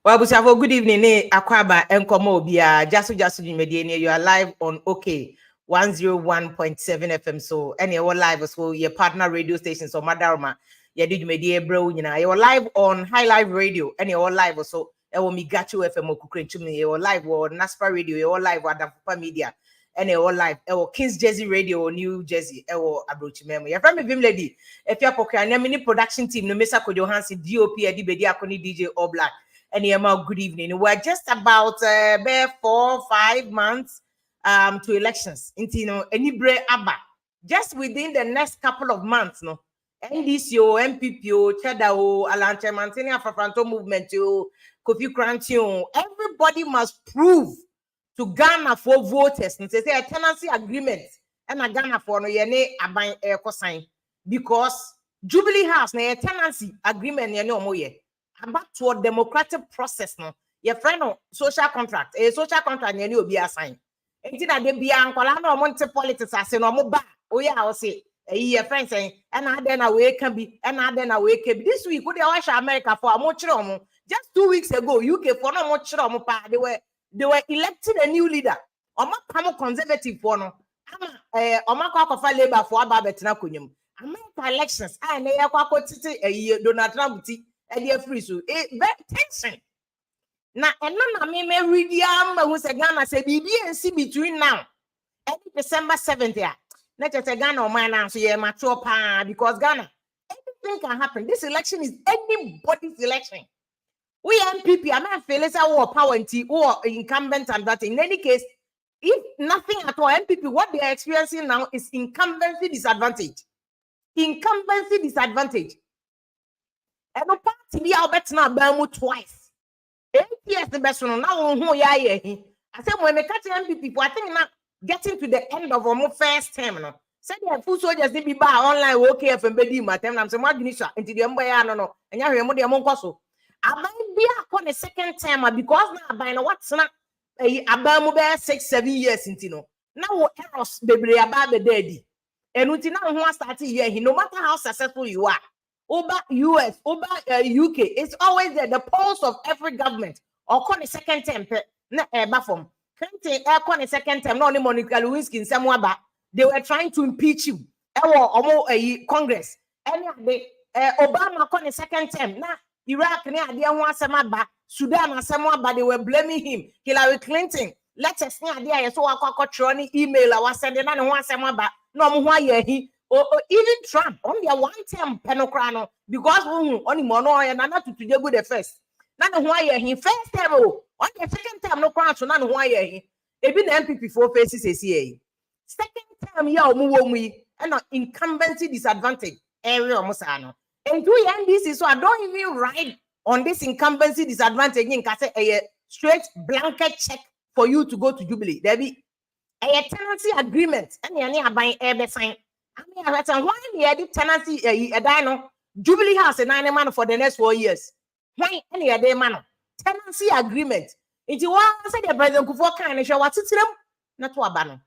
Well, Busavo, good evening. Akwaba Enkomo Bia Jasu Media. You are live on OK 101.7 FM. So any live so your partner radio station. So Madarma, you did media bro. You're live on High Live Radio. Any live so Migachu FM Okukrenchumi. You're live on Naspa Radio. You're live on Adapupa Media. Any live Kings Jersey Radio New Jersey. Abrochi Memo. You're from Vim Lady. If you're poker, mini production team, no Mesa Kojo Hansi, DOP, Eddie Bedia Koni DJ All Black. And good evening. We're just about 4-5 months to elections. Any abba. Just within the next couple of months, no. NDC, MPP, Cheda, Alanche Mantini Afro movement, Kofi Kranti, everybody must prove to Ghana for voters. And say a tenancy agreement and a Ghana for no yene aban sign because Jubilee House na a tenancy agreement yene omoye. Back to a democratic process, no. Your friend, social contract, a social contract, and you be assigned. Ain't that they be uncle? No monte politics, I say no more back. Oh, yeah, I'll say a year friend saying, and I then away can be, and I then away can be. This week, would they watch America for a much just 2 weeks ago, UK for no much they were elected a new leader. I'm conservative for no. I'm a labor for about Betnakunyum. America elections, and they are a year Donald Trump. And they're free so very tension. Now, and none me read the who's a Ghana say BBNC between now and December 7th. Yeah, not just a Ghana or mine now, so you're mature because Ghana, anything can happen. This election is anybody's election. We MPP, I'm not feeling our power and or incumbent and that. In any case, if nothing at all, MPP, what they are experiencing now is incumbency disadvantage. Incumbency disadvantage. And no party be out better now Bamu twice. 8 years the best one now who ya ye. I said when they catch MPP, I think now getting to the end of our first term. No. Said the full soldiers they be by online okay from Bedi Matem. I'm saying what Guinisha into the Mbaya no. And you remember the Monkoso. I might be upon the second term because now by no what's not a Bamu 6-7 years into no. Now errors the be about the daddy. And until now who started here, no matter how successful you are. Over US, over UK, it's always there. The pulse of every government. Or call the second term, Bafom. Can't second term, no only Monica Lewinsky in Samoa. They were trying to impeach you. Congress. Any Obama called the second term. Now, Iraq, Sudan, Samoa, they were blaming him. Hillary Clinton. Let us know idea. So I got email. I was sending on one Samoa. No, why he. Even Trump on their one term penocrano because only mono and not to do good the first. None why he first term on the second term no crown so none why he even MPP 4 faces a CA. Second term ya omuwomi and incumbency disadvantage area Mosano. And do NDC so I don't even ride on this incumbency disadvantage in a straight blanket check for you to go to Jubilee. There be a tenancy agreement and you are buying air sign. I mean, why the tenancy a dino Jubilee House a 9 man for the next 4 years? Why any a day man? Tenancy agreement. It's one said the president Kufo kind of show what's it them? Not to a banner.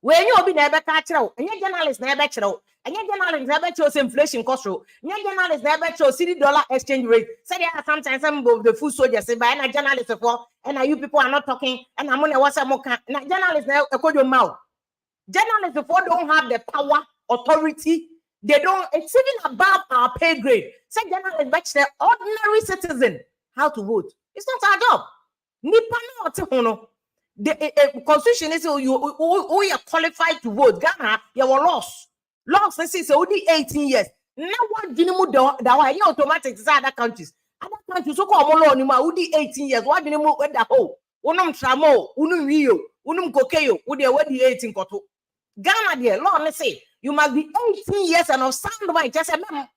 When you be never catch out, and your journalists never show, and your journalists never shows inflation cost, your journalists never show city dollar exchange rate. Say there are sometimes some of the food soldiers say, by a journalist for, and you people are not talking, and I'm gonna watch some more. Journalists now a code your mouth. Journalists before don't have the power, authority. They don't. It's even above our pay grade. Say journalists bet the ordinary citizen how to vote. It's not our job. Nipa no the constitution is you are qualified to vote. Ghana, you were lost. Lost. This is only 18 years. Now what do you know that you automatic to other countries? Other countries so called more only 18 years. What do you know with the whole? Unum tramo, unum rio, unum cocayo, would you already 18 koto? Ghana, dear Lord, let's say you must be 18 years and of sound mind. Just a man,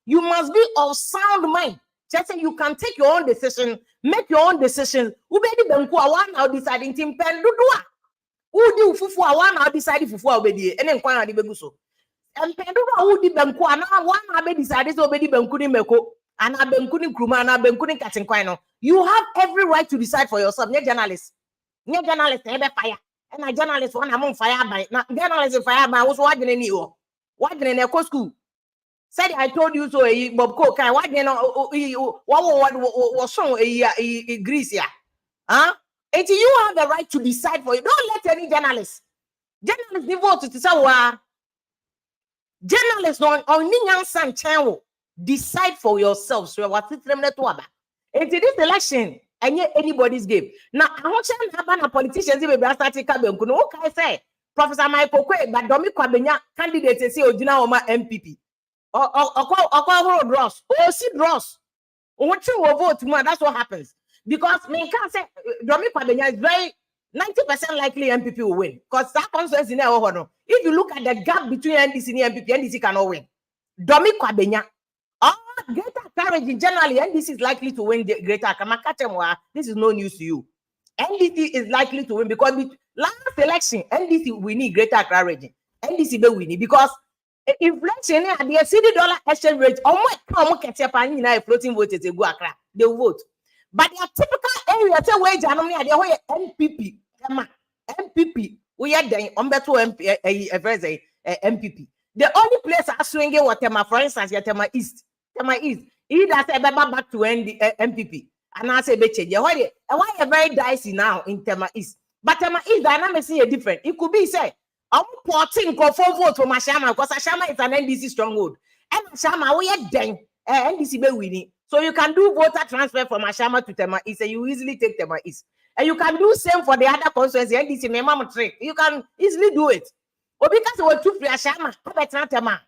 you must be of sound mind. Just say you can take your own decision, make your own decision. Ubedi benku awan now deciding team pen dudua. Udi ufufu awan now deciding fufu obedi. Enen kwa na di beguso. And pen dudua udi benku ana awan now be deciding so obedi benku ni meko. Ana benku ni kruma ana benku ni katin kwa no. You have every right to decide for yourself. Nye journalist. Nye journalist ebe fire. And a journalist one among fire by. Na journalist fire by. Also what didn't you? What didn't you school? Said I told you so. Bob Coke, what you know? What was song Greece? Yeah, huh? And you have the right to decide for you. Don't let any journalist devote to say journalists on Nyan San channel decide for yourself. So what it them to aba. Into this election, and yet anybody's game. Now I want to have a politicians if we start to come. No, I say Professor Michael Kwe, but Domi Kwabenya candidate say Ojina Oma MPP. Or draws. Or see draws. What you will vote more, that's what happens. Because me can't say Domi Kwabenya is very 90% likely MPP will win. Because that consensus in there. If you look at the gap between NDC and MPP, NDC cannot win. Domi Kwabenya. Greater courage generally, NDC is likely to win the greater. This is no news to you. NDC is likely to win because last election, NDC we need greater courage. NDC will win because inflation at the city dollar exchange rate, floating vote is a go Accra. They will vote. But their typical area, say wage and MPP, MPP, we are then on better MPP. The only place I swing what Tema, for instance, Tema East. Either say back to MPP. And I say beche. Why are very dicey now in Tema East? But Tema East dynamic see a different. It could be say I'm porting for vote for Mashama because Ashama is an NDC stronghold. And Ashama we are then NDC be winning. So you can do voter transfer from Ashama to Tema East and you easily take Tema East. And you can do same for the other constituency. NDC mama trick. You can easily do it. Or because we're too free Ashama, better Tema.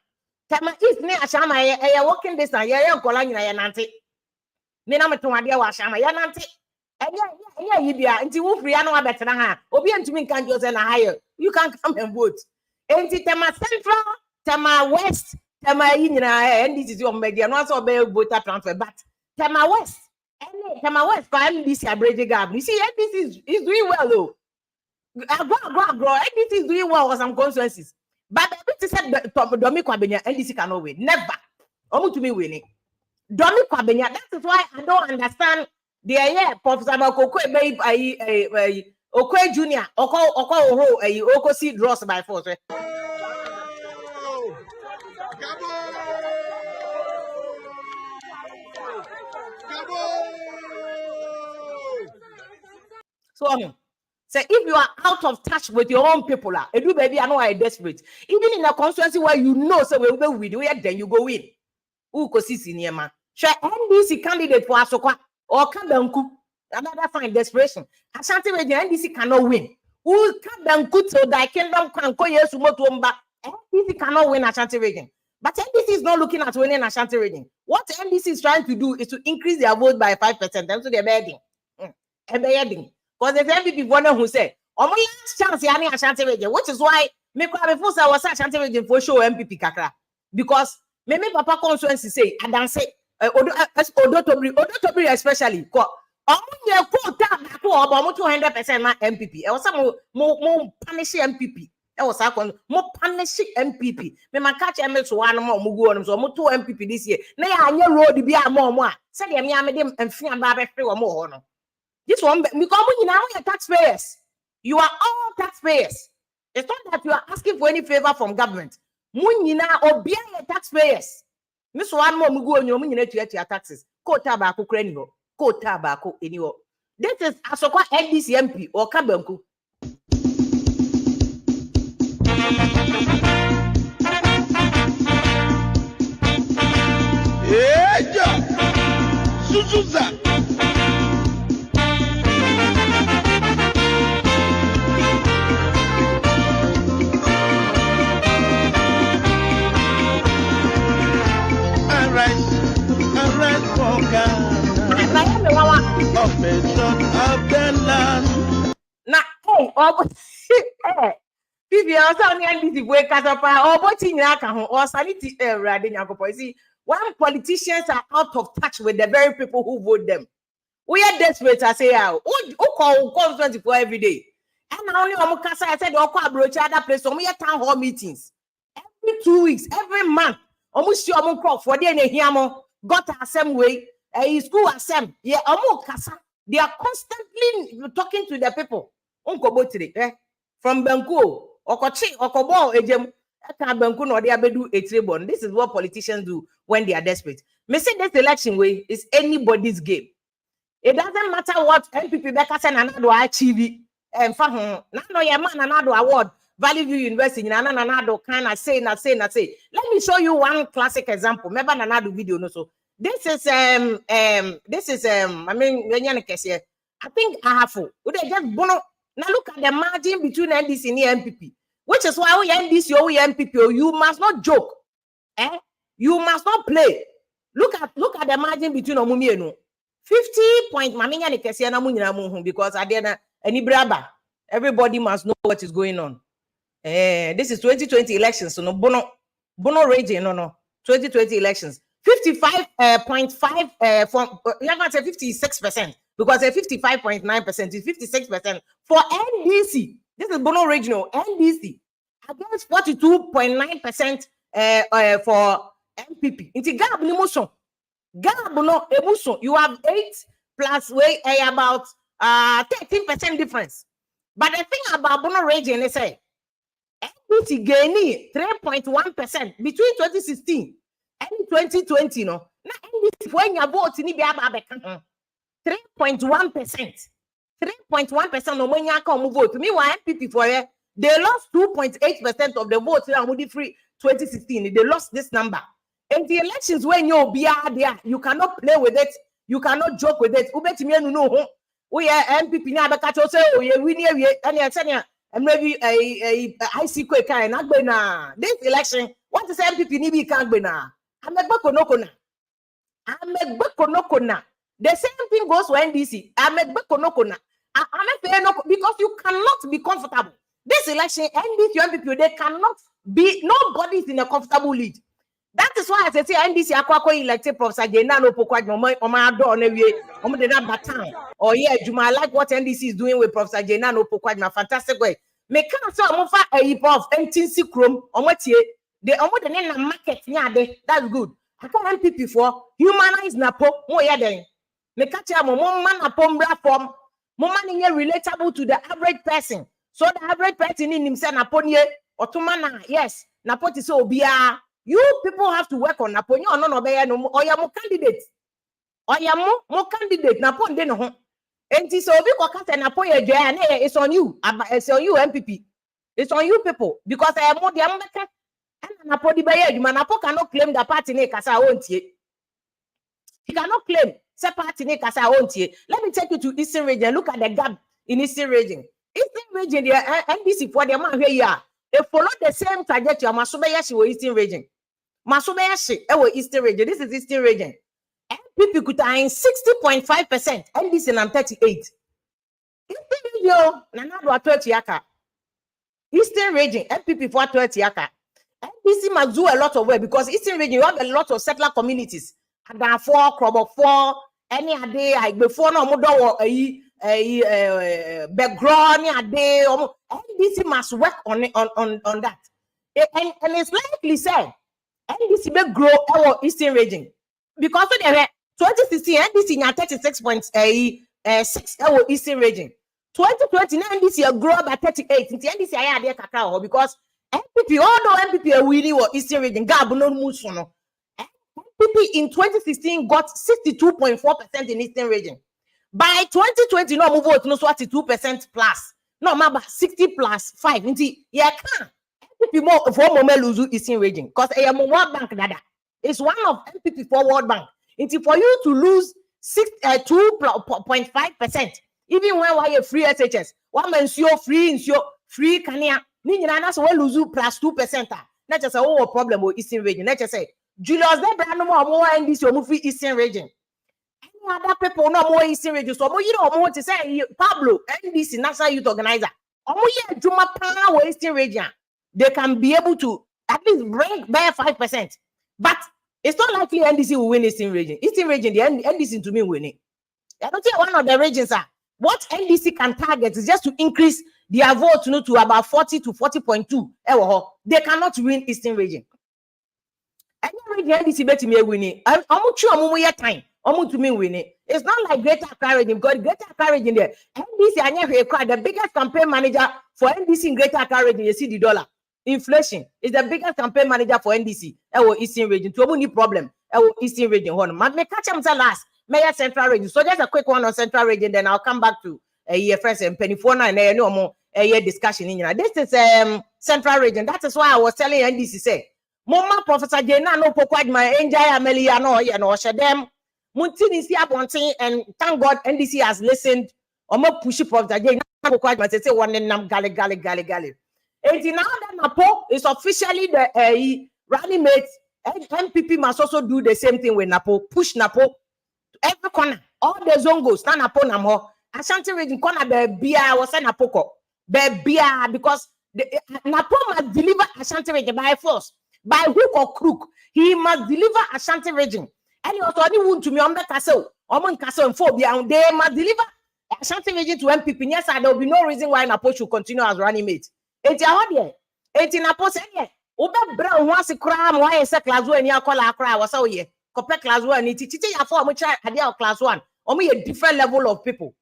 Tema East ne Ashama a walking distance. Yeah, Colanya Yanante. Nina Matuadia Washama Yanante. Yeah, Yibia, and you free no better than her. Obi and to me can't just higher. You can come and vote. And Tema Central, Tema West, Tema and this is your media, not so bad voter transfer, but Tema West, and Tema West, for MDC, a bridge gap. You see, this is doing well, though. Grow, this is doing well with some consensus. But the said Domi Kwabenya, NDC cannot win. Never. Almost to me winning. Domi Kwabenya, that is why I don't understand. The Professor Okwe Okwe Junior, Oko see draws by force. So, say if you are out of touch with your own people, do baby, I know I desperate. Even in a constituency where you know, so we will win, then you go win. Who could see senior man? Shall NDC candidate for Asokwa or Kabanku? Another fine desperation. Ashanti Region NDC cannot win. Who Kabanku to thy kingdom can go yes Motumba? NDC cannot win Ashanti Region. But NDC is not looking at winning Ashanti Region. What NDC is trying to do is to increase their vote by 5%. That's what they're begging. Because the MVP one who said, only last chance yani Ashanti Region, which is why me before I was Ashanti Region for show MPP kakra. Because me papa constituency say and then say Odotobri especially ko omunye quota back about 200% ma MPP. E was some more punish MPP. E was more punish MPP. Me man catch MS one more mugu on so more 2 MPP this year. Na ya anye road bi more. Say dem ya me dem amfia ba be free more no. This one because you now are taxpayers. You are all taxpayers. It's not that you are asking for any favor from government. Munyina obia your taxpayers. Miss one more mugu on your munyina to your taxes. Quota baku cranial. Quota baku anywhere. This is Asokwa NDC MP or Kabanku. Suzuza. Now, hey, Vivi, I was only NDC wake us up or watching Yaka or sanity riding Yakopo. See, when politicians are out of touch with the very people who vote them, we are desperate. I say, who call 24 every day. And only Omukasa, I said, Oko Abroach, other place, we have town hall meetings every 2 weeks, every month. Almost your own crop for the Hiamo got the same way. School assembly, yeah, Omukasa. They are constantly talking to the people. From Benko, Okochi, Okobo, Ejem. This is what politicians do when they are desperate. Me say this election way is anybody's game. It doesn't matter what MPP Becca said another achieve. And for now, your man another award. Valley View University, another kind of say. Let me show you one classic example. Remember another video, no so. This is I mean, I think I have to. Would they just bono? Now look at the margin between NDC and MPP, which is why we NDC or MPP, you must not joke. You must not play. Look at the margin between Omumi and 50 point because at the end any braba, everybody must know what is going on. This is 2020 elections, so no bono raging, no 2020 elections. 55.5 from you have to say 56% because 55.9% is 56% for NDC. This is Bono Regional NDC against 42.9% for MPP. It's gap emotion. Gap no emotion. You have 8 plus way about 13% difference. But the thing about Bono Region is say NDC gaining 3.1% between 2016 and 2020. No, now NDC when you vote ni be about 3.1%. 3.1% no money come vote. Meanwhile, MPP for they lost 2.8% of the votes in Amudi Free 2016. They lost this number. And the elections when you be there, you cannot play with it, you cannot joke with it. We are MPP now because say oh yeah we near and maybe a IC quick kind not na this election. What is MPP ni be can't be na? I'm a bakonokona. The same thing goes for NDC. Because you cannot be comfortable. This election, NDC, MPP, they cannot be, nobody is in a comfortable lead. That is why I say NDC akwako elected Professor Jena no pokwa oma do on every de na batan. Oh yeah, Juma, I like what NDC is doing with Professor Jena no pokwa in a fantastic way. Me can't say omo fa a heap of NTC chrome omo tie. They omo de na market nya that's good. I can't MPP for humanize napo mo ya den. Me catch am mo man napo mbra form. Mo man is relatable to the average person. So the average person in himself napo nie otomana yes napo ti so obia. You people have to work on napo no no be no oya mo candidate. Oya mo candidate napo de no ho. Enti so obi ko kata napo ye dwa na it's on you. It's on you MPP. It's on you people because I am more the ambeka. Napo di baye adwuma napo cannot claim the party ne kasa ontie. He cannot claim say party ne kasa ontie. Let me take you to Eastern region. Look at the gap in Eastern region. Eastern region the NDC for the man here ya. They follow the same trajectory. Masobeyashi wo Eastern region. Masobeyashi wo Eastern region. This is Eastern region. MPP kuta in 60.5%. NDC na 38. Eastern region na na do 30 yaka. Eastern region MPP for 30 yaka. NDC must do a lot of work because Eastern region you have a lot of settler communities. Ada 4, Krobo 4, any ade I before no modo background ade NDC must work on that. And it's likely said NDC will grow our Eastern region because of the 2016 NDC na 36.6 our Eastern region. 2020 NDC will grow by 38. NDC aya ade kakao because MPP, although MPP are winning or Eastern region, MPP in 2016 got 62.4% in Eastern region. By 2020, no move out, no 2% plus. No, maba 60 plus 5. Yeah, can MPP more for moment lose Eastern region because a World Bank dada. It's one of MPP for World Bank. For you to lose 2.5%, even when we have free SHS, one man free Kenya. That's why lose plus 2%. Not just a problem with Eastern region. Let's just say Julius Debra no more NDC or movie Eastern region. Any other people no more Eastern region. So you know more to say Pablo NDC National Youth Organizer. Juma power Eastern region. They can be able to at least bring by 5%. But it's not likely NDC will win Eastern region. Eastern region, the NDC to me winning. I don't think one of the regions are. What NDC can target is just to increase their vote to about 40 to 40.2. They cannot win Eastern region. Any region NDC bet me winning. I'm time. To me winning. It's not like Greater Accra region because Greater Accra region there. NDC the biggest campaign manager for NDC in Greater Accra region. You see the dollar. inflation is the biggest campaign manager for NDC. Eastern region. To any problem. Eastern region. Me catch him last. Mayor Central region. So just a quick one on Central region. Then I'll come back to a first and penny for nine. No more a discussion in here. This is Central region. That is why I was telling NDC say, Mama Professor Jena no pokwad my angel Amelia no you know them. Muntini see abonting and thank God NDC has listened. Omo push Professor Jena no pokwad my say one nam gali. And now that Napo is officially the running mate, and MPP must also do the same thing with Napo. Push Napo every corner. All the zongos stand Napo Namo. Ashanti region corner the beer was a Napoko. The beer because Napo must deliver Ashanti region by force, by hook or crook. He must deliver Ashanti region. And he was only wound to me on the castle, Oman Castle and Phobia. They must deliver Ashanti region to MPP. Yes, there will be no reason why Napo should continue as running mate. Eti ahode eti na po se ye obe bra ho ase kra mo aye se class 1 ni akola akra wo sa ye kope class 1 ni titi ya for mo try ade class 1 omo ye different level of people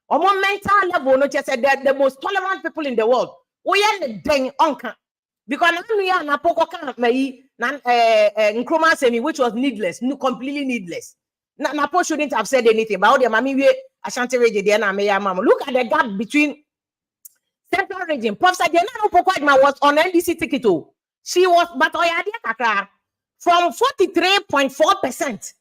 omo mental level no che say the most tolerant people in the world wo ye den onka because na ya na poko kan mayi na nkroma semi which was needless, completely needless. Na po shouldn't have said anything but the mami we Ashanti region there na me ya mama look at the gap between Central region. Professor Jena Opokwadma was on NDC ticket. She was, but from 43.4%.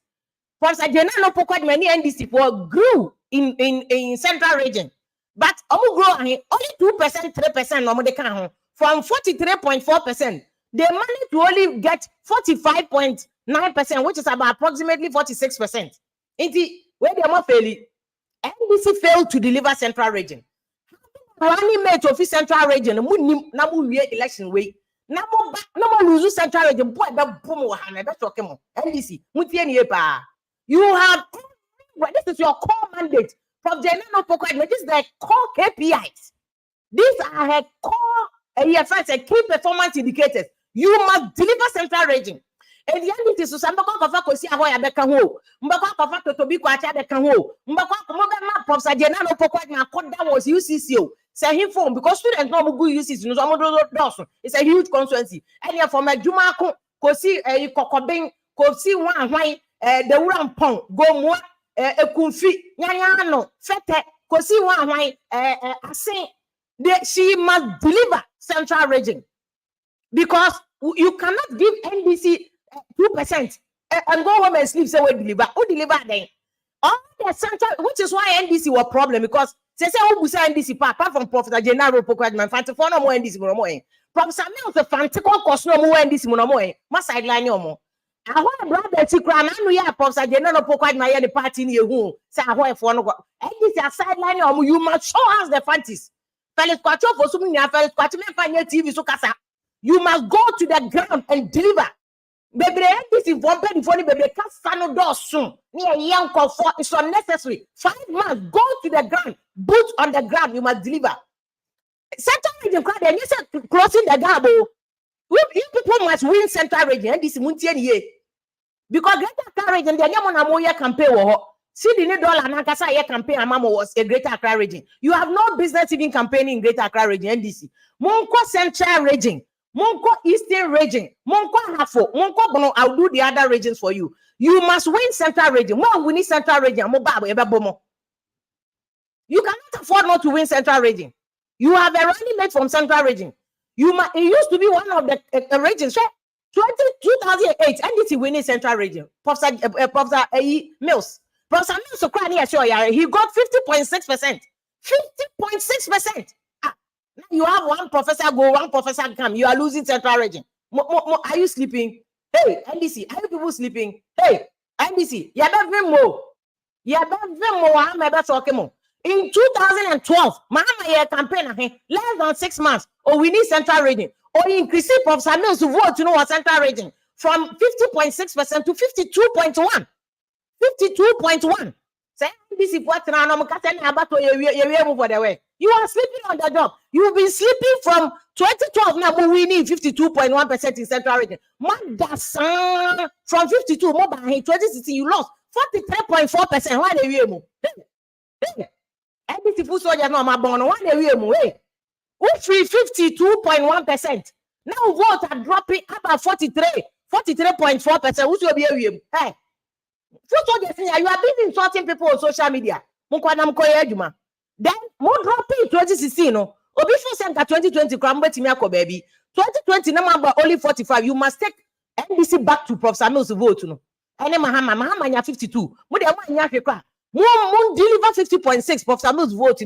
Professor Jena Opokwadma NDC grew in Central region. But grew only 2%, 3% from 43.4%. They managed to only get 45.9%, which is about approximately 46%. Where they are failing, NDC failed to deliver Central region. Running mate of Central region, namu election way. Namu lose Central region. Boy, NDC, you have this is your core mandate from General Pokwad. This is the core KPIs. These are her core key performance indicators. You must deliver Central region. And the end is Sambako Kafako see how I become home. Mbaka Kafato to be quite at the Kanho. Mbaka Mobile Professor General Pokwad, that was UCCO. Say him phone because students know good uses in Dawson. It's a huge constituency. And here for my Jumako, Kosi a Kokobing, Kosi one why the Rampong, go more a Kunfi, Yano, Fete, Kosi one why I say she must deliver Central region because you cannot give NDC 2% and go home and sleep. Say we deliver. Who deliver then? All the Central, which is why NDC was problem because say who say NDC apart from Professor General Pokwadman, fancy for no more NDC more. Professor Mills a fancy cost no more NDC more. My sideline no more. I want brother Tikran and we are Professor General Pokwadman the party in your home. Say I want for no NDC a sideline you must show us the fancies. Felix Quattro for so many Felix Quattro TV so kasa. You must go to the ground and deliver. Baby, this is one penny for the baby. Can't stand no door soon. Near young comfort, it's unnecessary. 5 months, go to the ground, boots on the ground. You must deliver. Central region, and you said crossing the gap. You people must win Central region. And this is Muntian because Greater Accra region, the Yamonamoya campaign war. See the $1 Nankasa campaign. Amamo was a Greater Accra region. You have no business even campaigning in Greater Accra region. NDC, Monko Central region. Monko Eastern region, Monko Hafo, Monko Bono, I'll do the other regions for you. You must win Central region. More winning Central region, you cannot afford not to win Central region. You have a running mate from Central region. It used to be one of the regions. 2008, NDC winning Central region. Professor Mills. Professor Mills, he got 50.6%. 50.6%. You have one professor go, one professor come. You are losing Central region. Are you sleeping? Hey, NDC, are you people sleeping? Hey, NDC, you have been more. You have been more. I'm about talking more. In 2012, my campaign less than 6 months. Oh, we need Central region. Or increase Professor Mills to vote to know what Central region from 50.6% to 52.1. 52.1. This is what you are sleeping on the job. You've been sleeping from 2012. Now we need 52.1% in Central region. From 52 more by 2016, you lost 43.4%. Why they you? NDC full soldiers no my born. Why they you? 52.1%. Now vote are dropping about 43.4%. Who's your behavior? Hey, first of all, you are busy insulting people on social media. Then more dropping 2016. No, Obi for 2020 baby. 2020 number only 45. You must take NDC back to Prof. Samuel's vote. No, and Mahama 52. More deliver 50.6 Prof. Samuel's vote.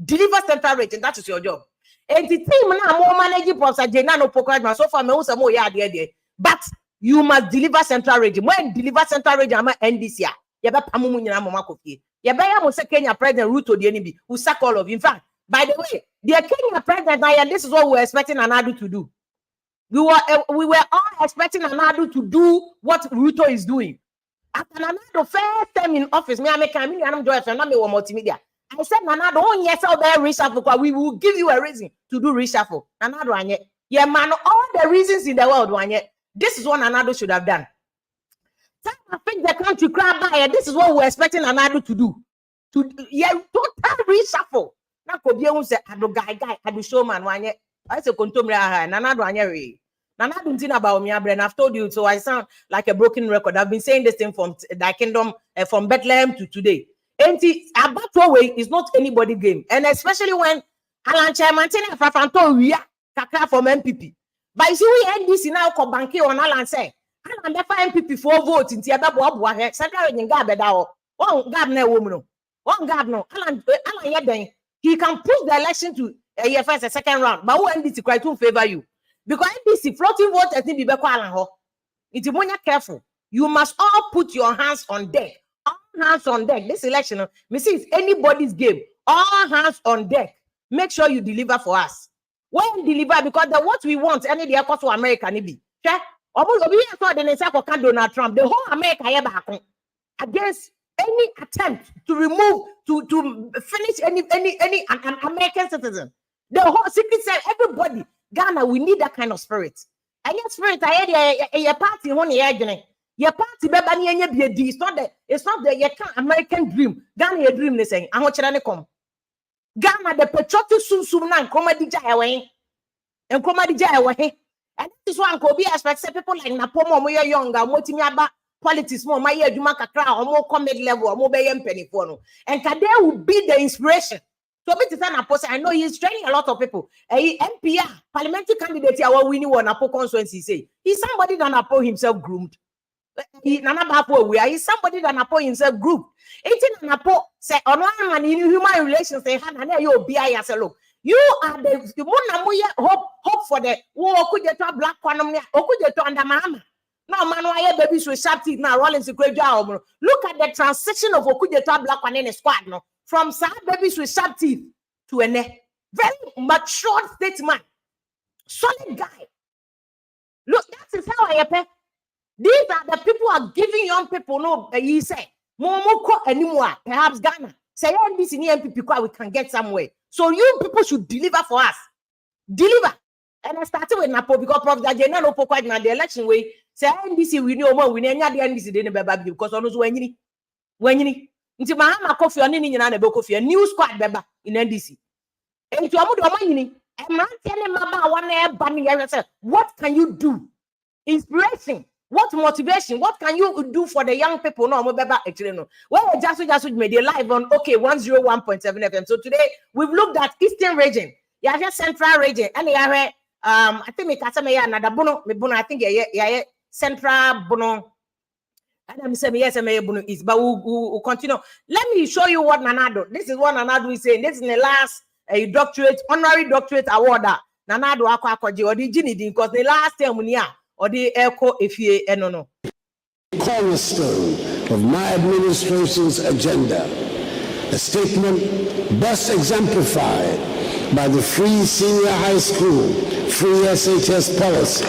Deliver central rating. That is your job. And the team now more managing Professor Jenano Pokra so far me more there. But you must deliver central region. When deliver central region, I'm NDC. You better pamumu nyina mama kofi. You better mo say Kenya president Ruto the enemy who sack all of you. In fact, by the way, the Kenya president now, this is what we're expecting Anadu to do. We were all expecting Anadu to do what Ruto is doing. After Anadu first time in office, me I'm doing multimedia. I said, Nana, don't yes out there reshuffle because we will give you a reason to do reshuffle. Nana, yeah, man, all the reasons in the world, this is what Nanado should have done. I think the country crowd by this is what we're expecting Nanado to do. Total reshuffle. Now, Kobe say, I do guy, I do showman, I say, Contomria, Nanado, Nanado didn't about me, and I've told you, so I sound like a broken record. I've been saying this thing from the kingdom, from Bethlehem to today. And about way is not anybody game, and especially when Alan Chairman Frafanto Kaka from MPP. But you see, we NDC now call banky on Alan say, Alan never MPP for vote in Tiababu here. Central in Gabedao. One Gabner woman, one Gabno. Alan Yeden. He can push the election to a first and second round, but who NDC quite to favor you because NDC floating vote at the Alan Ho. It's more careful. You must all put your hands on deck. All hands on deck. This election, me see it's anybody's game. All hands on deck. Make sure you deliver for us. When you deliver, because the what we want, any the cost to America, maybe. Almost Donald Trump, the whole America against any attempt to remove, to finish any an American citizen. The whole secret said everybody, Ghana, we need that kind of spirit. And yet spirit, I had a party on the edge. Your party it's not the American dream. Ghana dream they saying. I want you come. Ghana the patriotic soon na comedy jaya and comedy jaya. And this is why Uncle B expects people like Napomo more younger, motimi about politics more my year you make a crowd or more comedy level or more penny for. And Kade will be the inspiration. So be to post. I know he's training a lot of people. A MPR parliamentary candidate here winning one Apo constituency say he's somebody that Apo himself groomed. He's somebody that Napo himself group. 18 Napo say on one man in human relations they had and you be look. You are the hope for the could you to black quantum or could you to under mama. Now man why babies with sharp teeth now rolling to great job. Look at the transition of Okudeta black one in a squad no from sad babies with sharp teeth to a very mature statesman, solid guy. Look, that is how I appear. These are the people who are giving young people no. He say, "Momoko anymore." Perhaps Ghana say, "this in MPP, we can get somewhere." So you people should deliver for us. Deliver. And I started with Napo because Prof. Dajena no quite now the election way. Say NDC we know more. We need the NDC they never baby because on those when you into Mahama coffee on any na coffee a new squad beba in NDC. And to amudu amanyini. I'm not telling Mama one air banning. What can you do? Inspiration. What motivation? What can you do for the young people? No, actually no. Well, just media live on 101.7 FM. So today we've looked at Eastern region. You have Central region, and you have I think me kasa me another bono. I think yeah Central bono. And I'm saying yes, me bono is. But we'll continue. Let me show you what Nanado. This is what Nanado is saying. This is the last doctorate, honorary doctorate award. Nanado akwaji or the Gini because the last time we or the echo if you no. Cornerstone of my administration's agenda, a statement best exemplified by the free senior high school, free SHS policy.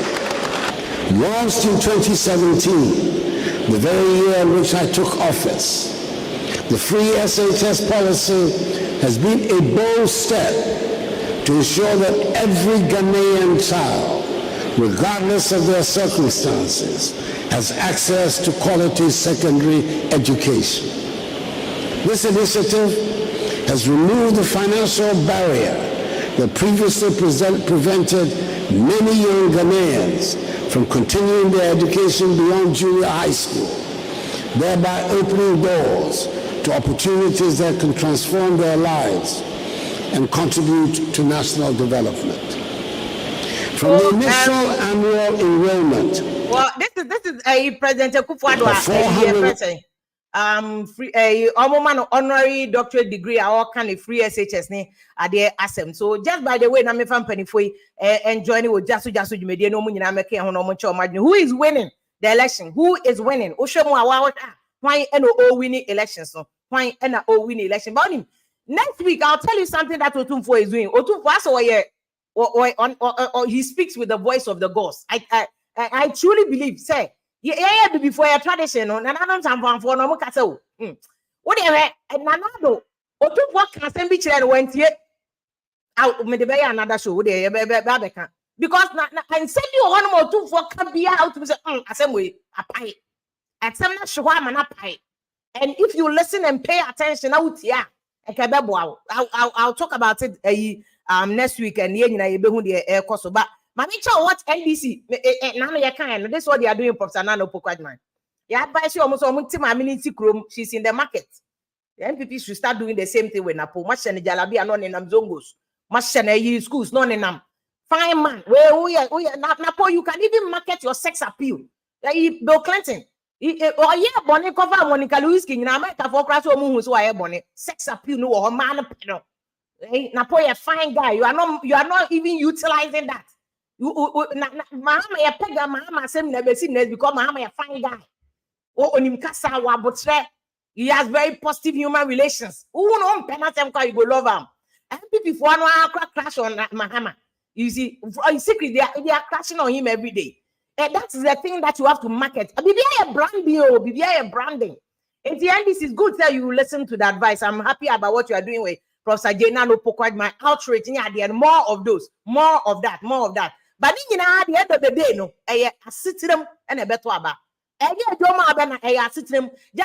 Launched in 2017, the very year in which I took office, the free SHS policy has been a bold step to ensure that every Ghanaian child, regardless of their circumstances, has access to quality secondary education. This initiative has removed the financial barrier that previously prevented many young Ghanaians from continuing their education beyond junior high school, thereby opening doors to opportunities that can transform their lives and contribute to national development. From the initial annual enrollment. Well, this is a President Akufo-Addo free honorary doctorate degree all kind of free SHS ni ade asem. So just by the way, na me fan panifo enjoying with jasu jumedie no mu nyina meke ho no mo che imagine who is winning the election, who is winning. Ohwemu awa why no winning elections so why na winning election. But next week I'll tell you something that Otumfo is doing. Otumfo so he speaks with the voice of the gods. I truly believe say yeah before your tradition no nananom samfanfo no mo kasa o what dey nanado Otumfo kan sem bi kire no wantie out me dey be another show dey be ka because na and say bi ho no Otumfo ka bia out to say asem we apai asem na hwe ama na pai. And if you listen and pay attention out here I'll talk about it next week and ye nyina ye be hu de ekoso ba mami cha what NDC na no ye kan no this is what they are doing Professor Nana Opoku-Agyeman. Yeah, advice you almost community krom, she's in the market. The NPP should start doing the same thing with Napo. Machine jalabi and non in zongos. Machine schools non in fine man. Where Napo you can even market your sex appeal. Bill Clinton. Or yeah, bonnet cover Monica Lewinsky in America for crash or moon so I bonnet sex appeal no or man pedal. Napo a fine guy. You are not even utilizing that. Mama ya pega mama same never seen this because mama a fine guy. He has very positive human relations. Who know penalty you go love him. And people for one crash on Mahama. You see, in secret they are crashing on him every day. And that's the thing that you have to market. BBI branding. And the end, this is good that you listen to the advice. I'm happy about what you are doing with Professor Nana Opoku-Agyeman outreach. And more of those, more of that. But at the end of the day, no, I sit them and a better about. Just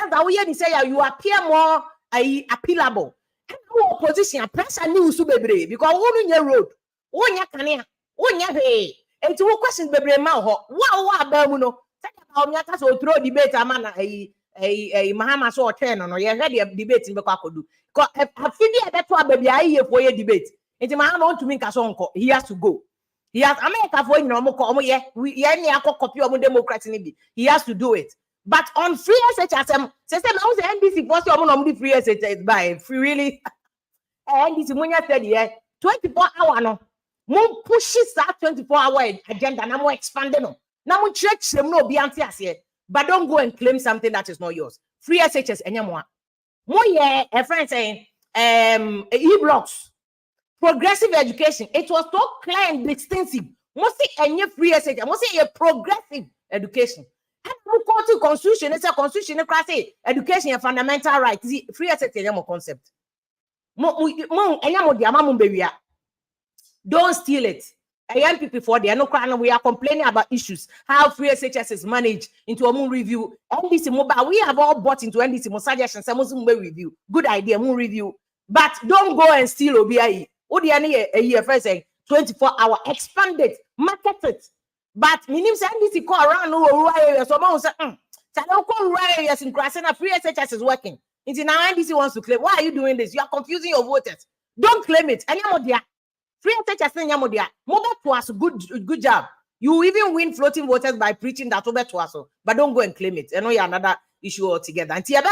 that we say you appear more appealable. And our opposition pressure news to be because on your road, on your canea, on your hay. And two questions be wow, Bermuno. Take about me so throw debate a man a Mahama so 10 or you had a debate in the Kakodu. Because I feel that baby I hear for your debate. It's Mahama want to make a song, he has to go. He has America for we copy of Democrats in it. He has to do it. But on free SHS, system I was NDC first on free SHS by free really NDC when you said 24-hour no. More pushes that 24-hour agenda na more expanding no. Now more church them no be anti here. But don't go and claim something that is not yours. Free SHS anyamwa. More a friend saying e-blocks. Progressive education. It was so clear and distinctive. Mostly any free SHS. Mostly a progressive education. And we go to constitution. It's a constitution. Education a fundamental right. Free SHS is a concept. Don't steal it. Young people for they are no crying. We are complaining about issues. How free SHS is managed into a moon review. NDC mobile. We have all bought into NDC suggestions. Some review. Good idea. Moon review. But don't go and steal OBIE. A year first saying 24-hour expanded, market it. But minimum NDC call around rural areas. Someone say, rural areas in Krasena free SHS is working. Until now NDC wants to claim. Why are you doing this? You are confusing your voters. Don't claim it. Free SHS mobile to us, good job. You even win floating voters by preaching that over to us. But don't go and claim it. I know you're another issue altogether. Until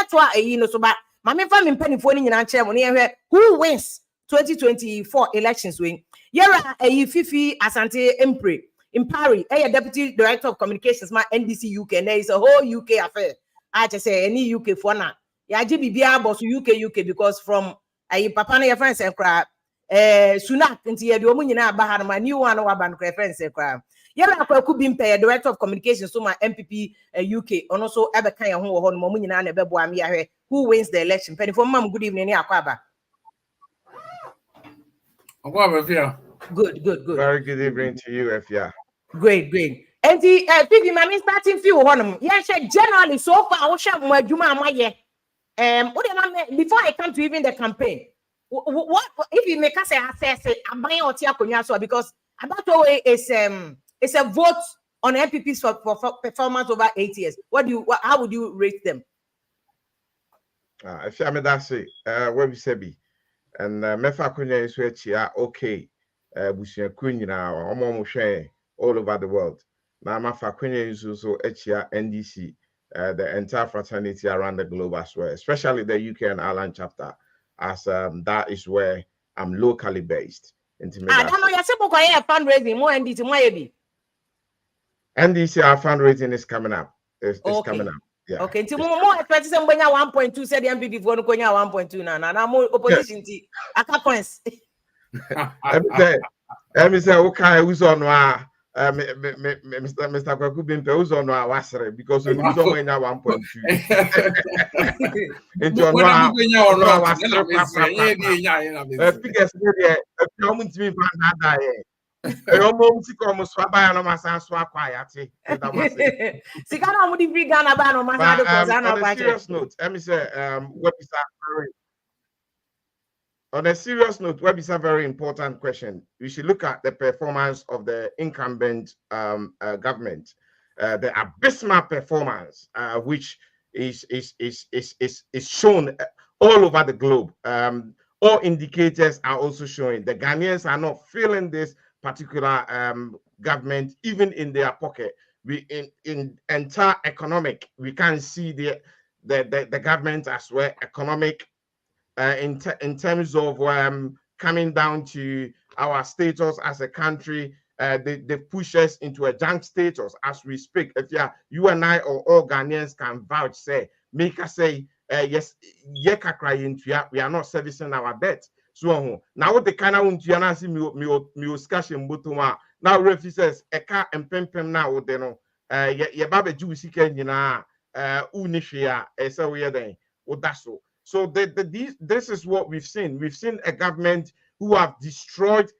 so but who wins 2024 elections win? Yera Fifi Asante Impari, Deputy Director of Communications, my NDC UK, and there is a whole UK affair. I just say any UK for now. Yeah, GBBR boss UK because from Papa na your friends and crap. Sunak into the Omunina Bahar, my new one or ban friends and crap. Yera could be Director of Communications, so my MPP UK, and also Abakaya Hon Momunina and Bebuamia, who wins the election. Penny for mom, good evening, Aquaba. Good. Very good evening to you, Efia. Great. And the people, I mean, starting few one. Yes, generally, so far, I shall my Juma, my year. Before I come to even the campaign, what if you make us say, I'm buying or tia because About the way it's a vote on MPPs for performance over 8 years. How would you rate them? If you that's it, what we say be, and mefa kunya is where okay, busia kunya all over the world. Now mefa kunya is also NDC, the entire fraternity around the globe as well, especially the UK and Ireland chapter, as that is where I'm locally based. Fundraising more NDC. NDC, our fundraising is coming up. It's coming up. Yeah. Okay. Until more expect some 1.2 said the MPP for no 1.2 now. More opposition. I can't points. Let me say, okay, who's on Mr. Kwaku Bimpe, who's on Wasere, because we use on 1.2. Into figures, on a serious note, let me say, on a serious note, what is a very important question? We should look at the performance of the incumbent government, the abysmal performance, which is shown all over the globe. All indicators are also showing the Ghanaians are not feeling this particular government, even in their pocket. We in entire economic, we can see the government as well economic. In terms of coming down to our status as a country, they push us into a junk status as we speak. If you and I or all Ghanaians can vouch, make us say, yes, we are not servicing our debt. So now the kind of see me discussion now refi says eka empempem na wo de no ye baba ju sika nyina unishia esa we den wo daso. So this is what we've seen. We've seen a government who have destroyed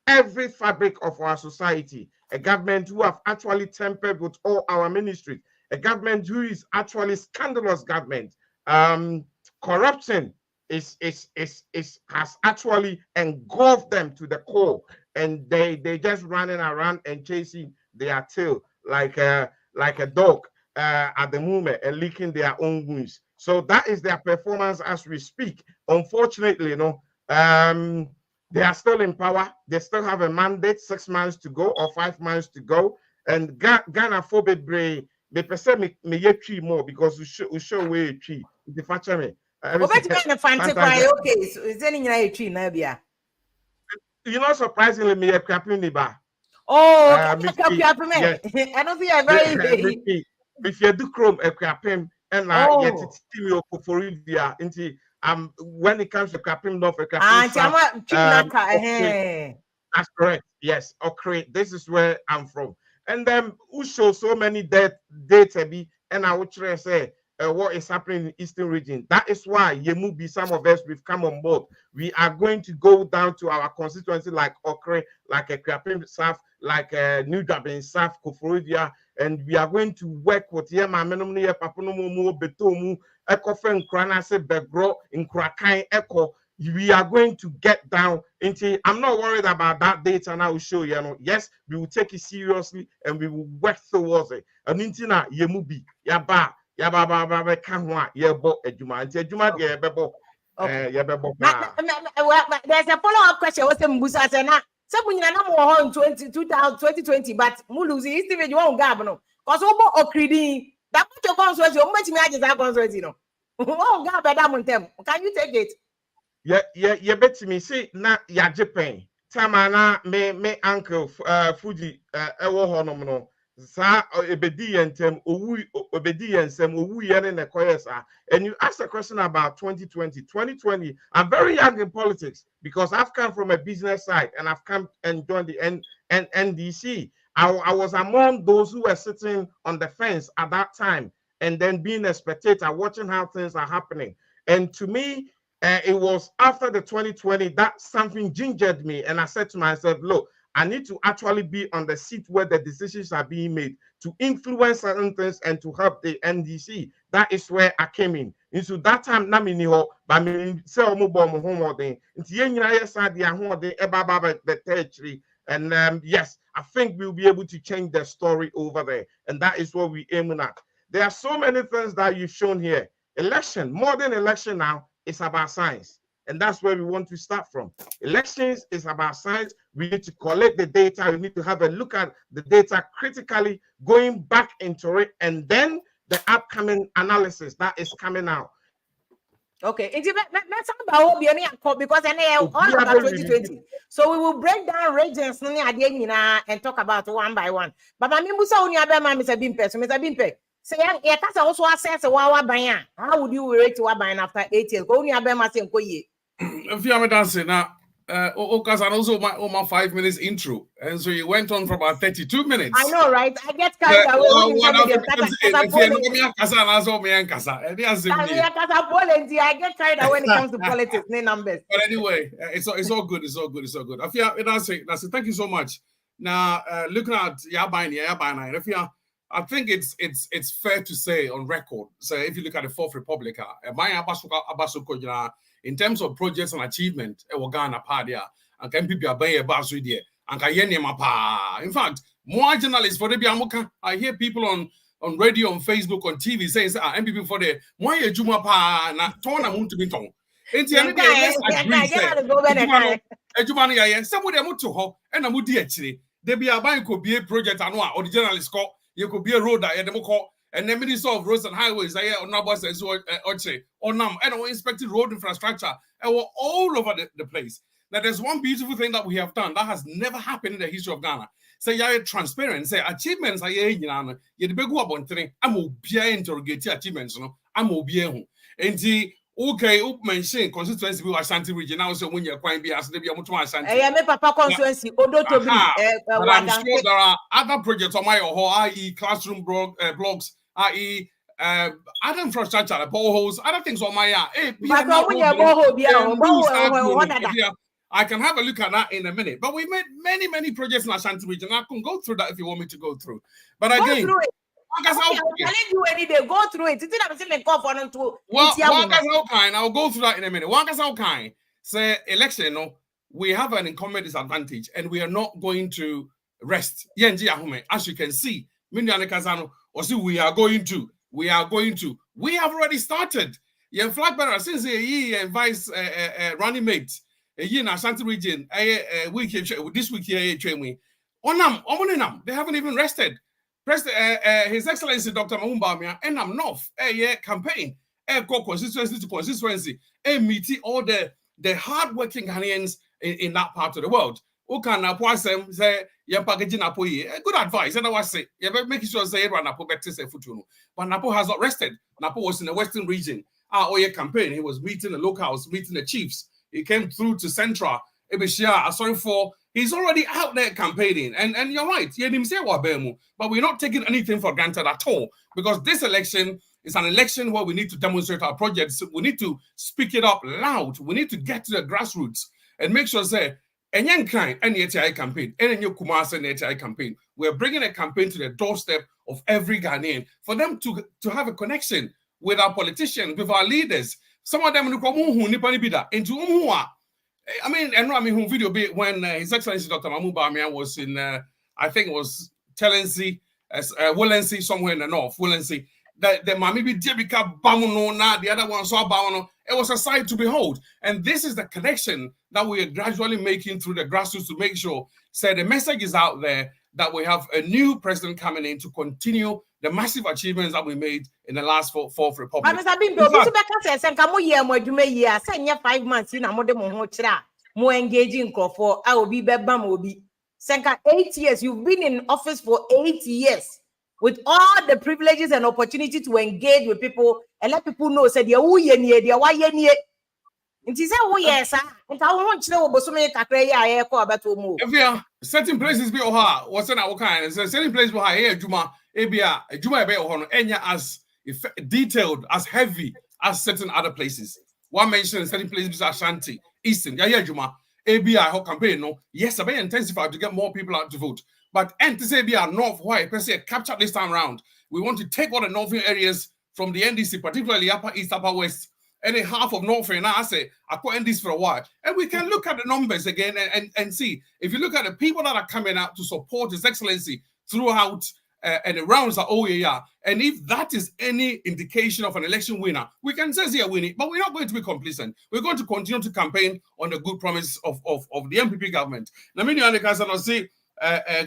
every fabric of our society, a government who have actually tampered with all our ministries, a government who is actually scandalous government. Corruption has actually engulfed them to the core, and they just running around and chasing their tail like a dog at the moment and licking their own wounds. So that is their performance as we speak. Unfortunately, they are still in power. They still have a mandate, 6 months to go or 5 months to go. And Ghana for be percent me more because we show way tree. The factor me. Okay, so is any tree now? You know, surprisingly, me a crapini ba. Oh, I don't think I'm very. If you do chrome a crapim and yet it's for India, when it comes to crapim, not for crapim. That's correct. Yes. Okay. This is where I'm from. And then who show so many data be and I would try to say what is happening in Eastern region. That is why Yemubi, some of us we've come on board. We are going to go down to our constituency like Okre, like a Krapim South, like a New Dublin South, Koforodia, and we are going to work with Yema Menomnia Paponomo Betomu, Ekofen Kranase Begro, in Krakai Eko. We are going to get down into. I'm not worried about that data, and I will show you. Yes, we will take it seriously and we will work towards it. And intina Yemubi, Yaba, Kanwa, Yabo, Ejuma, Ejuma, Yabebo, Yabebo. There's a follow-up question. What's the Musa Sena? Someone in 2020, but Muluzi is still you won't gabno. Because Obo Okridi, that put your consuls, you much imagine that consuls, you know. Oh, God, can you take it? Yeah, bet me say na ya Japan. Tamana me uncle Fuji ewo honom no. Sa ebedi yentem owu obedi yensem owu ye ne koyesa. And you asked a question about 2020. 2020, I'm very young in politics because I've come from a business side and I've come and joined the NDC. I was among those who were sitting on the fence at that time and then being a spectator, watching how things are happening. And to me, it was after the 2020 that something gingered me, and I said to myself, look, I need to actually be on the seat where the decisions are being made to influence certain things and to help the NDC. That is where I came in. Into that time, Naminiho, but me say Omobom homework. Into Yenaya Sadia Hode, Ebaba, the territory, And yes, I think we'll be able to change the story over there. And that is what we're aiming at. There are so many things that you've shown here. Election, modern election now, is about science. And that's where we want to start from. Elections is about science. We need to collect the data. We need to have a look at the data critically, going back into it, and then the upcoming analysis that is coming out. Okay, let's talk about because all about 2020. So we will break down regions and talk about one by one. But I mean, Mr. Bimpe, so Mr. Bimpe, say, yeah, that's also assess how would you rate Wabayan after 8 years? Go near Bema and Koye. If you have dancing now, because I also my 5 minutes intro, and so you went on for about 32 minutes. I know, right? I get carried away I get carried away when it comes to politics, no numbers. But anyway, it's all good. It's all good. It's all good. I feel that's it. Thank you so much. Now, looking at Yabain, I think it's fair to say on record. So if you look at the Fourth Republic, in terms of projects and achievement, Ghana Padia, and can people be basu there, and in fact, more journalists for the Biamuka, I hear people on radio, on Facebook, on TV saying, MPP for the Moya Juma Pa, na Tona Muntabinton. Somebody moved to her, and I would actually. There be a bank could be a project or the journalist call, you could be a road at the and the Minister of Roads and Highways, I on Nabas and so on and we inspected road infrastructure, and we're all over the place. Now, there's one beautiful thing that we have done that has never happened in the history of Ghana. Say, you're transparent, say, achievements are you're the big one thing. I'm will be interrogate achievements, I'm will be and the okay, mention constituency we Ashanti region now, so when you're quite be asked to be able to Ashanti. I Papa constituency, but I'm sure there are other projects on my i.e. classroom blogs, i.e. other infrastructure, boreholes, other things on my I can have a look at that in a minute. But we've made many projects in Ashanti region. I can go through that if you want me to go through. But again, I'm telling you any day, go through it. I'll go through that in a minute. Say election, we have an incumbent disadvantage, and we are not going to rest. As you can see, we are going to. We have already started. Your flag bearer since a year and vice running mate. A year in Ashanti region, this week here, they haven't even rested. His Excellency Dr. Mahumba and I'm North campaign, constituency to constituency, meeting all the hardworking Ghanaians in that part of the world. Who can say good advice, and I was say making sure say but Napo has not rested. Napo was in the western region. Our campaign, he was meeting the locals, meeting the chiefs. He came through to Central. He's already out there campaigning. And you're right, but we're not taking anything for granted at all, because this election is an election where we need to demonstrate our projects. We need to speak it up loud. We need to get to the grassroots and make sure say, campaign, campaign. We're bringing a campaign to the doorstep of every Ghanaian for them to have a connection with our politicians, with our leaders. Some of them video when His Excellency Dr. Mahmoud Bawumia was in, I think it was Tellency, Willency, somewhere in the north, Willency. The Mamibi Jebika Bamuno, the other one saw Bamuno. It was a sight to behold. And this is the connection that we are gradually making through the grassroots to make sure, the message is out there that we have a new president coming in to continue the massive achievements that we made in the last Fourth Republic. But Mr. Bimbo, 5 months, more engaging for I will be Bebam. 8 years, you've been in office for 8 years with all the privileges and opportunity to engage with people and let people know, say, certain places be what's in our kind. Certain places be here, Juma as detailed, as heavy as certain other places. One mentioned certain places Ashanti, Eastern, Juma, ABI campaign. No, yes, I may intensify to get more people out to vote. But NTCB North, why? Per se, capture this time around. We want to take all the northern areas from the NDC, particularly Upper East, Upper West, any half of North and I say I put in this for a while, and we can look at the numbers again and see. If you look at the people that are coming out to support His Excellency throughout and the rounds are OAR, and if that is any indication of an election winner, we can say they are winning, but we're not going to be complacent. We're going to continue to campaign on the good promise of the MPP government. Now, many other guys are say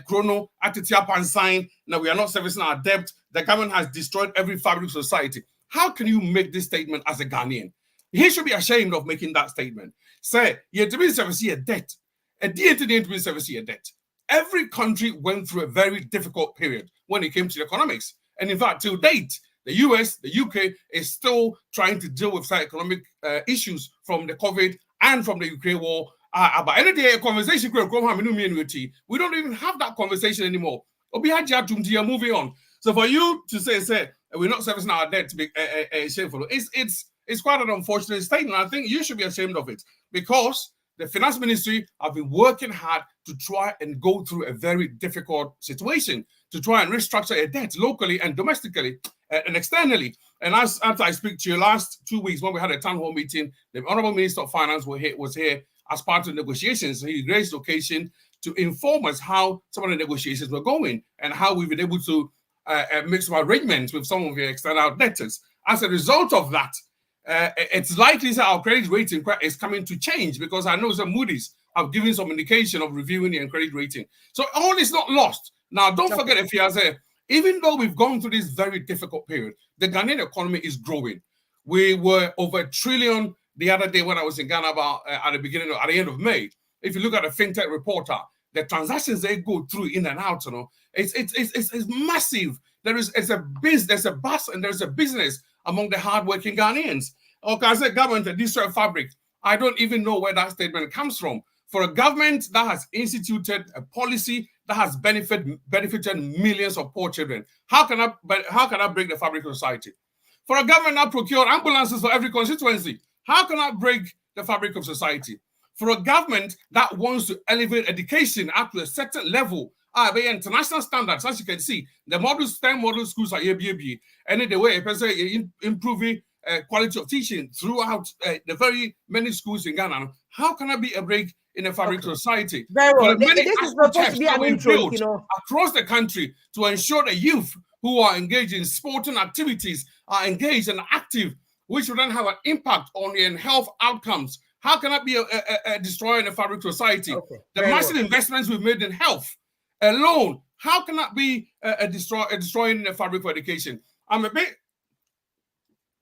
chrono atitia pansign. Now we are not servicing our debt. The government has destroyed every fabric of society. How can you make this statement as a Ghanaian? He should be ashamed of making that statement. Say, you have to be servicing a debt. A debt to be servicing a debt. Every country went through a very difficult period when it came to economics. And in fact, till date, the US, the UK is still trying to deal with some economic issues from the COVID and from the Ukraine war. But any day, a conversation we don't even have that conversation anymore. Moving on. So for you to say we're not servicing our debt to be shameful, it's quite an unfortunate statement. I think you should be ashamed of it, because the finance ministry have been working hard to try and go through a very difficult situation, to try and restructure a debt locally and domestically and externally. And after I speak to you last 2 weeks when we had a town hall meeting, the Honorable Minister of Finance was here as part of the negotiations. He raised the occasion to inform us how some of the negotiations were going and how we've been able to make some arrangements with some of the external debtors. As a result of that, it's likely that our credit rating is coming to change, because I know some Moody's have given some indication of reviewing the credit rating. So all is not lost. Now, don't forget, if you say, even though we've gone through this very difficult period, the Ghanaian economy is growing. We were over $1 trillion the other day when I was in Ghana about at the end of May. If you look at the FinTech reporter, the transactions they go through in and out, it's massive. There's a buzz, and there's a business among the hardworking Ghanaians. Okay, I said government and destroy fabric. I don't even know where that statement comes from. For a government that has instituted a policy that has benefited millions of poor children, how can I break the fabric of society? For a government that procured ambulances for every constituency, how can I break the fabric of society? For a government that wants to elevate education up to a certain level, by international standards, as you can see, the STEM model schools are ABAB, and in the way improving quality of teaching throughout the very many schools in Ghana. How can I be a break in the fabric of society? Very well. This is supposed to be an intro, across the country to ensure the youth who are engaged in sporting activities are engaged and active, which will then have an impact on their health outcomes. How can I be a destroyer in the fabric of society? The massive investments we've made in health alone, how can that be a destroyer in the fabric of education? I'm a bit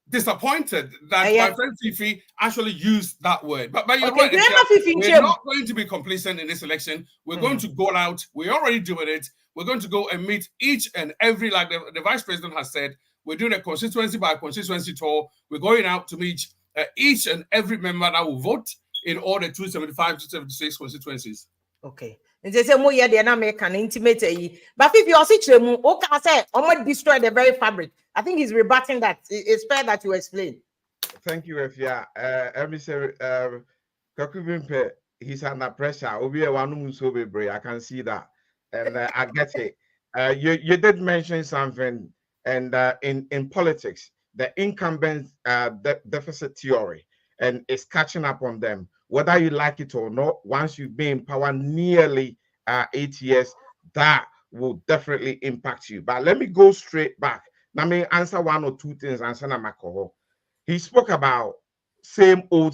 disappointed that my friend Fifi actually used that word. But you're right, we're not going to be complacent in this election. We're going to go out. We're already doing it. We're going to go and meet each and every, like the Vice President has said, we're doing a constituency by constituency tour. We're going out to meet each and every member that will vote in all the 275 to 76 constituencies. Okay. And they say more yeah, they not make an intimate. But if you also say almost destroy the very fabric. I think he's rebutting that. It's fair that you explain. Thank you, Efia. Let me say, Kakubimpe, he's under pressure. I can see that, and I get it. You did mention something, and in politics, the incumbent deficit theory, and it's catching up on them. Whether you like it or not, once you've been in power nearly 8 years, that will definitely impact you. But let me go straight back. Let me answer one or two things. He spoke about same old,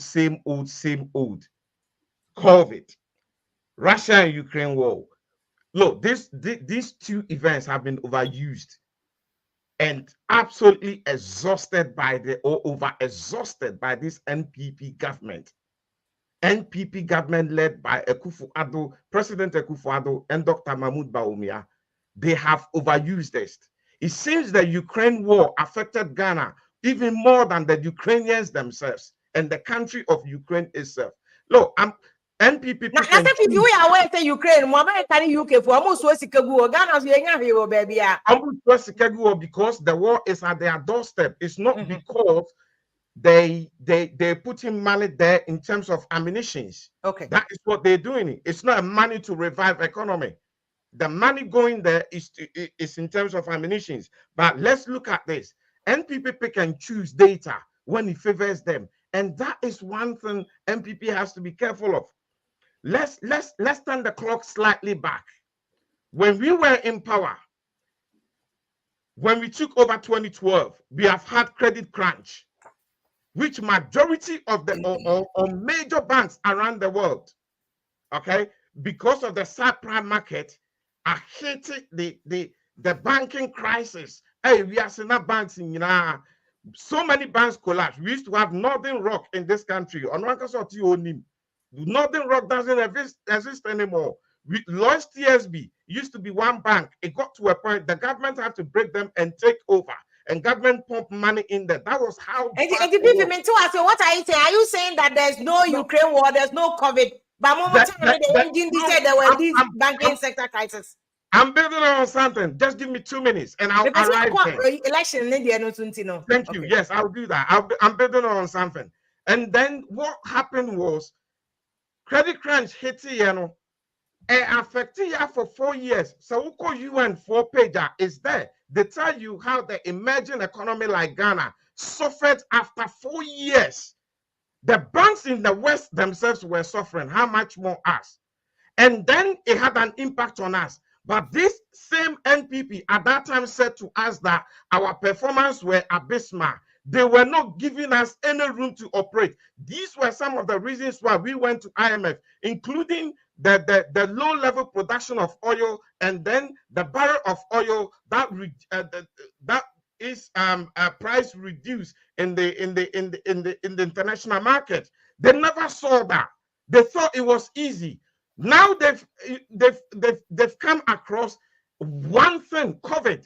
COVID, Russia and Ukraine war. Look, these two events have been overused and absolutely exhausted by over-exhausted by this NPP government. NPP government led by President Akufo-Addo and Dr. Mahmoud Bawumia. They have overused this. It seems the Ukraine war affected Ghana even more than the Ukrainians themselves and the country of Ukraine itself. Look, NPP. Now, if you are aware of Ukraine, UK for almost because the war is at their doorstep. It's not because they putting money there in terms of ammunitions. Okay, that is what they're doing. It's not money to revive economy. The money going there is in terms of ammunitions. But let's look at this. NPP pick and choose data when it favors them. And that is one thing MPP has to be careful of. Let's turn the clock slightly back. When we were in power, when we took over 2012, we have had credit crunch, which majority of the or major banks around the world, okay, because of the subprime market, are hitting the banking crisis. Hey, we are seeing banks in so many banks collapsed. We used to have Northern Rock in this country. Northern Rock doesn't exist anymore. Lloyds TSB used to be one bank. It got to a point the government had to break them and take over. And government pump money in there. That was how. And the people mean to ask you, what are you saying? Are you saying that there's no Ukraine war, there's no COVID? But momentarily, the engine said there were these banking sector crisis. I'm building on something. Just give me 2 minutes and I'll arrive there. Election in India, no. Thank you. Yes, I'll do that. I'm building on something. And then what happened was credit crunch hit and affected you for 4 years. So UN 4-page is there. They tell you how the emerging economy like Ghana suffered after 4 years. The banks in the West themselves were suffering. How much more us? And then it had an impact on us. But this same NPP at that time said to us that our performance were abysmal. They were not giving us any room to operate. These were some of the reasons why we went to IMF, including the low-level production of oil, and then the barrel of oil that is price reduced in the international market. They never saw that. They thought it was easy. Now they've come across one thing, COVID,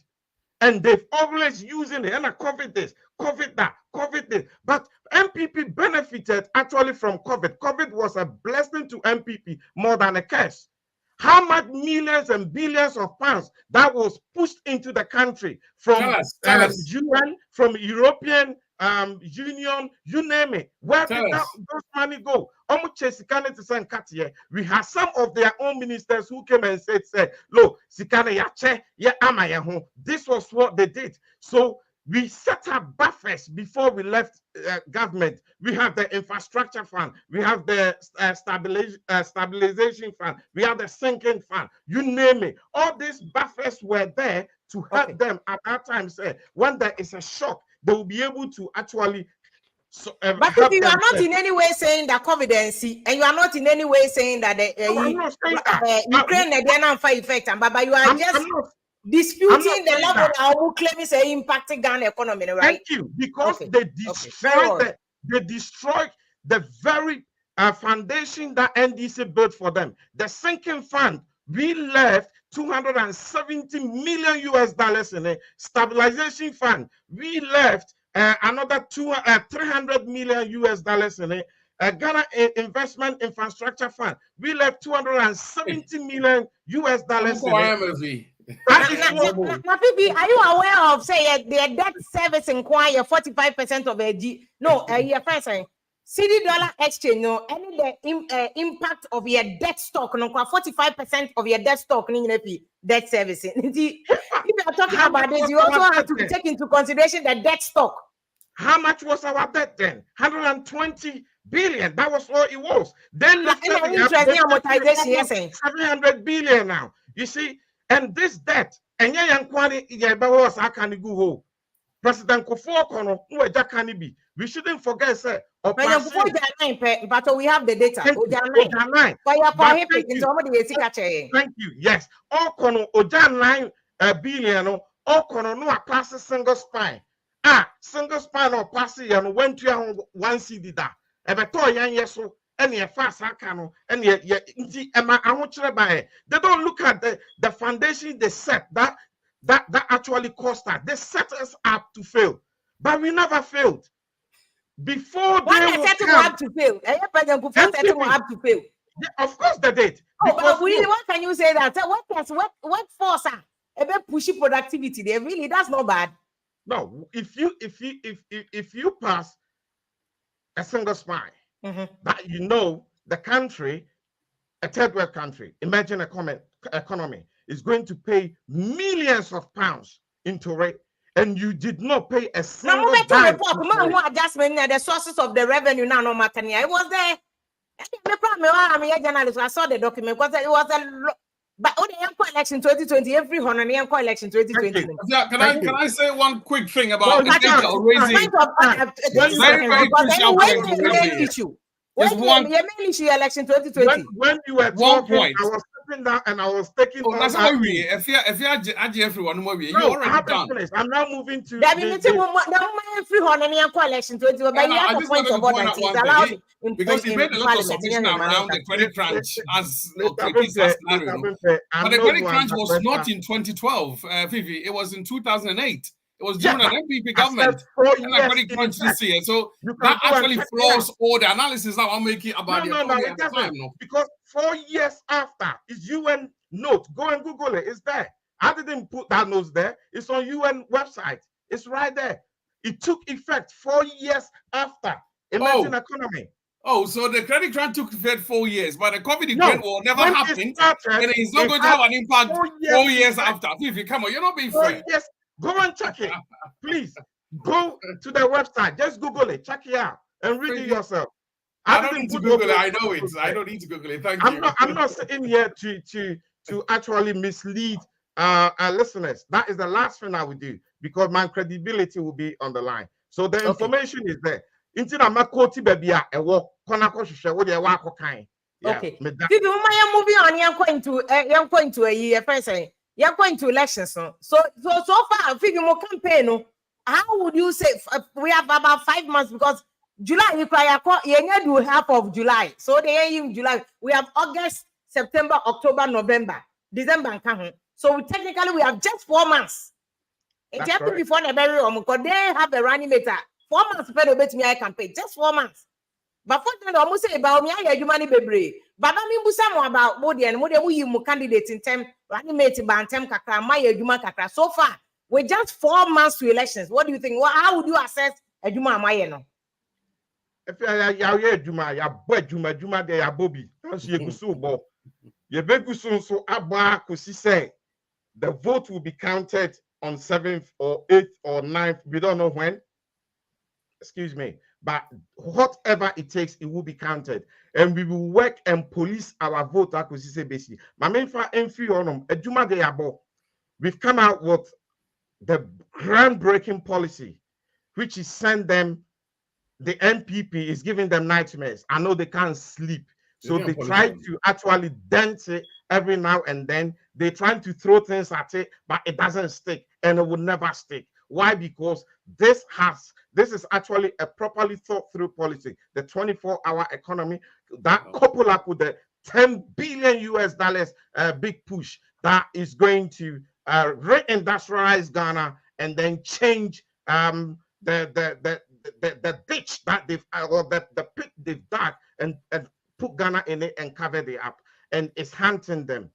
and they've always using it. And COVID this, COVID that, COVID this. But MPP benefited actually from COVID. COVID was a blessing to MPP more than a curse. How much millions and billions of pounds that was pushed into the country from UN, from European Union, you name it. Where did those money go? We have some of their own ministers who came and said, look, this was what they did. So we set up buffers before we left government. We have the infrastructure fund. We have the stabilization fund. We have the sinking fund. You name it. All these buffers were there to help them at that time. Say when there is a shock, they will be able to actually. But if you are not in any way saying that confidence, and you are not in any way saying that Ukraine and effect, but you are just disputing the level of claim is impacting Ghana economy, right? Thank you, because they destroyed the very foundation that NDC built for them. The sinking fund, we left $270 million in a stabilization fund. We left another $300 million in a Ghana Investment Infrastructure Fund. We left $270 million in it. Are you aware of say the debt service inquiry 45% of a first CD dollar exchange no any the impact of your debt stock no 45% of your debt stock debt servicing. If you are talking about this, you also have to take into consideration the debt stock. How much was our debt then? 120 billion. That was all it was. Then amortization 700 billion now. You see, and this debt, and President Kufuor we shouldn't forget, sir. But we have the data. Thank you. Yes. All kono ojan 9 billion all kono no pass a single spine. Single spine or pass and went to 1 CD da. Ebeto yan yeso and ye fast akano and ye they don't look at the foundation they set that actually cost us. They set us up to fail, but we never failed. Before they set up to fail, of course they did. But really, what can you say that? What force pushy productivity there? Really, that's not bad. No, if you pass a single spine, that you know the country, a third world country, emerging economy is going to pay millions of pounds into it, and you did not pay a Now, single moment to dime. report, man, who adjustment, the sources of the revenue now, no matter. It was there. I'm a journalist. I saw the document because it was a. But only election 2020, every honor election 2020. Yeah, can I say one quick thing about No, the data raising? Very crucial point to raise main here. issue. There's When the main issue election 2020. When you were One talking, point. I was sitting down and I was taking Oh, all that's that. what we. If you everyone, you No, I already haven't done. finished. I'm now moving to That means every honor election 2020. But you I have a just point wanted of to point order. out It's one allowed thing. in Because he made a lot of Parliament, submission around the credit crunch as critiques as scenario. But the credit crunch was not in 2012, Vivi. It was in 2008. It was during an MPP government. And the credit crunch this year. So that actually flaws all the analysis that I'm making about the economy at the time. No? Because 4 years after, is UN note. Go and Google it. It's there. I didn't put that note there. It's on UN website. It's right there. It took effect 4 years after emerging economy. Oh, so the credit crunch took effect 4 years, but the COVID Ukraine war never happened, and it's not going to have an impact 4 years after. Vivi, come on, you're not being fair. Yes, go and check it. Please go to the website. Just Google it. Check it out and read it yourself. I don't need to Google it. I know it. I don't need to Google it. Thank you. I'm not sitting here to actually mislead our listeners. That is the last thing I would do because my credibility will be on the line. So the information is there. Okay. Okay. People, are moving on. You're going to a year. You're going to elections. So far, figure more campaign. How would you say we have about 5 months because July you do half of July. So they are in July. We have August, September, October, November, December. So technically we have just 4 months. It happened before the very because they have a running meter. 4 months better bet me I campaign. Just 4 months. But for them, almost say about me, I money baby. But I mean, some about Modi and Modi, we candidates in term running mate bantem kakra, my Juma kakra. So far, we're just 4 months to elections. What do you think? How would you assess a Juma Mayeno? If you Juma, ya boy Juma, they are Bobby. You beg so Abba Kusi say the vote will be counted on 7th or 8th or 9th. We don't know when. Excuse me. But whatever it takes, it will be counted. And we will work and police our vote. We've come out with the groundbreaking policy, which is send them, the NPP is giving them nightmares. I know they can't sleep. So they try to actually dent it every now and then. They're trying to throw things at it, but it doesn't stick and it will never stick. Why? Because this is actually a properly thought through policy. The 24-hour economy that coupled up with the $10 billion US big push that is going to reindustrialize Ghana and then change the ditch that they've or the pit they've dug and put Ghana in it and cover it up, and it's hunting them.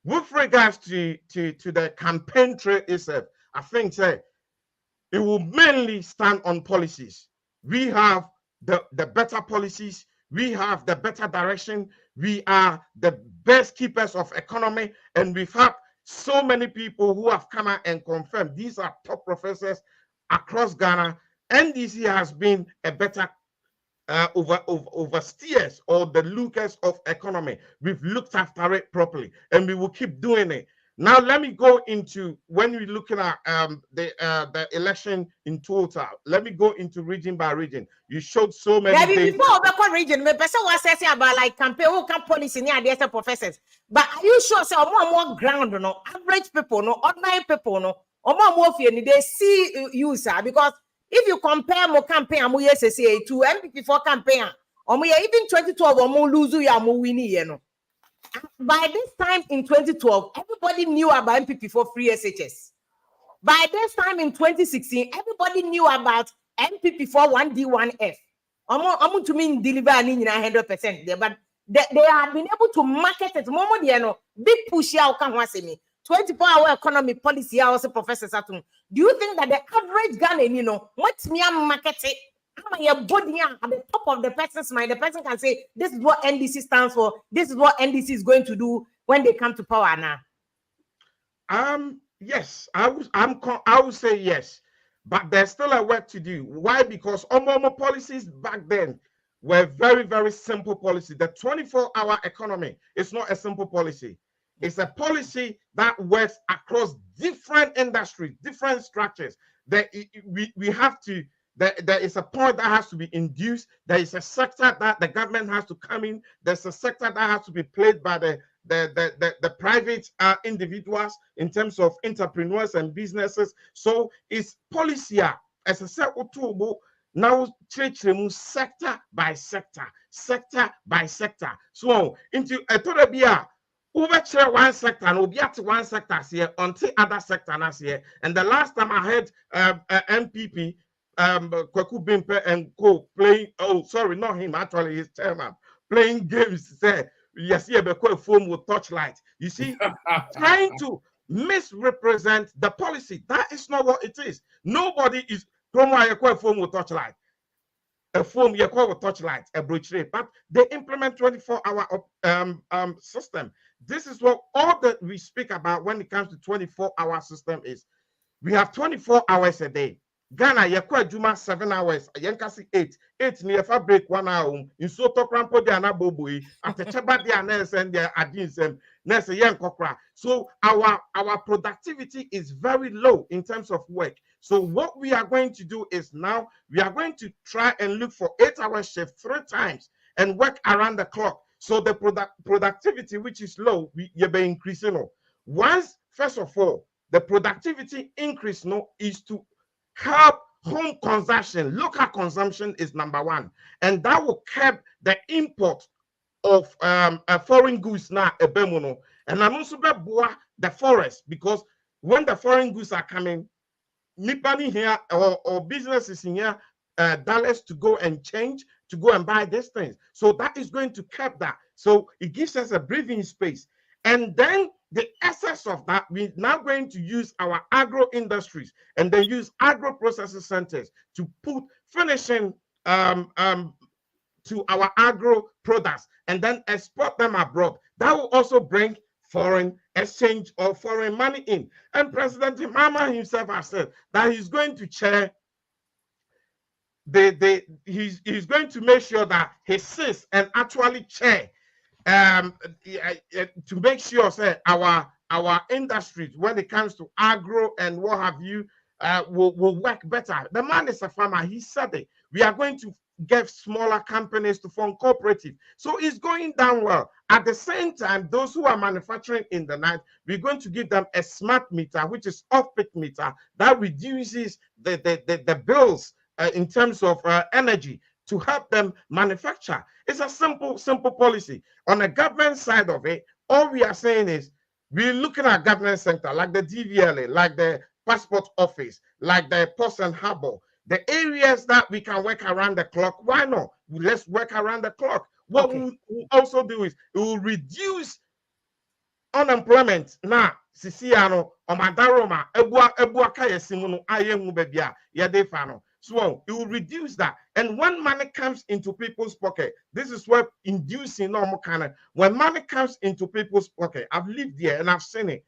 With regards to the campaign trail itself, I think it will mainly stand on policies. We have the better policies. We have the better direction. We are the best keepers of economy, and we've had so many people who have come out and confirmed these are top professors across Ghana. NDC has been a better oversteers or the lookers of economy. We've looked after it properly, and we will keep doing it. Now, let me go into when we're looking at the election in total. Let me go into region by region. You showed so many things. Before we region, the person was saying about like campaign, who can policy near the professors. But are you sure? So more ground, no average people, no ordinary people, no or more they see you, sir, because. If you compare more campaign SSA to MPP for campaign, or even 2012 or more lose you are more winning, you know. By this time in 2012, everybody knew about MPP for free SHS. By this time in 2016, everybody knew about MPP for 1D1F. I'm to mean deliver 100% there, but they have been able to market it more, you know, big push out can once me. 24-hour economy policy also Professor Saturn. Do you think that the average Ghanaian, you know, what's me market it? Your body at the top of the person's mind, the person can say, this is what NDC stands for, this is what NDC is going to do when they come to power now. Yes, I would say yes. but there's still a work to do. Why? Because Omomo policies back then were very, very simple policy. The 24-hour economy is not a simple policy. It's a policy that works across different industries, different structures. We have to, there is a point that has to be induced. There is a sector that the government has to come in. There's a sector that has to be played by the private individuals in terms of entrepreneurs and businesses. So it's policy as a sector now sector by sector, sector by sector. So into a Torabia. Over one sector and be at one sector here until other sector next year. And the last time I heard MPP Kwaku Bimpe and co playing, oh sorry, not him, actually his chairman, playing games, say yes, yeah, because phone with touchlight. You see, trying to misrepresent the policy. That is not what it is. Nobody is phone with touchlight. A phone you call with touchlight, a brochure, but they implement 24-hour system. This is what all that we speak about when it comes to 24-hour system is. We have 24 hours a day. Ghana, you quite Juma 7 hours. Yankasi 8. 8 near break 1 hour. In Soto Crampo de Anabobui, at the Chaba de Anes and their Adins Nessa Yankokra. So our productivity is very low in terms of work. So what we are going to do is now we are going to try and look for 8-hour shift 3 times and work around the clock. So the productivity, which is low, you'll be increasing. Once, first of all, the productivity increase is to help home consumption. Local consumption is number 1, and that will curb the import of foreign goods now. And I'm also the forest, because when the foreign goods are coming, Nipani here or businesses in here, dollars to go and change, to go and buy these things. So that is going to curb that. So it gives us a breathing space. And then the excess of that, we're now going to use our agro industries and then use agro processing centers to put finishing to our agro products and then export them abroad. That will also bring foreign exchange or foreign money in. And President Mahama himself has said that he's going to chair he's going to make sure that he sits and actually chair to make sure say our industries when it comes to agro and what have you will work better. The man is a farmer. He said it. We are going to get smaller companies to form cooperative. So it's going down well. At the same time, those who are manufacturing in the night, we're going to give them a smart meter, which is off-peak meter, that reduces the bills in terms of energy to help them manufacture. It's a simple policy. On the government side of it, all we are saying is we're looking at government sector like the DVLA, like the passport office, like the post and harbor, the areas that we can work around the clock. Why not? Let's work around the clock. What we'll also do is it will reduce unemployment. Now, Siciano, Omadaroma, Ebua Kaya Simuno, Ayemu Bebia, Yadefano. So it will reduce that. And when money comes into people's pocket, this is what inducing normal kind of, when money comes into people's pocket, I've lived there and I've seen it.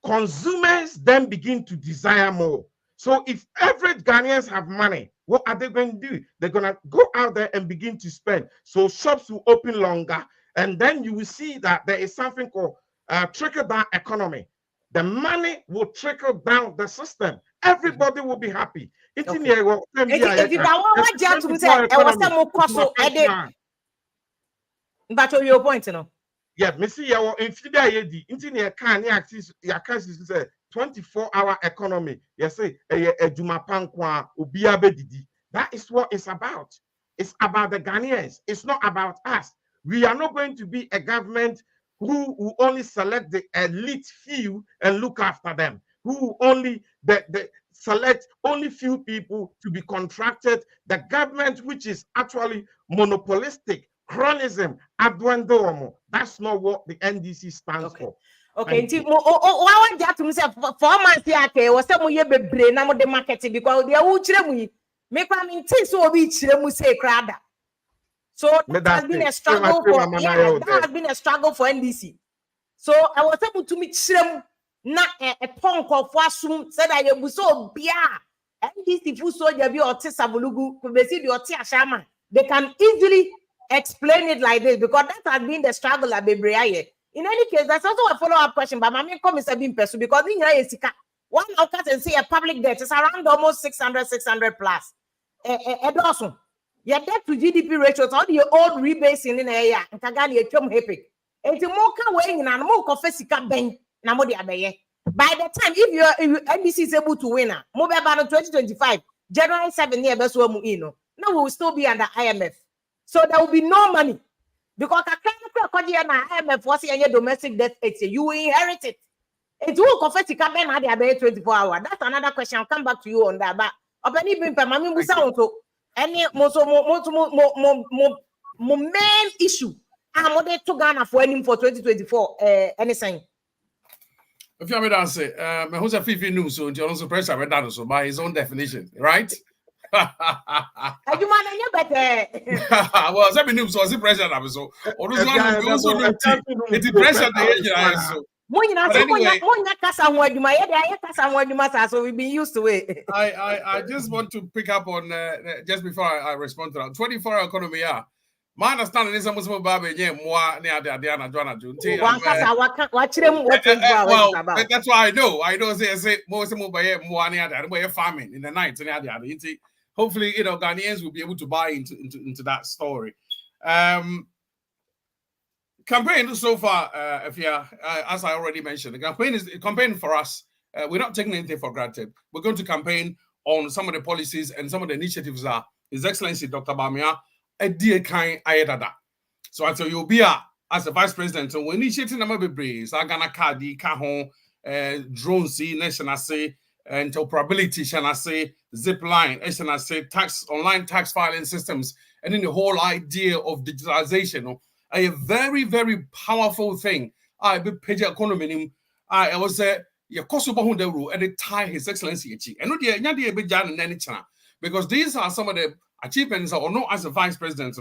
Consumers then begin to desire more. So if average Ghanaians have money, what are they going to do? They're going to go out there and begin to spend. So shops will open longer. And then you will see that there is something called trickle-down economy. The money will trickle down the system. Everybody will be happy. But your point, you know. Yeah, Missy, your infidelity, internet can 24-hour economy. Yes, say a Jumapankwa Ubiabe Didi. That is what it's about. It's about the Ghanaians. It's not about us. We are not going to be a government who will only select the elite few and look after them, who only select only few people to be contracted. The government, which is actually monopolistic, chronism, adwendomo. That's not what the NDC stands for. Okay, why want to say 4 months here? Was some year be brain now the marketing because they are uchremu. Make one in tea so we chiremu say crowd. So that has been a struggle for that has been a struggle for NDC. So I was able to meet chiremu na a punk of wasum said I was so bia NDC full soldier be or Tisabulugu, Kubesi or Tiashama. They can easily explain it like this because that has been the struggle at Bebriaye. In any case, that's also a follow-up question, but Mami come is being pursued because in here is one outcast and say a public debt is around almost 600 plus. Edawson. Your debt to GDP ratios all the old rebasing in area and Kagani a chum happy. And to more weighing and more confessica bank Namodi Abaye. By the time if NBC is able to win mobile banner 2025, January 7 year best one now we will still be under IMF. So there will be no money. Because IMF was a domestic debt, you will inherit it. It will confess to come in at 24 hours. That's another question. I'll come back to you on that. But Mami Musa also any main issue. I'm going to Ghana for him for 2024. Anything. If you want to say, who's a Fifi news, so you're also pressure by his own definition, right? Well, some news was the pressure of so or those one also the pressure the so we've been used to it. I just want to pick up on just before I respond to that 24-hour economy. Yeah, my understanding is almost more about more near the Diana Joanna June. Well, that's why I know say most more by more near that farming in the night near the hopefully, Ghanaians will be able to buy into that story. Campaign so far, as I already mentioned, the campaign for us. We're not taking anything for granted. We're going to campaign on some of the policies and some of the initiatives that His Excellency Dr. Bamia Edie Kai Ayedada. So until you'll be as a vice president, we're initiating number of breeze, Agana Kadi, Kahon, drones, national say, interoperability, shall I say, zip line, shall I say, online tax filing systems, and then the whole idea of digitalization, a very, very powerful thing. I be page economy. I was say, your cost of the rule and it tie His Excellency. And no, because these are some of the achievements or not as a vice president,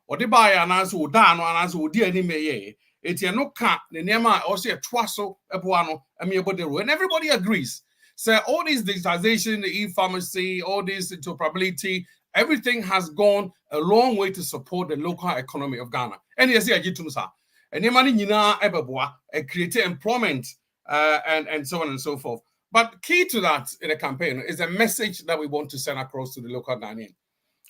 or the buyer and as who down and as who dear any it's no cat, the Nema or say a twasso, a buano, and everybody agrees. So all this digitization, the e-pharmacy, all this interoperability, everything has gone a long way to support the local economy of Ghana. And yes, I get to say, and the money create employment and so on and so forth. But key to that in a campaign is a message that we want to send across to the local Ghanaian,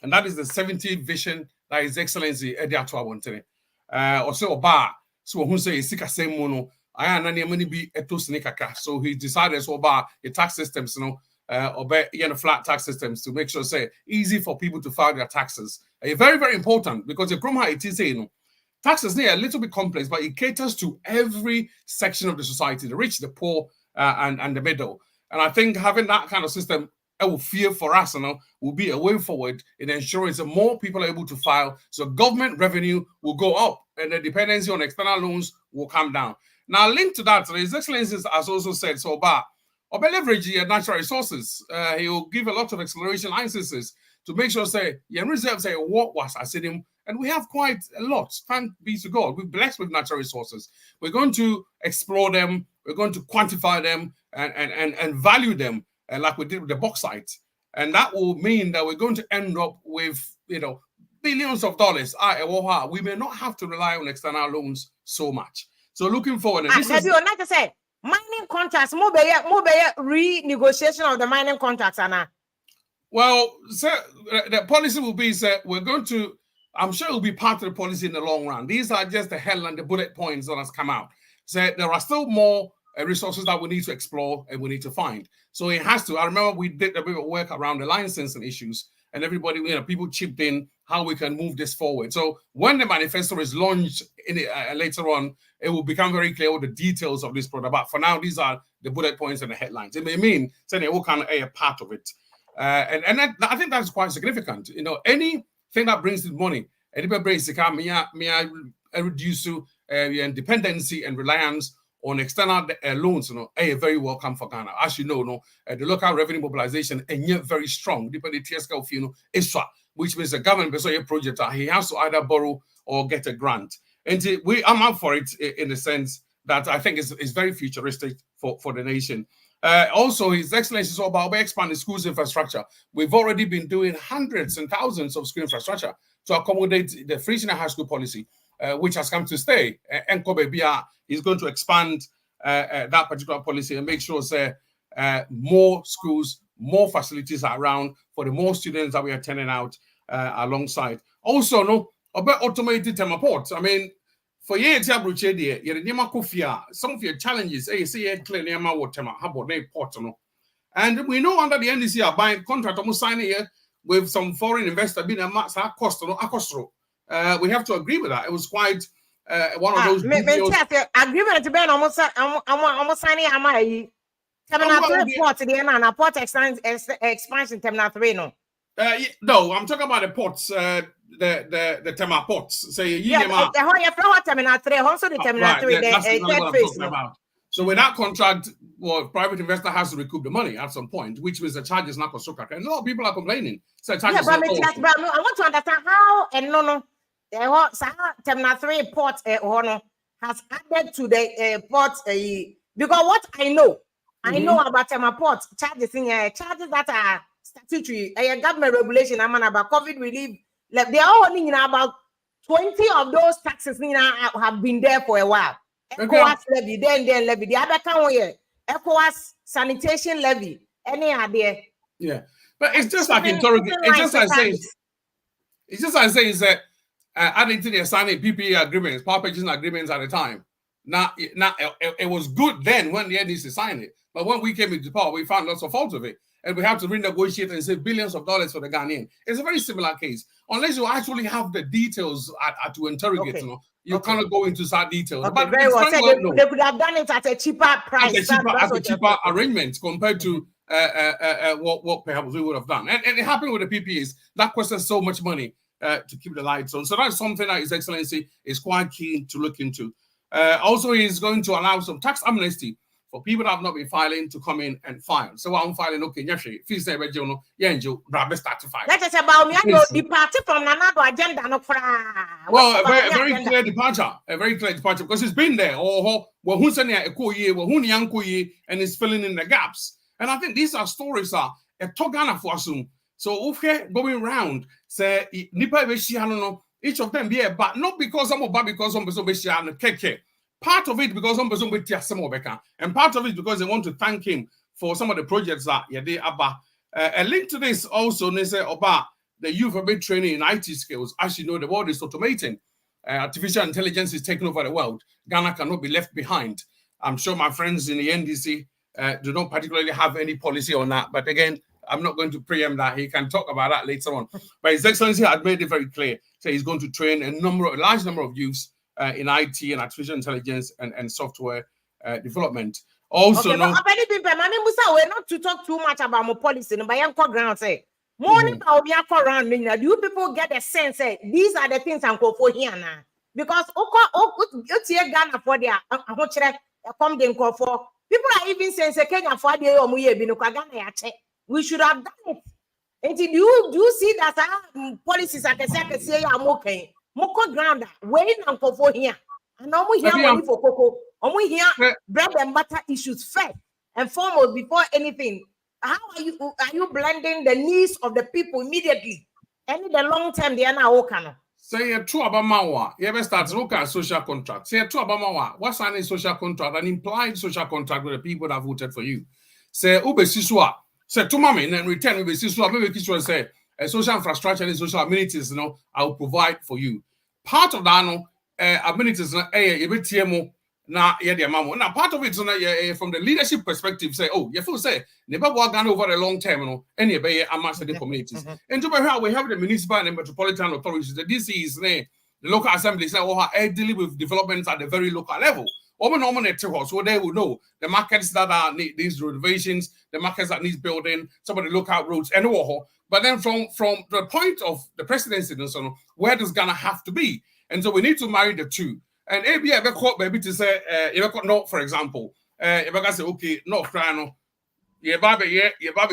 and that is the 70th vision that His Excellency Eddie Atwa wanted. Also, Oba, so who say Sika same mono. So he decided so about the tax systems, flat tax systems to make sure say easy for people to file their taxes. Very, very important because the problem it is taxes are a little bit complex, but it caters to every section of the society, the rich, the poor, and the middle. And I think having that kind of system, I will feel for us, will be a way forward in ensuring that more people are able to file, so government revenue will go up and the dependency on external loans will come down. Now, linked to that, His Excellency has also said, so by leverage natural resources, he will give a lot of exploration licenses to make sure, say, reserve, say, what was I said him, and we have quite a lot. Thank be to God. We're blessed with natural resources. We're going to explore them, we're going to quantify them and value them, like we did with the bauxite. And that will mean that we're going to end up with, billions of dollars. We may not have to rely on external loans so much. So looking forward, and this is not to say mining contracts, more renegotiation of the mining contracts, Anna. Well, so the policy will be, sir, we're going to, I'm sure it will be part of the policy in the long run. These are just the headline, the bullet points that has come out. So there are still more resources that we need to explore and we need to find. So it has to. I remember we did a bit of work around the licensing issues, and everybody, people chipped in how we can move this forward. So when the manifesto is launched later on, it will become very clear what the details of this product. But for now, these are the bullet points and the headlines. It may mean saying it will kind of a part of it, and I think that's quite significant. Anything that brings in money, anybody brings may reduce to dependency and reliance on external loans, very welcome for Ghana. As you know, the local revenue mobilization and yet very strong. Depending on which means the government based on a project, he has to either borrow or get a grant. And I'm up for it in the sense that I think it's very futuristic for the nation. Also, His Excellency is about expanding schools infrastructure. We've already been doing hundreds and thousands of school infrastructure to accommodate the free senior high school policy, which has come to stay. Nkobe Bia is going to expand that particular policy and make sure more schools, more facilities are around for the more students that we are turning out alongside. Also, no, about automated ports. I mean, for years, some of your challenges, say clear Nema water, how about port, no? And we know under the NDC are buying contract almost signing here with some foreign investor being a max cost, we have to agree with that. It was quite one of those agreement to be almost signing Terminal 3 port the port expansion Terminal 3 no. No, I'm talking about the ports, the Tema ports. Say the whole Terminal 3, also the Terminal 3, the phase. So with that contract, well, private investor has to recoup the money at some point, which means the charge is not for Soka. And a lot of people are complaining. So but I want to understand how and the whole Terminal 3 port has added to the port because what I know about Tema port charges that are statutory government regulation. I'm about COVID relief. Like they are all about 20 of those taxes have been there for a while. ECOWAS levy, then levy. The other kind here, ECOWAS sanitation levy. Any idea? Yeah, but it's just like interrogating. It's just like saying that adding to the signing PPA agreements, power purchasing agreements at the time. Now, it was good then when the NDC signed it, but when we came into power, we found lots of faults of it. And we have to renegotiate and save billions of dollars for the Ghanaian. It's a very similar case. Unless you actually have the details to interrogate, you cannot go into that details. But very well. They could have done it at a cheaper price. At a cheaper arrangement compared to what perhaps we would have done. And it happened with the PPAs. That costs so much money to keep the lights on. So that's something that His Excellency is quite keen to look into. Also, he's going to allow some tax amnesty for people that have not been filing to come in and file. So I'm filing, okay, fees there, start to file. That is about me. I know the party from another agenda. Well, a very clear departure. A very clear departure because it's been there. And it's filling in the gaps. And I think these are stories a togana for us. So okay, going round, say each of them be but not because I'm bad because some person keke. Part of it because some person with and part of it because they want to thank him for some of the projects that they are. A link to this also they say about the youth of training in IT skills. As you know, the world is automating. Artificial intelligence is taking over the world. Ghana cannot be left behind. I'm sure my friends in the NDC do not particularly have any policy on that. But again, I'm not going to preempt that. He can talk about that later on. But His Excellency had made it very clear. So he's going to train a large number of youths in IT and artificial intelligence and software development. Also, we're not to talk too much about my policy. But ground say, morning around. Do you people get a sense? These are the things I'm going for here now. Because Ghana for their for people are even saying Kenya for the we should have done it. And do you see that policies are say I'm okay? Moko ground waiting and for here. And now we hear money for cocoa. And we hear bread and butter issues first and foremost before anything. How are you blending the needs of the people immediately? And in the long term, they are now okay. Say a true about Mawa. You ever start to look at social contract? Say a true about Mawa. What's an social contract? An implied social contract with the people that voted for you. Say Ube Siswa. Say to mommy and return Ube Siswa. Maybe Kishwa say a social infrastructure and social amenities, I'll provide for you. Part of that, amenities, now part of it from the leadership perspective, say, oh, you feel say, never walk over a long term, any amassed the communities. And to how we have the municipal and metropolitan authorities, the DCs, the local assemblies, dealing with developments at the very local level. So they will know the markets that need these renovations, the markets that need building, some of the local roads, and all. But then from the point of the presidency, where does Ghana have to be? And so we need to marry the two. And maybe I caught baby to say, no, for example, if I say, okay, no, Crano, your baby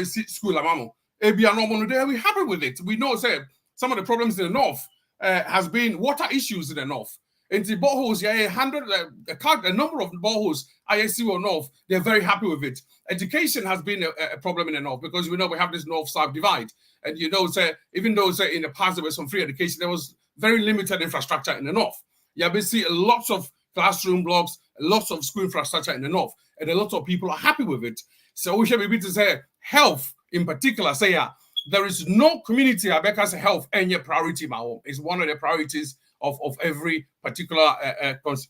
school, mamo. Maybe I'm not there. We're happy with it. We know, say, some of the problems in the north has been water issues in the north. Into boreholes, yeah, 100, a number of boreholes, ISC or North, they're very happy with it. Education has been a problem in the North because we know we have this North-South divide. And you know, even though in the past there was some free education, there was very limited infrastructure in the North. Yeah, we see lots of classroom blocks, lots of school infrastructure in the North, and a lot of people are happy with it. So we should be able to say health in particular, say, there is no community because health and your priority, is one of the priorities of every particular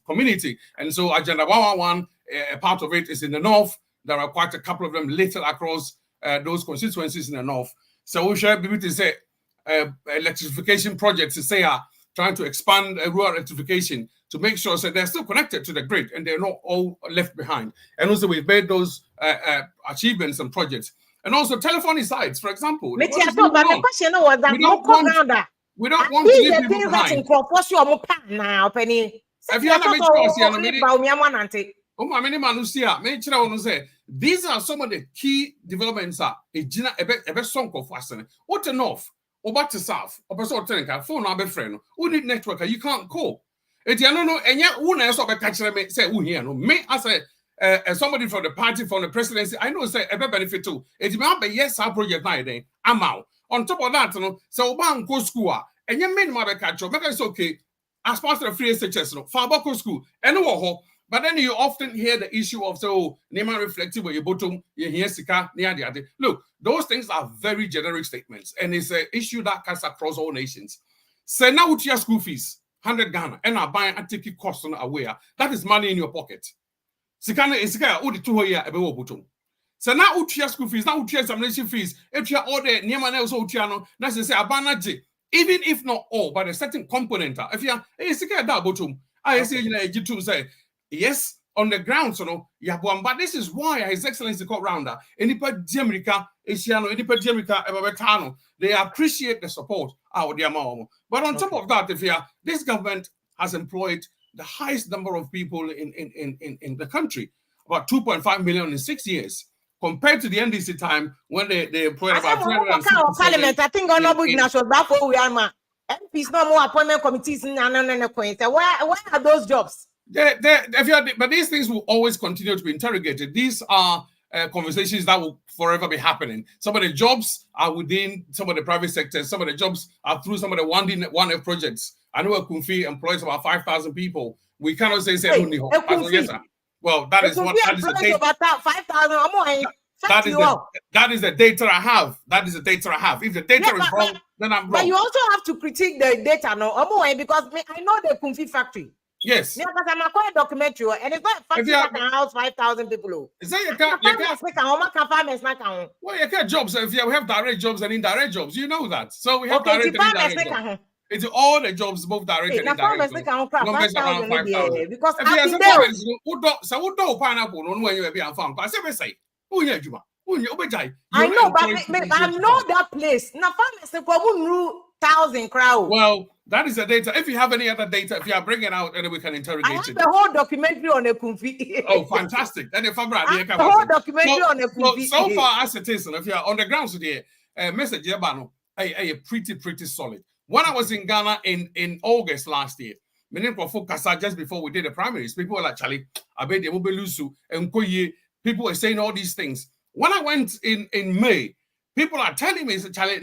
community. And so Agenda 111, a part of it is in the North. There are quite a couple of them littered across those constituencies in the North. So we should be able to say electrification projects to say trying to expand rural electrification to make sure that they're still connected to the grid and they're not all left behind. And also we've made those achievements and projects. And also telephone sites, for example. But the question was that we don't want to leave people behind. Now, Penny. These are some of the key developments. What the North, or back to South, or phone number friend, who need network, you can't call. If you don't know, and yet, who knows what I say, who here, no, me as somebody from the party, from the presidency, I know say a benefit too. It may be yes, our project night, I'm out. On top of that, so one go school, and you mean my catch up, make it okay. As part of the free SHS, far back school, and but then you often hear the issue of Nema reflective where you bottom, you hear Sika, look, those things are very generic statements, and it's an issue that cuts across all nations. So now with your school fees, 100 Ghana, and I buy and take it cost on aware. That is money in your pocket. Sikana is Sika, all the 2 year ebe bottom. So now with your school fees, now with your examination fees, if you order Nema else Utiano, that's to say Abanaji. Even if not all, but a certain component, if you are that bottom, I say, you say, yes, on the ground, but this is why His Excellency called rounder, they appreciate the support out there. But on top of that, this government has employed the highest number of people in the country, about 2.5 million in 6 years. Compared to the NDC time when they employed about 360. Parliament, I think Honorable Ignacio Bafo we are MPs no more appointment committees. Where are those jobs? But these things will always continue to be interrogated. These are conversations that will forever be happening. Some of the jobs are within some of the private sectors. Some of the jobs are through some of the 1F projects. I know Kumfi employs about 5,000 people. We cannot say only. Well, that is what that is the data. About 5,000. That is the data I have. That is the data I have. If the data is wrong, then I'm wrong. But you also have to critique the data, because I know the Kumfi factory. Yes. Because I'm a quiet documentary, and it's not a factory that can house 5,000 people. Is that you can't well, you can't jobs. If you have direct jobs and indirect jobs, you know that. So we have direct and indirect jobs. It's all the jobs, both direct and indirect. Because I know, but I know that place. Now, 1,000 crowd. Well, that is the data. If you have any other data, if you are bringing out, then we can interrogate it. I have the whole documentary on the Kumfi. Oh, fantastic! Then if I'm right, the whole documentary on the Kumfi. So far as it is, if you are on the ground today, message pretty solid. When I was in Ghana in August last year, just before we did the primaries, people were like, Charlie, people were saying all these things. When I went in May, people are telling me, Charlie,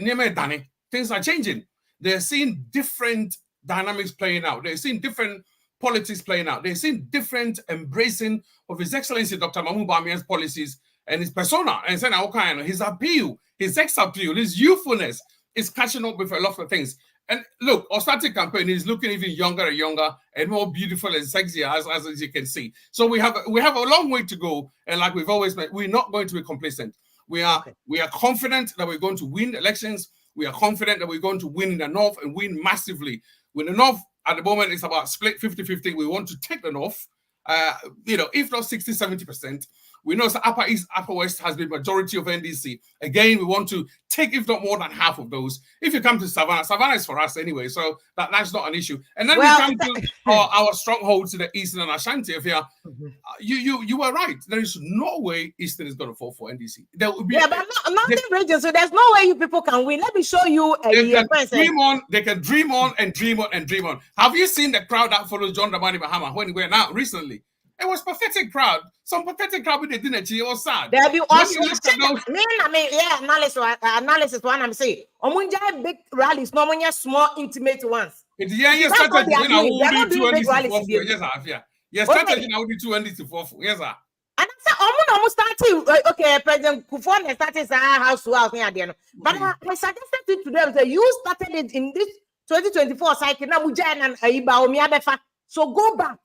things are changing. They're seeing different dynamics playing out. They're seeing different politics playing out. They're seeing different embracing of His Excellency Dr. Mahmoud Bawumia's policies and his persona, and saying his appeal, his sex appeal, his youthfulness is catching up with a lot of things. And look, our starting campaign is looking even younger and younger and more beautiful and sexy as you can see. So we have a long way to go. And like we've always said, we're not going to be complacent. We are confident that we're going to win elections. We are confident that we're going to win in the North and win massively. With the North, at the moment, it's about split 50-50. We want to take the North, if not 60-70%. We know Upper East, Upper West has been majority of NDC. Again, we want to take, if not more than half of those. If you come to Savannah, Savannah is for us anyway, so that's not an issue. And then we come to our strongholds to the Eastern and Ashanti. If you were right. There is no way Eastern is going to fall for NDC. There will be but not the region, so there's no way you people can win. Let me show you they can dream on and dream on and dream on. Have you seen the crowd that followed John Dramani Mahama when he went out recently? It was pathetic crowd. Some pathetic crowd with the dinner. It was sad. There be also analysis one I'm saying. Omunja big rallies, no one small intimate ones. Yes, strategy now will be 2 NDC. Yes, strategy now will be 2 NDC. Yes, sir. And I almost starting. Okay, President Kufon started house to house near. But I suggested it to them that you started it in this 2024 cycle. Now we join and Iba. So go back.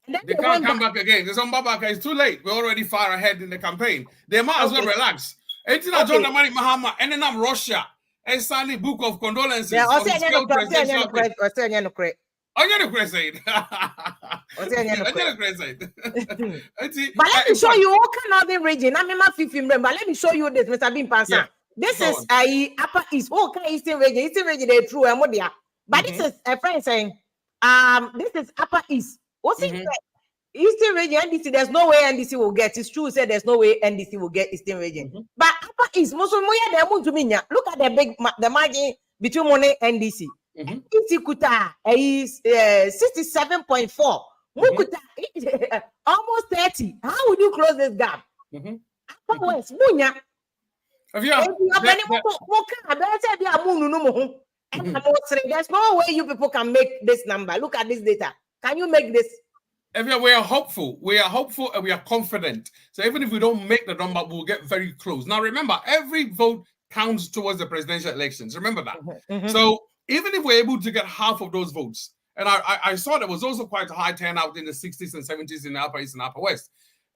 They can't come back again. There's some Babaka. It's too late. We're already far ahead in the campaign. They might as well relax. John Dramani Mahama, and then I'm Russia. And sign a book of condolences. Yeah, for his failed presidential bid. But let me show you all kind of the region. I'm in my 15 but let me show you this, Mr. Bimpansa. Yeah. This is Upper East. Oh, okay, Eastern region. Eastern region, they're true. But this is a friend saying, this is Upper East. What's it? Eastern region, NDC, there's no way NDC will get. It's true, said there's no way NDC will get Eastern region. But Upper East, look at the margin between money and NDC. NDC kuta is 67.4. Mukuta almost 30. How would you close this gap? Upper West, Munya. There's no way you people can make this number. Look at this data. Can you make this? We are hopeful. We are hopeful and we are confident. So even if we don't make the number, we'll get very close. Now, remember, every vote counts towards the presidential elections. Remember that. So even if we're able to get half of those votes, and I saw there was also quite a high turnout in the 60s and 70s in the Upper East and Upper West.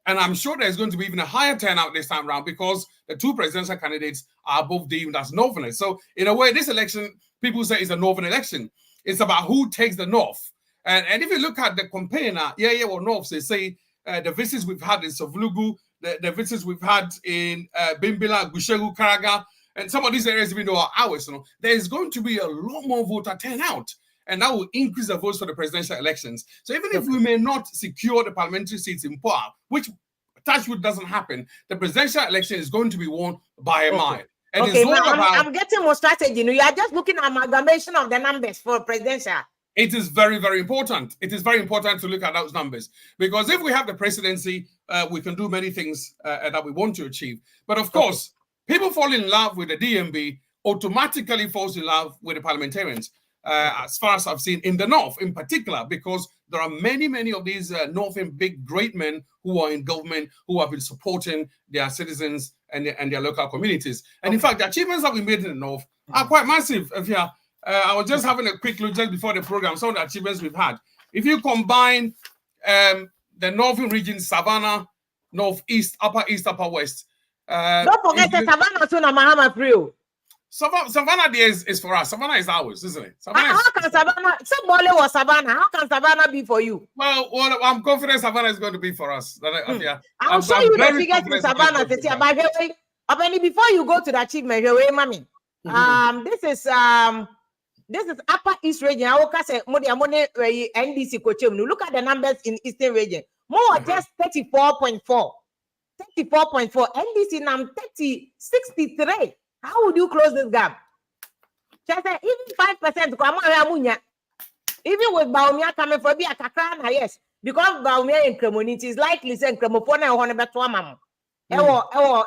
And I'm sure there's going to be even a higher turnout this time around because the two presidential candidates are both deemed as Northerners. So in a way, this election, people say is a Northern election. It's about who takes the North. And if you look at the campaign, North, they say the visits we've had in Sovlugu, the visits we've had in Bimbila, Gushegu, Karaga, and some of these areas, even though are ours, there's going to be a lot more voter turnout. And that will increase the votes for the presidential elections. So even if we may not secure the parliamentary seats in Poa, which touchwood doesn't happen, the presidential election is going to be won by a mile. And it's all about, I'm getting more strategy. You are just looking at amalgamation of the numbers for presidential. It is very, very important. It is very important to look at those numbers because if we have the presidency, we can do many things that we want to achieve. But of course, people fall in love with the DMB, automatically falls in love with the parliamentarians, as far as I've seen in the North in particular, because there are many, many of these Northern big, great men who are in government, who have been supporting their citizens and their local communities. And in fact, the achievements that we made in the North are quite massive. I was just having a quick look just before the program, some of the achievements we've had. If you combine the Northern region, Savannah, Northeast, Upper East, Upper West. Don't forget the Savannah to Mahama Prio. Savannah is for us. Savannah is ours, isn't it? How can Savannah? Somebody was Savannah. How can Savannah be for you? Well, I'm confident Savannah is going to be for us. I'll show you the figures in Savannah. Before you go to the achievement, mommy. This is Upper East region. I will say NDC coaching. Look at the numbers in Eastern region. More just 34.4. 34.4. NDC now 63. How would you close this gap? Just even 5%. Even with Baumia coming for be a Kakrana, yes. Because Baumia in community is likely saying Cremopona or Honor.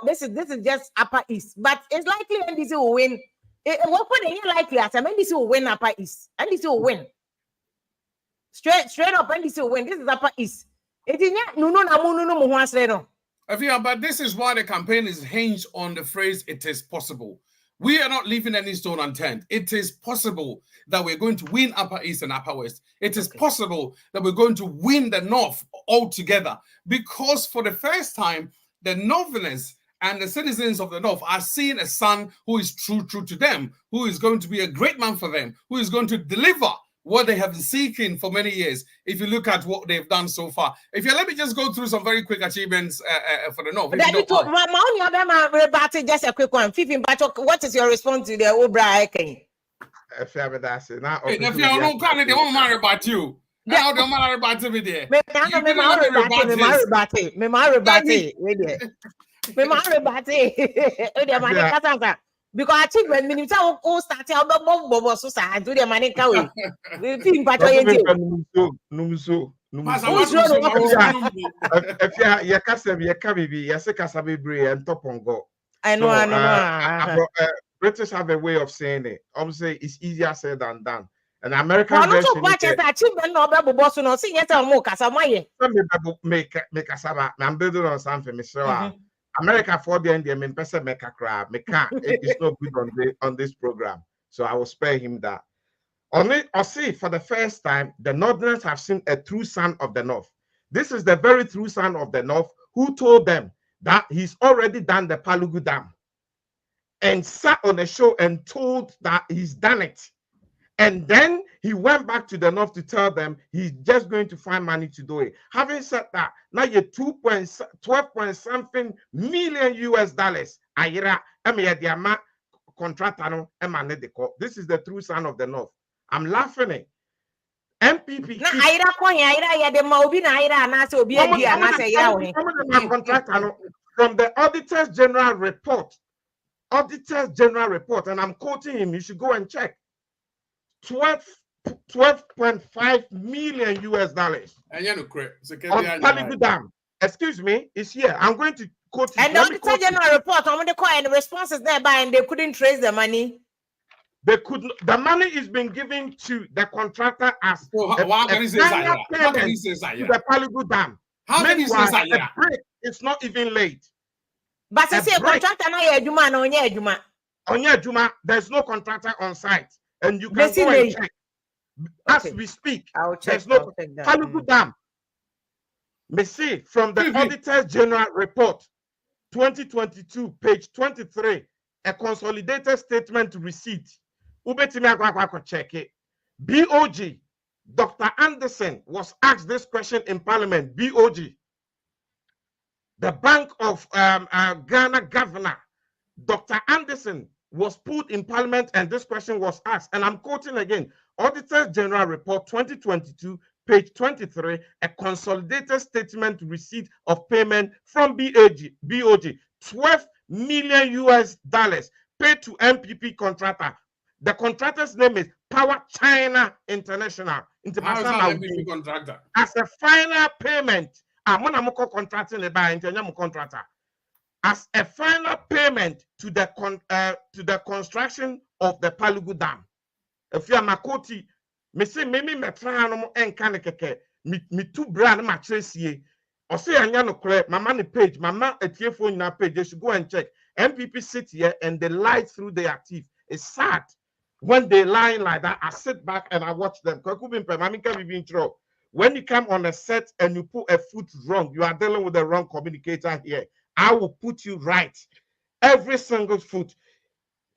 This is just Upper East. But it's likely NDC will win. What likely as NDC will win Upper East. NDC will win. Straight up, NDC will win. This is Upper East. It is no. But this is why the campaign is hinged on the phrase, it is possible. We are not leaving any stone unturned. It is possible that we're going to win Upper East and Upper West. It is possible that we're going to win the North altogether. Because for the first time, the Northerners and the citizens of the North are seeing a son who is true to them, who is going to be a great man for them, who is going to deliver what they have been seeking for many years. If you look at what they've done so far, let me just go through some very quick achievements for the North. Just a quick one. Fifi, what is your response to the Obra? If you have that, now if you don't call it, they won't marry about you. Now they won't marry about you there. Because achievement means I will start out so sad. Do the money away. We I know. British have a way of saying it. Obviously, it's easier said than done. An American version I'm building on something, Mr. America for the end, it's not good on this program. So I will spare him that. Or see, for the first time, the Northerners have seen a true son of the North. This is the very true son of the North who told them that he's already done the Palugu Dam and sat on a show and told that he's done it. And then he went back to the North to tell them he's just going to find money to do it. Having said that, now you're 12-point-something million US dollars. This is the true son of the North. I'm laughing at MPP. From the Auditor's General report, and I'm quoting him, you should go and check. 12.5 million US dollars on Palugu Dam. Excuse me, it's here. I'm going to quote it. And the Auditor General report, I'm going to call and the responses thereby, and they couldn't trace the money. They could. The money is being given to the contractor as how can he say that? How can he say that? The Palugu Dam. How can he say that? It's not even late. But I say contractor Juma, there's no contractor on site. And you can go and check. As we speak, there's no Palugu Dam. See from the Auditor's General Report 2022, page 23, a consolidated statement receipt. Check it. BOG, Dr. Anderson was asked this question in Parliament. BOG, the Bank of Ghana Governor, Dr. Anderson, was put in Parliament and this question was asked. And I'm quoting again, Auditor General Report 2022, page 23, a consolidated statement receipt of payment from BOG, 12 million US dollars paid to MPP contractor. The contractor's name is Power China International. Contractor? As a final payment, contractor. As a final payment to the construction of the Palugu Dam. If you are Makoti, me say me metrano enkanekeke me two brand matresi or say anya no correct mama ni page mama etiefo na page. They should go and check. MPP sit here and they lie through their teeth. It's sad when they lie like that. I sit back and I watch them. When you come on a set and you put a foot wrong, you are dealing with the wrong communicator here. I will put you right. Every single foot.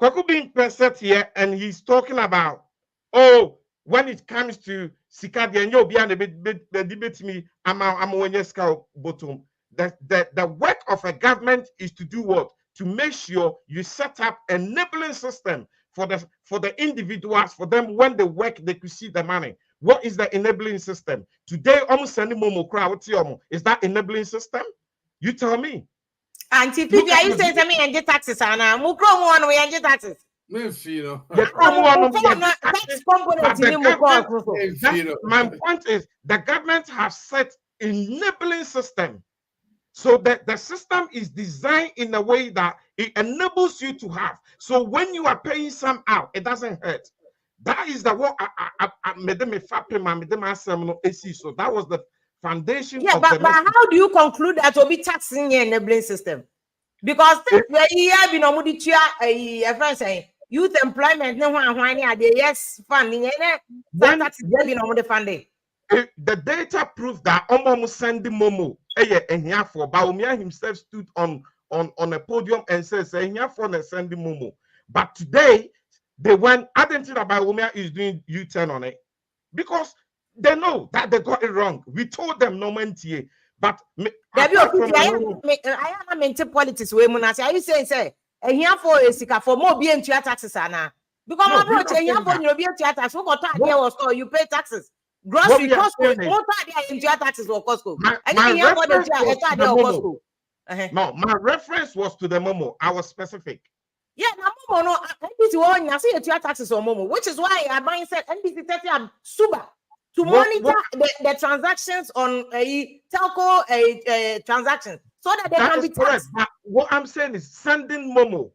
Kwaku being present here and he's talking about, oh, when it comes to Sikadi and you'll be on the debate me, I'm bottom. The work of a government is to do what? To make sure you set up an enabling system for the individuals, for them when they work, they could see the money. What is the enabling system? Today, almost sending Momo crowd. Is that enabling system? You tell me. Auntie Phoebe, are you saying to me and get taxes? Anna, Mukro one way and get taxes. My point is the government has set enabling system so that the system is designed in a way that it enables you to have. So when you are paying some out, it doesn't hurt. That is the what I made them a so that was the foundation. Yeah, but how do you conclude that will be taxing your enabling system? Because youth employment, yes, funding, funding. The data proves that Omo Sandy Momo, Baumia himself stood on a podium and says, Sandy Momo. But today, they went, I didn't think that Baumia is doing U-turn on it. because they know that they got it wrong. We told them no money, but I am into politics. Are you saying say a here for a sika for more being to taxes ana? Because my brother here for you be to tax. Who got there or store you pay taxes. Grocery Costco, more into taxes or Costco. And you here for the no, my reference was to the Momo. I was specific. Yeah, Momo, no, NBC one, I see a taxes on Momo, which is why I mindset NBC 30 Suba to monitor the transactions on a telco transactions so that they can be taxed. But what I'm saying is sending Momo.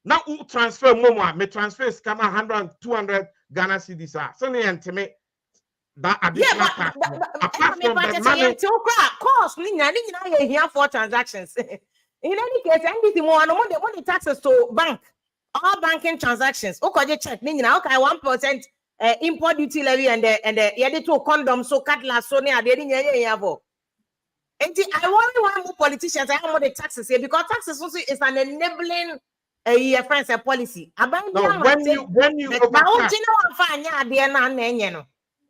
Now, who transfer Momo? Me transfer scam 100, 200 Ghana cedis. So, me that additional tax. Apart from the money, cost, you here for transactions. In any case, anything more, no the taxes to bank, all banking transactions. Okay, check. Okay, 1% import duty levy and the to condom so cutlass so near the yavo. And I worry why more politicians I want the taxes here because taxes also is an enabling friends a policy. No, when you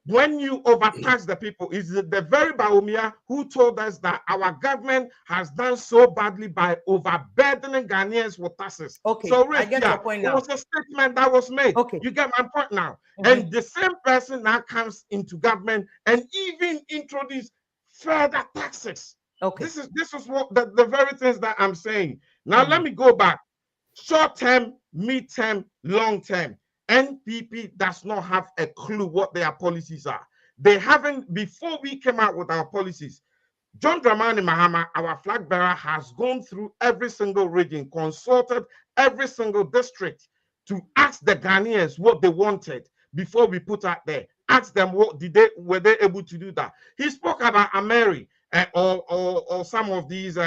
when you overtax the people, is the very Baumia who told us that our government has done so badly by overburdening Ghanaians with taxes. Okay, so I get your point now. It was a statement that was made. Okay, you get my point now. And the same person now comes into government and even introduce further taxes. Okay, this is what the very things that I'm saying. Now let me go back. Short term, mid term, long term. NPP does not have a clue what their policies are. They haven't, before we came out with our policies, John Dramani Mahama, our flag bearer, has gone through every single region, consulted every single district to ask the Ghanaians what they wanted before we put out there. Ask them were they able to do that. He spoke about Ameri or some of these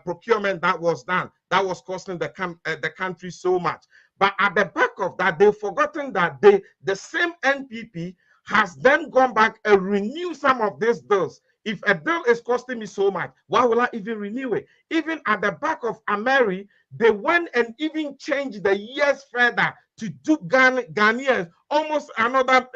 procurement that was done that was costing the country so much. But at the back of that, they've forgotten that the same NPP has then gone back and renewed some of these bills. If a bill is costing me so much, why will I even renew it? Even at the back of Ameri, they went and even changed the years further to do Ghanaians almost another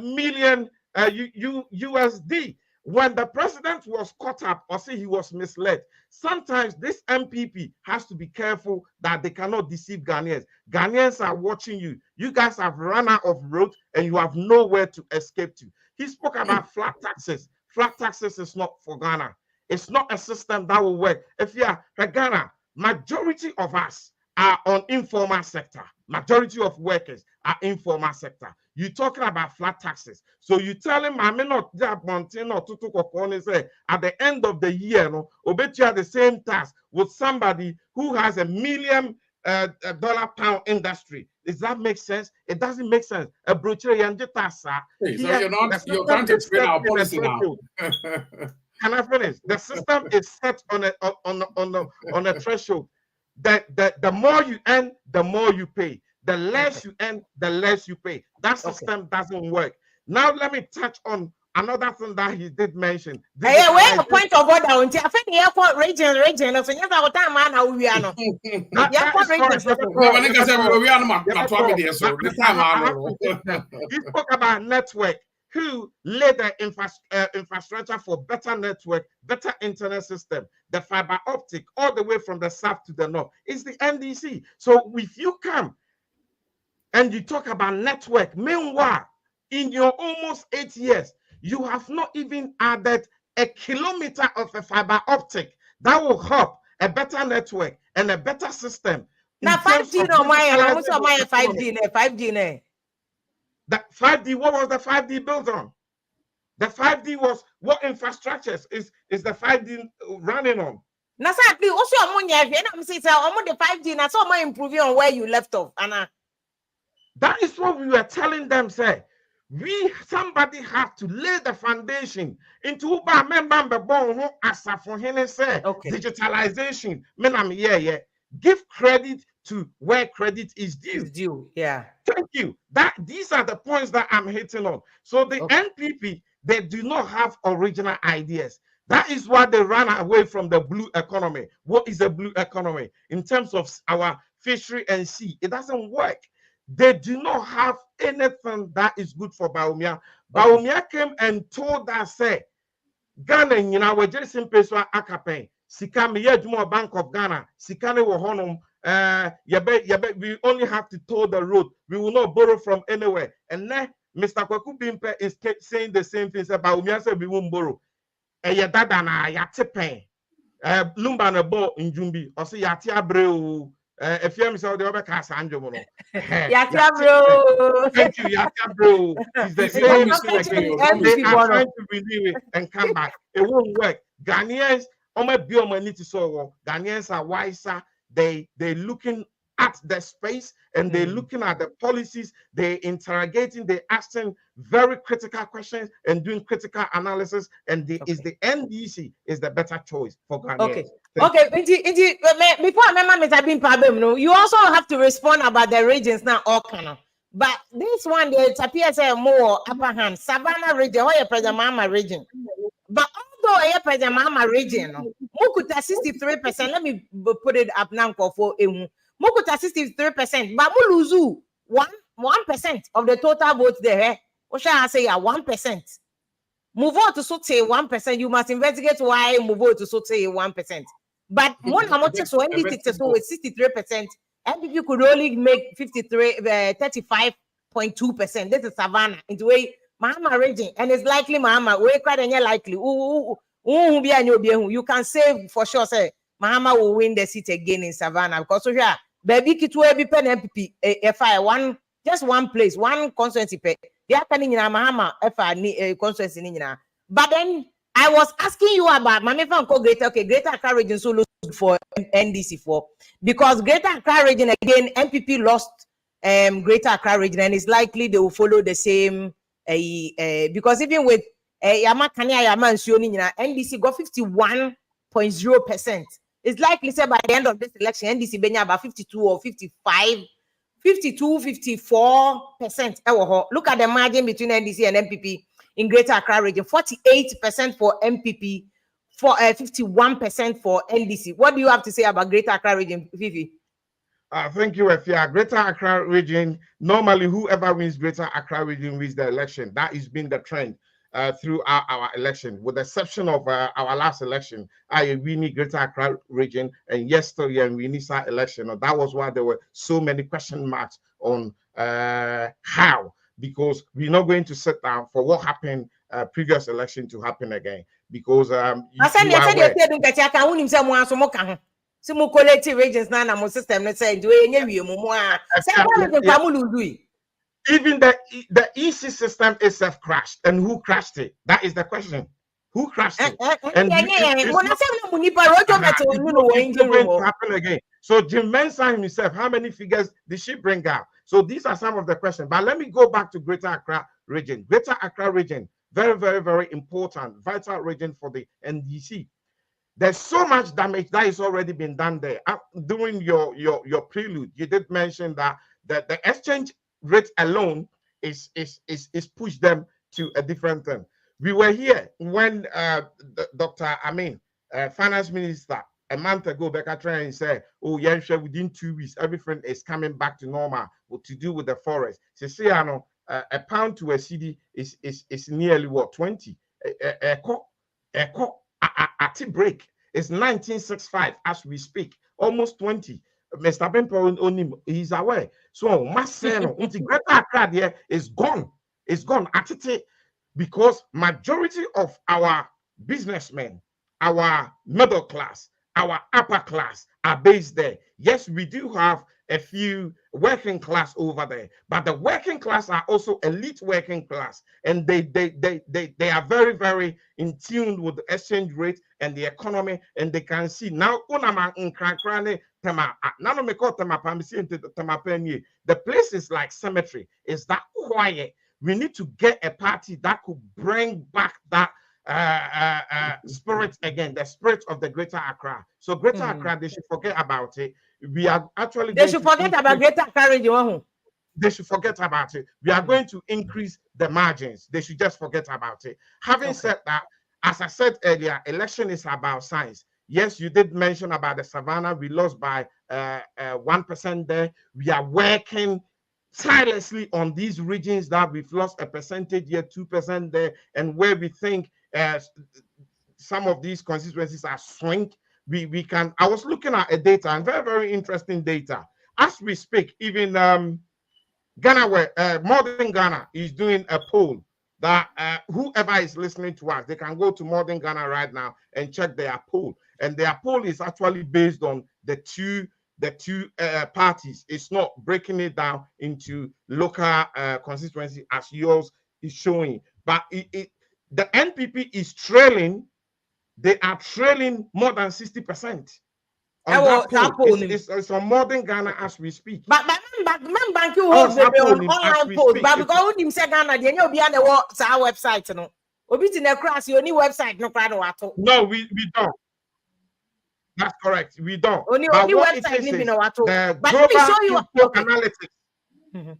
million USD. When the president was caught up or say he was misled, sometimes this MPP has to be careful that they cannot deceive Ghanaians. Ghanaians are watching you. You guys have run out of road and you have nowhere to escape to. He spoke about flat taxes. Flat taxes is not for Ghana. It's not a system that will work. If you are Ghana, majority of us are on informal sector. Majority of workers are informal sector. You're talking about flat taxes. So you tell him, I'm not mountain or to say at the end of the year, no, obet you have the same tax with somebody who has $1 million pound industry. Does that make sense? It doesn't make sense. A brochure so you're trying to explain our policy now. Can I finish? The system is set on a threshold. The more you earn, the more you pay. The less you earn, the less you pay. That system doesn't work. Now let me touch on another thing that he did mention. Hey, where a point of order? I think the airport region. So you have time, man. How we are no. He spoke about network. Who laid the infrastructure for better network, better internet system, the fiber optic, all the way from the south to the north? It's the NDC. So if you come and you talk about network, meanwhile, in your almost 8 years, you have not even added a kilometer of a fiber optic that will help a better network and a better system. Now 5G no my 5G 5G. The 5D, what was the 5D built on? The 5D was what infrastructures is the 5D running on? Now, sadly, also I'm saying the 5G, now so am I improving on where you left off, Anna. That is what we were telling them, say. Somebody have to lay the foundation into digitalization. Give credit to where credit is due. Yeah. Thank you. These are the points that I'm hitting on. So the NPP, they do not have original ideas. That is why they ran away from the blue economy. What is a blue economy? In terms of our fishery and sea, it doesn't work. They do not have anything that is good for Baumia. Okay. Baumia came and told us, say, Ghana, you know, we're just in place for Akapen. Sika me yet more Bank of Ghana. Sika ne wo honum. We only have to toll the road. We will not borrow from anywhere. And then Mr. Kwaku Bimpe is saying the same things about Baumia said we won't borrow. Eye dada na yate pen. Lumba na bo njumbi. Osi yate abreu. If you say the other cast anjo no. Yatia bro. Thank you, Yate bro. It's the same thing again. They are trying to renew it and come back. It won't work. Ghanaians, Ghanaians are wiser. They looking at the space and they're looking at the policies, they're interrogating, they're asking very critical questions and doing critical analysis. And is the NDC is the better choice for Ghanaians. Okay. Before I remember Mr. Bimpabem, you also have to respond about the regions now, all kind of. But this one, it appears more upper hand. Savannah region, or your President Mama region. But although your President Mama region, Mukuta 63%, let me put it up now for Mukuta 63%, but Muluzu 1% of the total votes there. What shall I say? 1%. Move on to Sote 1%. You must investigate why move on to Sote 1%. But one amount so NDC so with 63%, and if you could only make 35.2%. This is Savannah into a Mahama region, and it's likely Mahama. We quite likely. You can say for sure, say Mahama will win the seat again in Savannah because so here, baby, kitwe be pen MPP FI one just one place, one constituency. They are coming in Mahama FI constituency. But then I was asking you about Mamefa Greater Accra region so look for NDC for because Greater Accra region again MPP lost Greater Accra region and it's likely they will follow the same because even with Yama Kanya Yama and NDC got 51.0%. It's likely say by the end of this election NDC benya about 52 or 55, 52, 54%. Look at the margin between NDC and MPP in Greater Accra region, 48% for MPP, for 51% for NDC. What do you have to say about Greater Accra region, Vivi? Thank you, Efia. Greater Accra region, normally whoever wins Greater Accra region wins the election. That has been the trend throughout our election, with the exception of our last election. We need Greater Accra region, and yesterday we need that election. That was why there were so many question marks on how, because we're not going to sit down for what happened previous election to happen again. Because regions now system let's say even the EC system itself crashed, and who crashed it? That is the question. Who crashed it? And it's happen again. So Jim Mensah himself, how many figures did she bring out? So these are some of the questions. But let me go back to Greater Accra region. Greater Accra region, very, very, very important, vital region for the NDC. There's so much damage that has already been done there. During your prelude, you did mention that the exchange rate alone is pushed them to a different thing. We were here when Dr. Amin, finance minister, a month ago, Becca Train said, "Oh, yeah, sure, within 2 weeks, everything is coming back to normal to do with the forest." So, say, I know a pound to a CD is nearly what 20. At break is 1965 as we speak, almost 20. Mr. Bempo he's aware. So Marcelo, Greater Accra there is gone. It's gone at it because majority of our businessmen, our middle class, our upper class are based there. Yes, we do have a few working class over there, but the working class are also elite working class, and they are very, very in tune with the exchange rate and the economy, and they can see now. The place is like cemetery. It's that quiet. We need to get a party that could bring back that spirit again, the spirit of the Greater Accra. So Greater Accra, they should forget about it. We are actually they should forget about Greater Accra region. They should forget about it. We are going to increase the margins. They should just forget about it. Having said that, as I said earlier, election is about science. Yes, you did mention about the Savannah. We lost by 1% there. We are working silently on these regions that we've lost a percentage here, 2% there, and where we think some of these constituencies are swing. We can. I was looking at a data and very, very interesting data as we speak. Even Ghana, where Modern Ghana is doing a poll that whoever is listening to us, they can go to Modern Ghana right now and check their poll. And their poll is actually based on the two parties. It's not breaking it down into local constituency as yours is showing. But the NPP is trailing. They are trailing more than 60%. On that poll. It's on Modern Ghana as we speak. But bank you hold the online poll. But because him say Ghana, they no be on the our website no. Obi ti na cross your new website no crowd wato. No, we don't. That's correct. We don't. Only website ni be no wato. But let me show you analytics.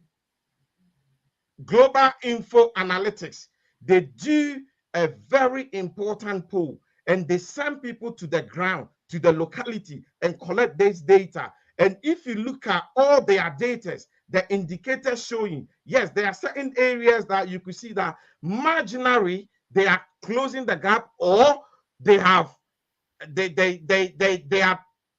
Global Info Analytics. They do a very important poll and they send people to the ground, to the locality, and collect this data. And if you look at all their data, the indicators showing, yes, there are certain areas that you could see that marginally they are closing the gap, or they are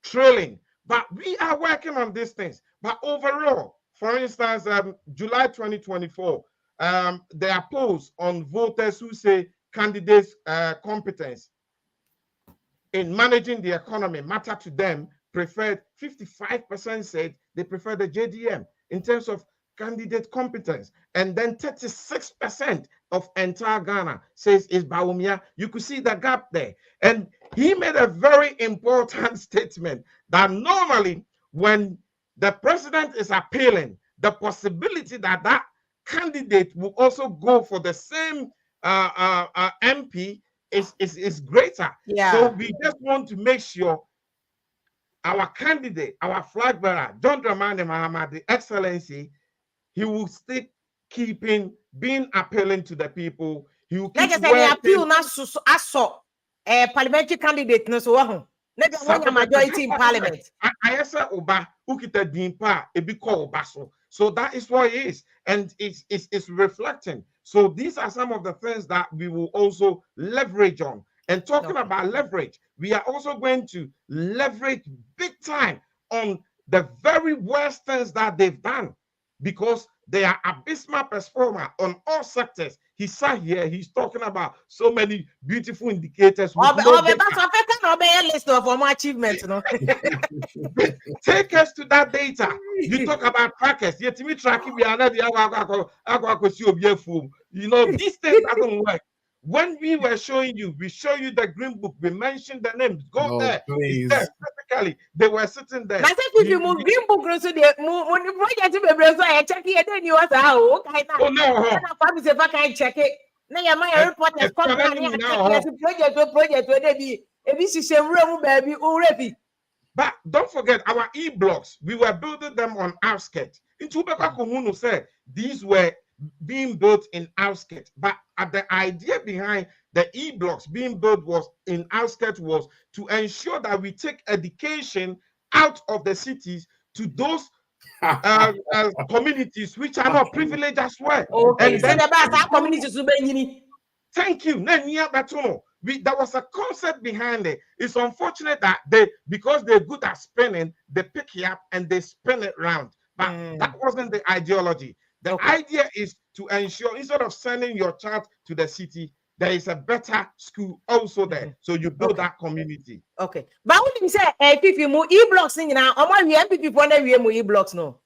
trailing. But we are working on these things. But overall, for instance, July 2024, there are polls on voters who say candidates' competence in managing the economy matter to them. Preferred 55% said they prefer the JDM in terms of candidate competence, and then 36% of entire Ghana says it's Bawumia. You could see the gap there, and he made a very important statement that normally when the president is appealing, the possibility that that candidate will also go for the same MP is greater. Yeah. So we just want to make sure our candidate, our flag bearer, John Dramani Mahama, the Excellency, he will still being appealing to the people. He will keep appeal parliamentary candidate no so majority in parliament. I say Oba ukita dimpa ebiko Obaso. So that is what it is, and it's reflecting. So these are some of the things that we will also leverage on. And talking about leverage, we are also going to leverage big time on the very worst things that they've done, because they are abysmal performer on all sectors. He sat here, he's talking about so many beautiful indicators. List of more achievements, no? Take us to that data. You talk about trackers, yet me tracking we are not the you know, this thing doesn't work. When we were showing you, we show you the green book, we mentioned the names. Go there. Please. There. Physically, they were sitting there. I think if you move green book, so the project I check it, then you was oh no. If I check it. Now your my report is project where they be baby already. But don't forget our e-blocks. We were building them on outskirts. In Tubeka Kohunu said these were being built in outskirts, but the idea behind the e-blocks being built was in outskirts was to ensure that we take education out of the cities to those communities which are not privileged as well. Okay, and then our communities. Thank you. There was a concept behind it. It's unfortunate that because they're good at spinning, they pick it up and they spin it round. But that wasn't the ideology. The idea is to ensure, instead of sending your child to the city, there is a better school also there. So you build that community. Okay. But when you say if you move e-blocks in now, we MPP want to move e-blocks no.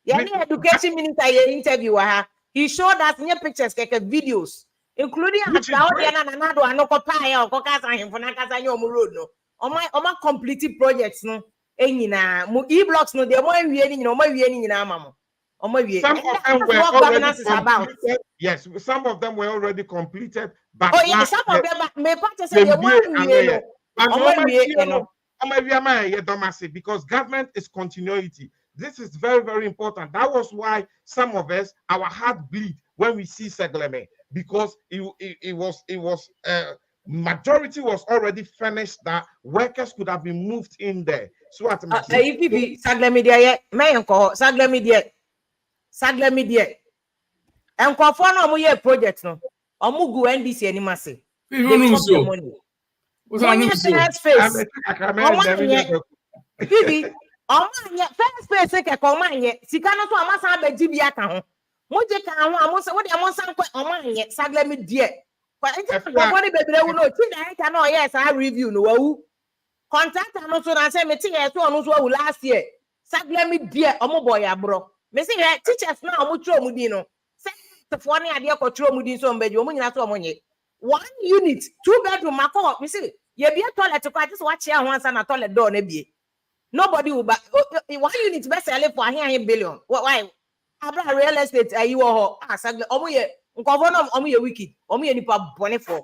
Yeah, the education minister interview he showed us new pictures, like videos, including completed projects no. E-blocks no, they some of them were already completed. Yes, some of them were already completed. But some of them because government is continuity. This is very, very important. That was why some of us, our heart bleed when we see Segleme, because it was majority was already finished, that workers could have been moved in there. So Sagle media. And Kwafona Moye project no. Omugu NDC animase. They chop the money. Money first face. Bibi, first face ke komanye. Sika no to amasa abeji bi aka ho. Moje ka ho amosa wo de amosa nkwa omanye Sagle media. Kwa enti Kwafona bebre wu no ti dan ka no yes I review no wawu. Contractor no so na say me ti yes no so wawu last year. Sagle media omo boy abro. Me say teachers na omo tro mu di no. For any idea control mudi so mbeji omu nyina so omonye 1 unit 2 bedroom mako me see ye be toilet ko just watch here one na toilet door na bie nobody will buy 1 unit be sell for here billion why abra real estate ayi wo ho Sagle omu ye nkofo no omu ye wicked omu ye nipa bone for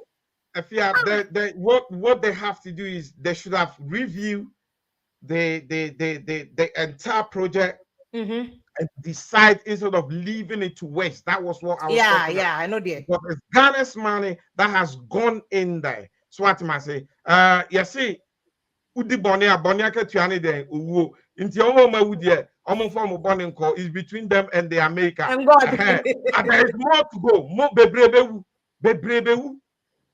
what they have to do is they should have reviewed the entire project and decide instead of leaving it to waste. That was what I was talking about. I know that. But it's Ghana's money that has gone in there. So what I say, you see, Udi Bonia ke tuane de uwo. Inti omo ma wudi omo form boning call is between them and the America. And God. And there is more to go. More bebrebe.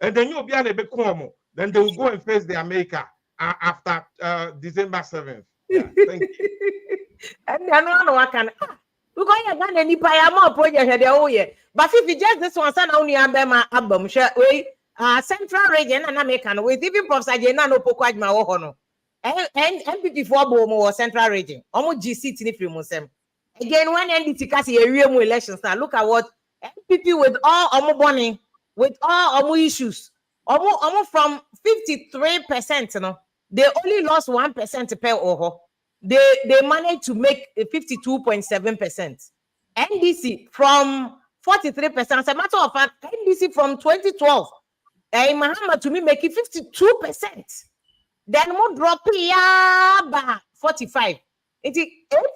And then you'll be an ebekomo. Then they will go and face the America after December 7th. Yeah, thank you. And I know what can. We go here Ghana nipa ya more project there oh yeah. But if you just this one sana only abema album share we central region and American with even Professor Jena no poko adma wo ho no. And MPP for bo central region. Omo GC ni free musem. Again when NDC kasi ewie mu elections now look at what MPP with all omo money with all omo issues. Omo from 53% no. They only lost 1% per oho. They managed to make 52.7%. NDC from 43%. As a matter of fact, NDC from 2012, Muhammad to me make it 52%. Then more drop by 45. It is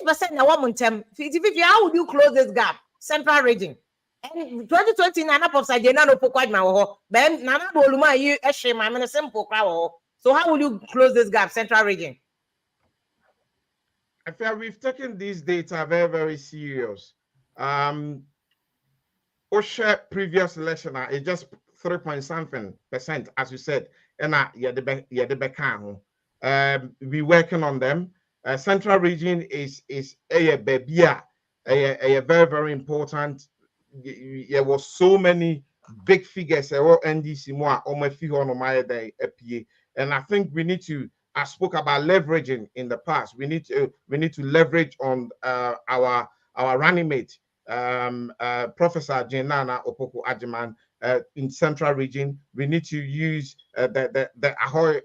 8% now one term. How would you close this gap? Central region. And 2020 Nana Popsa Jena no pokwa ma Ben Nana Boluma you shame I'm in a simple crowd. So how will you close this gap? Central region. I feel we've taken these data very, very serious. OSHA previous election, it's just 3.something%, as you said. And we working on them. Central region is a very, very important. There was so many big figures. And I think we need to. I spoke about leveraging in the past. We need to leverage on our running mate, Professor Jenana Opoku Ajiman in Central Region. We need to use the Ahoy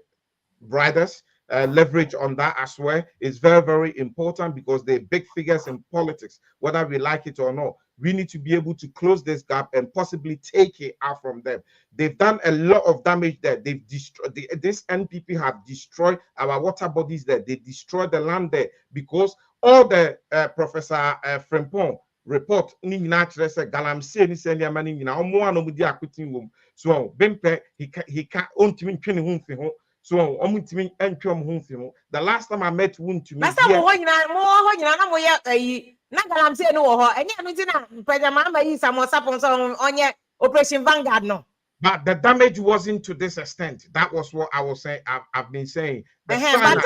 riders. Leverage on that as well is very, very important because they're big figures in politics, whether we like it or not. We need to be able to close this gap and possibly take it out from them. They've done a lot of damage there. They've destroyed this NPP have destroyed our water bodies there. They destroyed the land there because all the Professor Frempong report galamse ni send your money na omo anomudi akutin wom so bempe he can ontimi twene hu mfi ho so omutimi entwom hu mfi ho. The last time I met one to me na mo ya na galamse no wo ho enye no ti na pejama ma yi samosa ponso onye Operation Vanguard no. But the damage wasn't to this extent. That was what I was saying. I've been saying. Galamse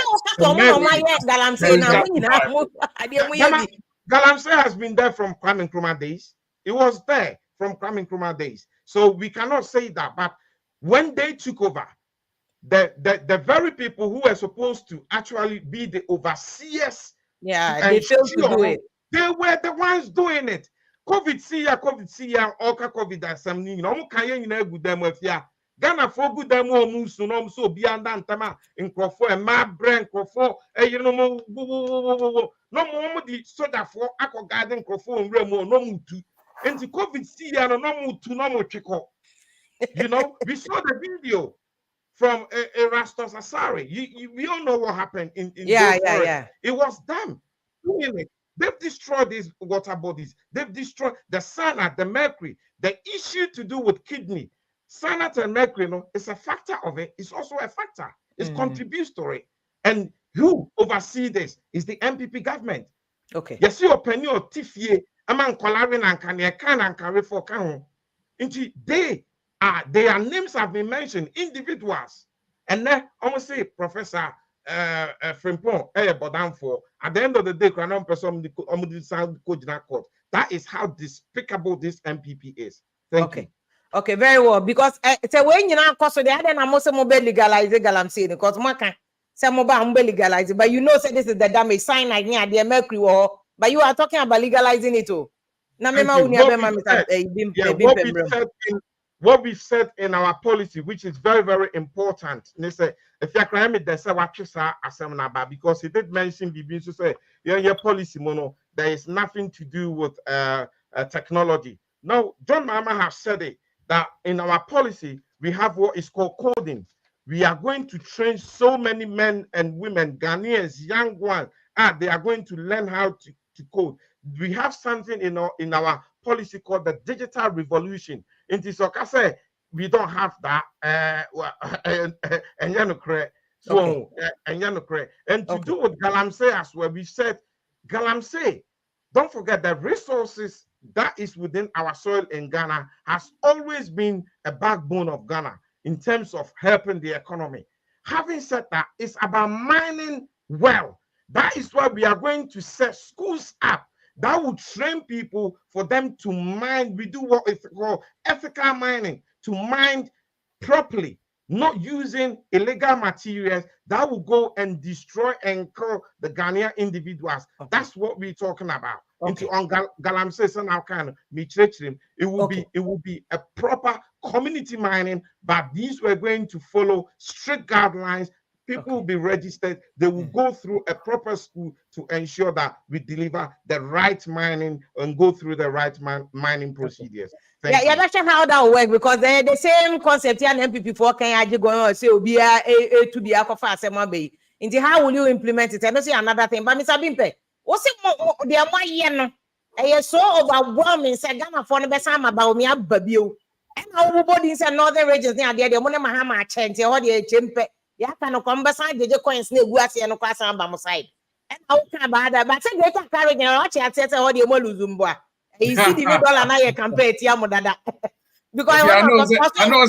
has been there from Kwame Nkrumah days. It was there from Kwame Nkrumah days. So we cannot say that. But when they took over, the very people who were supposed to actually be the overseers, they failed to do it. They were the ones doing it. COVID see ya, oka COVID and some you know, can good them with ya. Ghana for good them all so beyond that in Crawford and my brain Crawford, you know, no more the soda for Aqua Garden Crawford and Remo, no mutu. And the COVID see ya, no mutu, no more chico. You know, we saw the video from Erastus Asari. We all know what happened in yeah. It was them doing it. They've destroyed these water bodies. They've destroyed the cyanide, the mercury. The issue to do with kidney, cyanide and mercury, it's a factor of it. It's also a factor. It's contributory. And who oversees this is the MPP government. Okay. You see, opinion of Tifie, Among Colarian and Kanye Kan and Carry for Kan. Their names have been mentioned, individuals. And then almost say Professor Frimpong, at the end of the day, that is how despicable this MPP is. Thank you. Okay, very well. Because when you know, cause the other na most mobile legalize galamsey because more can some mobile legalize, but you know, say this is the damage sign like near the mercury war, but you are talking about legalizing it too. What we said in our policy, which is very, very important. They say if you're crying, they say what you say because he did mention to say your policy mono, there is nothing to do with technology. Now, John Mahama has said it that in our policy we have what is called coding. We are going to train so many men and women, Ghanaians, young ones, they are going to learn how to code. We have something in our policy called the digital revolution. In this case, we don't have that. And to do with Galamsey as well, we said Galamsey, don't forget the resources that is within our soil in Ghana has always been a backbone of Ghana in terms of helping the economy. Having said that, it's about mining well. That is why we are going to set schools up that will train people for them to mine. We do what is called ethical mining, to mine properly, not using illegal materials that will go and destroy and kill the Ghanaian individuals. That's what we're talking about. Into on Galamsey and our kind of it will be a proper community mining, but these were going to follow strict guidelines. People will be registered. They will go through a proper school to ensure that we deliver the right mining and go through the right mining procedures. Yeah, that's how that will work because the same concept here and MPP for can go on say be a to be a fast be. Into how will you implement it? I don't see another thing, but Mr. Bimpe, what's it the one year no? I so overwhelming. Say Ghana for the best time about me ababio. And our bodies and northern regions near there, the money Mahama change or the chimpe. Ya can come beside the coins ne guasi and kwasa by my side. And how can bad but say they can carry their watch at all the moluzumba. You see the dollar now you compare to Yamodada. Because I know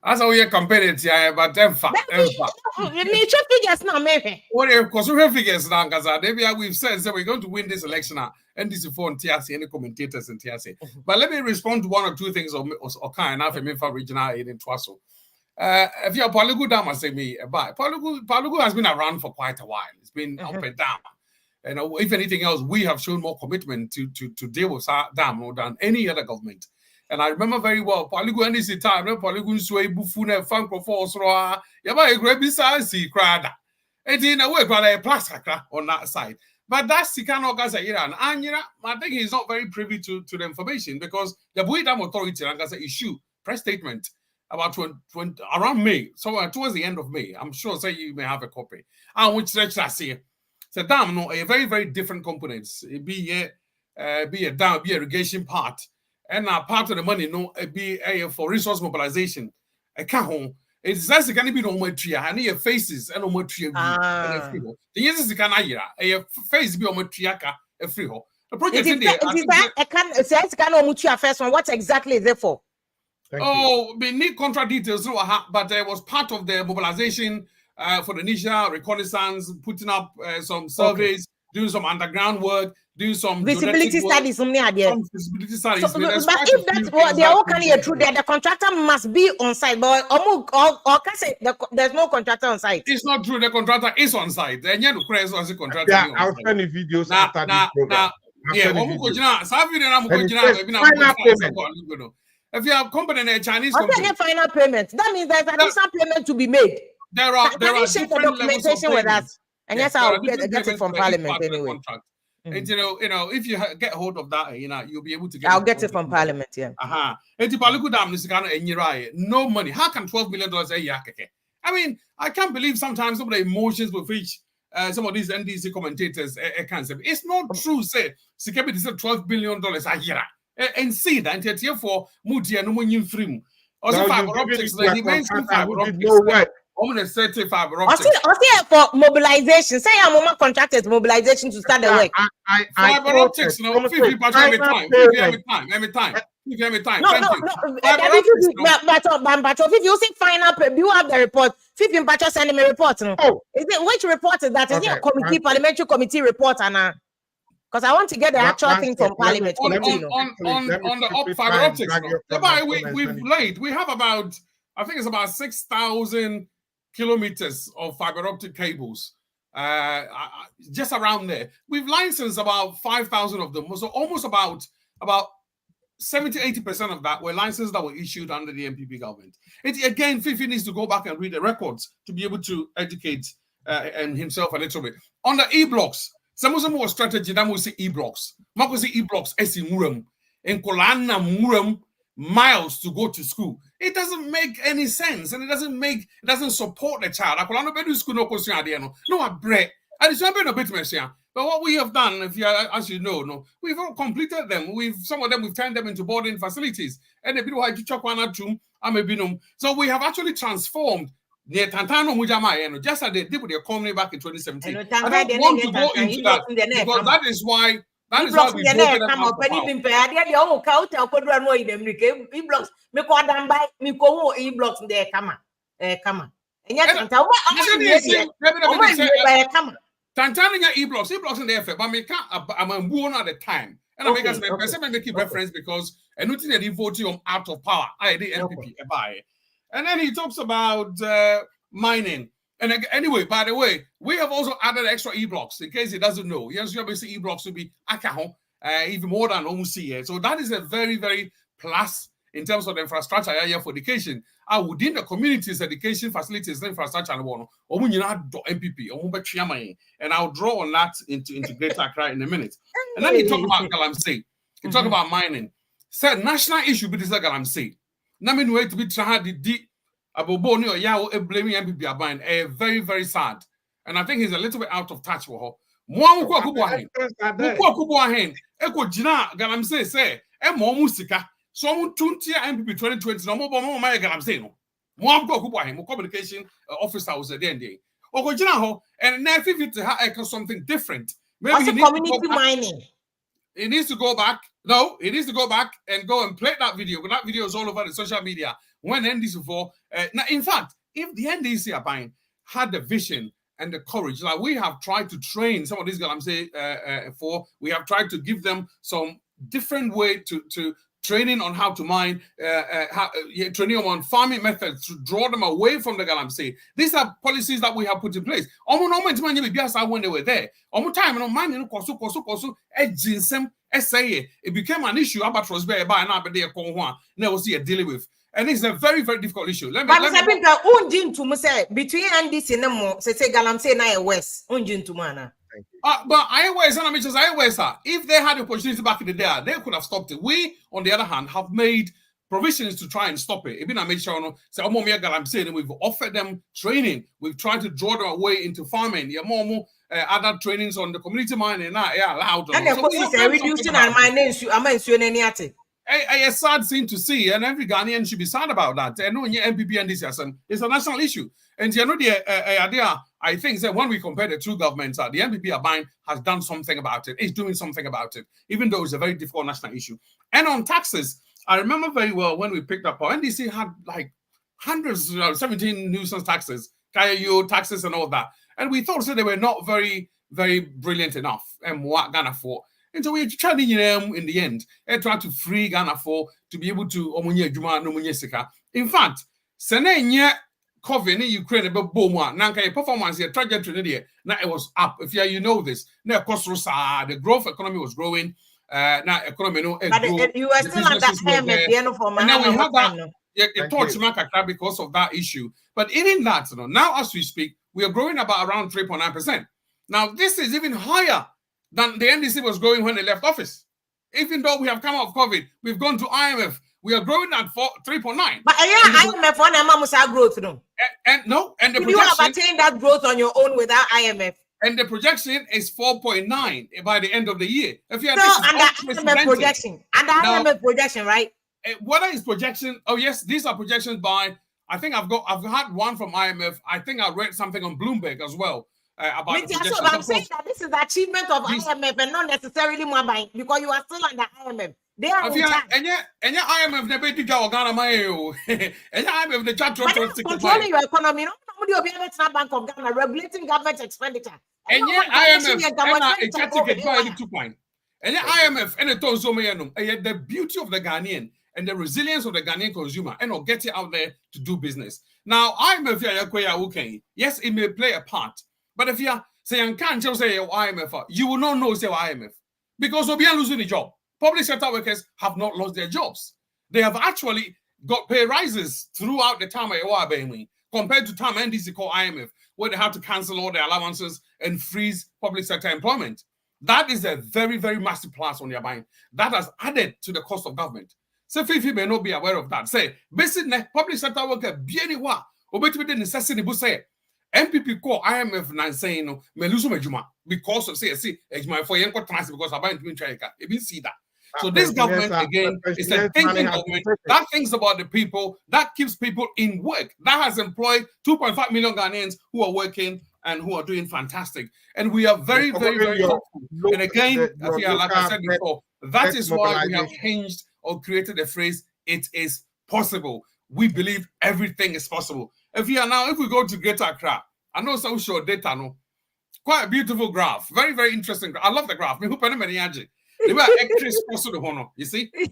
as we compare it here, but them nature figures now, maybe. What of course we have figures now, because we've said we're going to win this election now, and this is for TRC, any commentators in TRC. But let me respond to one or two things or kind of a regional in Twaso. If you're Palugu Dam, I say me, but Palugu has been around for quite a while. It's been up and down. And if anything else, we have shown more commitment to deal with Dam more than any other government. And I remember very well, Palugu and this time, Palugu Sway Bufune, Franco Force, Yaba, Grebisa, Crada. And in a way, a plastica on that side. But that's the kind of guys that Iran. And I think he's not very privy to the information because the Buidam Authority, like I said, issue press statement about 20, around May, so towards the end of May. I'm sure say you may have a copy. And which stretch I see. So dam no a very, very different components. It be a dam, be irrigation part. And part of the money no be for resource mobilization. A cajon. It's just going to be no more tree. I need faces and no more tree. The yes is can a face be on my triaka a freehold. The project in there. I can't say can first one. What exactly is it for? We need contract details, but it was part of the mobilization for the initial reconnaissance, putting up some surveys, doing some underground work, doing some visibility studies. Some visibility studies. But if that's what they all can hear through there, the contractor must be on site. But can say there's no contractor on site. It's not true. The contractor is on site. And yet, the contractor. Yeah, I'll send you videos after this program. If you have company in a Chinese company, final payment. That means there's additional payment to be made. There are share the documentation with us, and yes, I'll get it from Parliament anyway. And you know, if you get hold of that, you'll be able to get. I'll get it from Parliament. Yeah. No money. How can $12 million a year? I mean, I can't believe sometimes some of the emotions with which some of these NDC commentators can say it's not true. Say, security is $12 billion a year. And see that for Mutia no money free. Also, fiber optics, the dimension fiber optics. I'm going to say fiber I optics. see for mobilization. Say I'm on contracted mobilization to start the work. Fiber optics, you know, 50 every time. No, Thank you. no. Fiber If optics, you see final, you have the report. 15 patches sending me report. No, is it which report is that? Is it a committee, parliamentary committee report, and because I want to get the actual thing from Parliament. On the fiber optics, we have about, I think it's about 6,000 kilometers of fiber optic cables, just around there. We've licensed about 5,000 of them. So almost about 70-80% of that were licenses that were issued under the MPP government. Again, Fifi needs to go back and read the records to be able to educate and himself a little bit. On the e-blocks, some more strategy than we see e-blocks. Mako see e-blocks esi muram. In Kolana muram miles to go to school. It doesn't make any sense, and it doesn't support the child. Akolano bedu school no question adiano. No a break. And it's not been a bit messy. But what we have done, as you know, we've all completed them. Some of them we've turned them into boarding facilities. And the people so we have actually transformed the Tantano Mujama, just as they did with the economy back in 2017. I don't want to go into that because that is why we voted them out for power. Tantania e-blocks in the effort, but I'm a born at the time. And I make keep reference because I know that he voted out of power. I did MPP buy. And then he talks about mining. And anyway, by the way, we have also added extra e-blocks in case he doesn't know. Yes, obviously e-blocks will be even more than almost here. So that is a very, very plus in terms of the infrastructure area for education. Within the communities, education facilities, infrastructure, and MPP, and I'll draw on that into Greater Accra in a minute. And then he talk about Galamsey. He talk about mining. Said national issue, but this is Galamsey. Namin way to be tried the Aboboni or Yao blaming MPP Abain. Very, very sad. And I think he's a little bit out of touch with her. Eko Jina Galamsey say, Musika. So I'm 20 MPP 2020. No more my Galamsey. No. More communication officer was at the end. And now if something different. Maybe he community mining. He needs to go back. No, he needs to go back and go and play that video. That video is all over the social media. When NDC for now, in fact, if the NDC are buying had the vision and the courage, like we have tried to train some of these guys, we have tried to give them some different way to training on how to mine, training on farming methods to draw them away from the Galamsey. These are policies that we have put in place. When they were there, it became an issue about Rosberg by and now see dealing with. And it's a very, very difficult issue. Between NDC and say Galamsey na West, but if they had the opportunity back in the day, they could have stopped it. We, on the other hand, have made provisions to try and stop it. We've offered them training. We've tried to draw them away into farming. Other trainings on the community mining. Allowed. And reducing our mining. A sad thing to see, and every Ghanaian should be sad about that. And MPP and this it's a national issue. And the idea, I think, that when we compare the two governments, the MPP has done something about it. It's doing something about it, even though it's a very difficult national issue. And on taxes, I remember very well when we picked up our NDC had like hundreds, 17 nuisance taxes, KIU taxes, and all that. And we thought they were not very, very brilliant enough. And what Ghana for? And so we're trying in the end and try to free Ghana to be able to in fact, Senenya COVID in Ukraine about Boma, Nanka performance trajectory now it was up. If you know this, now the growth economy was growing. Now economy you are still under IMF, and now we have that because of that issue. But even that, now as we speak, we are growing about around 3.9%. Now this is even higher than the NDC was growing when they left office. Even though we have come out of COVID, we've gone to IMF. We are growing at 3.9. But IMF one growth, and the you have attained that growth on your own without IMF. And the projection is 4.9 by the end of the year. If you under IMF projection, right? What is projection? Oh yes, these are projections by I think I've had one from IMF. I think I read something on Bloomberg as well about the projections. So I'm saying that this is the achievement of IMF and not necessarily Mwabai, because you are still under IMF. They are in charge. And IMF never did go Ghana Mayo. And IMF the chat controlling your economy. No, nobody will be able to Bank of Ghana regulating government expenditure. And IMF and IMF and the beauty of the Ghanaian and the resilience of the Ghanaian consumer and get it out there to do business. Now, IMF, yes, it may play a part, but if you say you can't just say IMF, you will not know say IMF because we'll be losing the job. Public sector workers have not lost their jobs. They have actually got pay rises throughout the time compared to time NDC called IMF, where they have to cancel all their allowances and freeze public sector employment. That is a very, very massive plus on their mind. That has added to the cost of government. So Fifi may not be aware of that. Say, basically, public sector worker, bieniwa, obetumi de necessity bu say, MPP call IMF and saying no, me lose my juma because of say ejuma for yenko transit because I buy into try ka. You see that. So this government again is a thinking government that thinks about the people, that keeps people in work, that has employed 2.5 million Ghanaians who are working and who are doing fantastic. And we are very, very, very hopeful. And again, like I said before, that is why we have changed or created the phrase, it is possible. We believe everything is possible. If we go to Greater Accra, I know some show data, no, quite a beautiful graph, very, very interesting. I love the graph. You see? It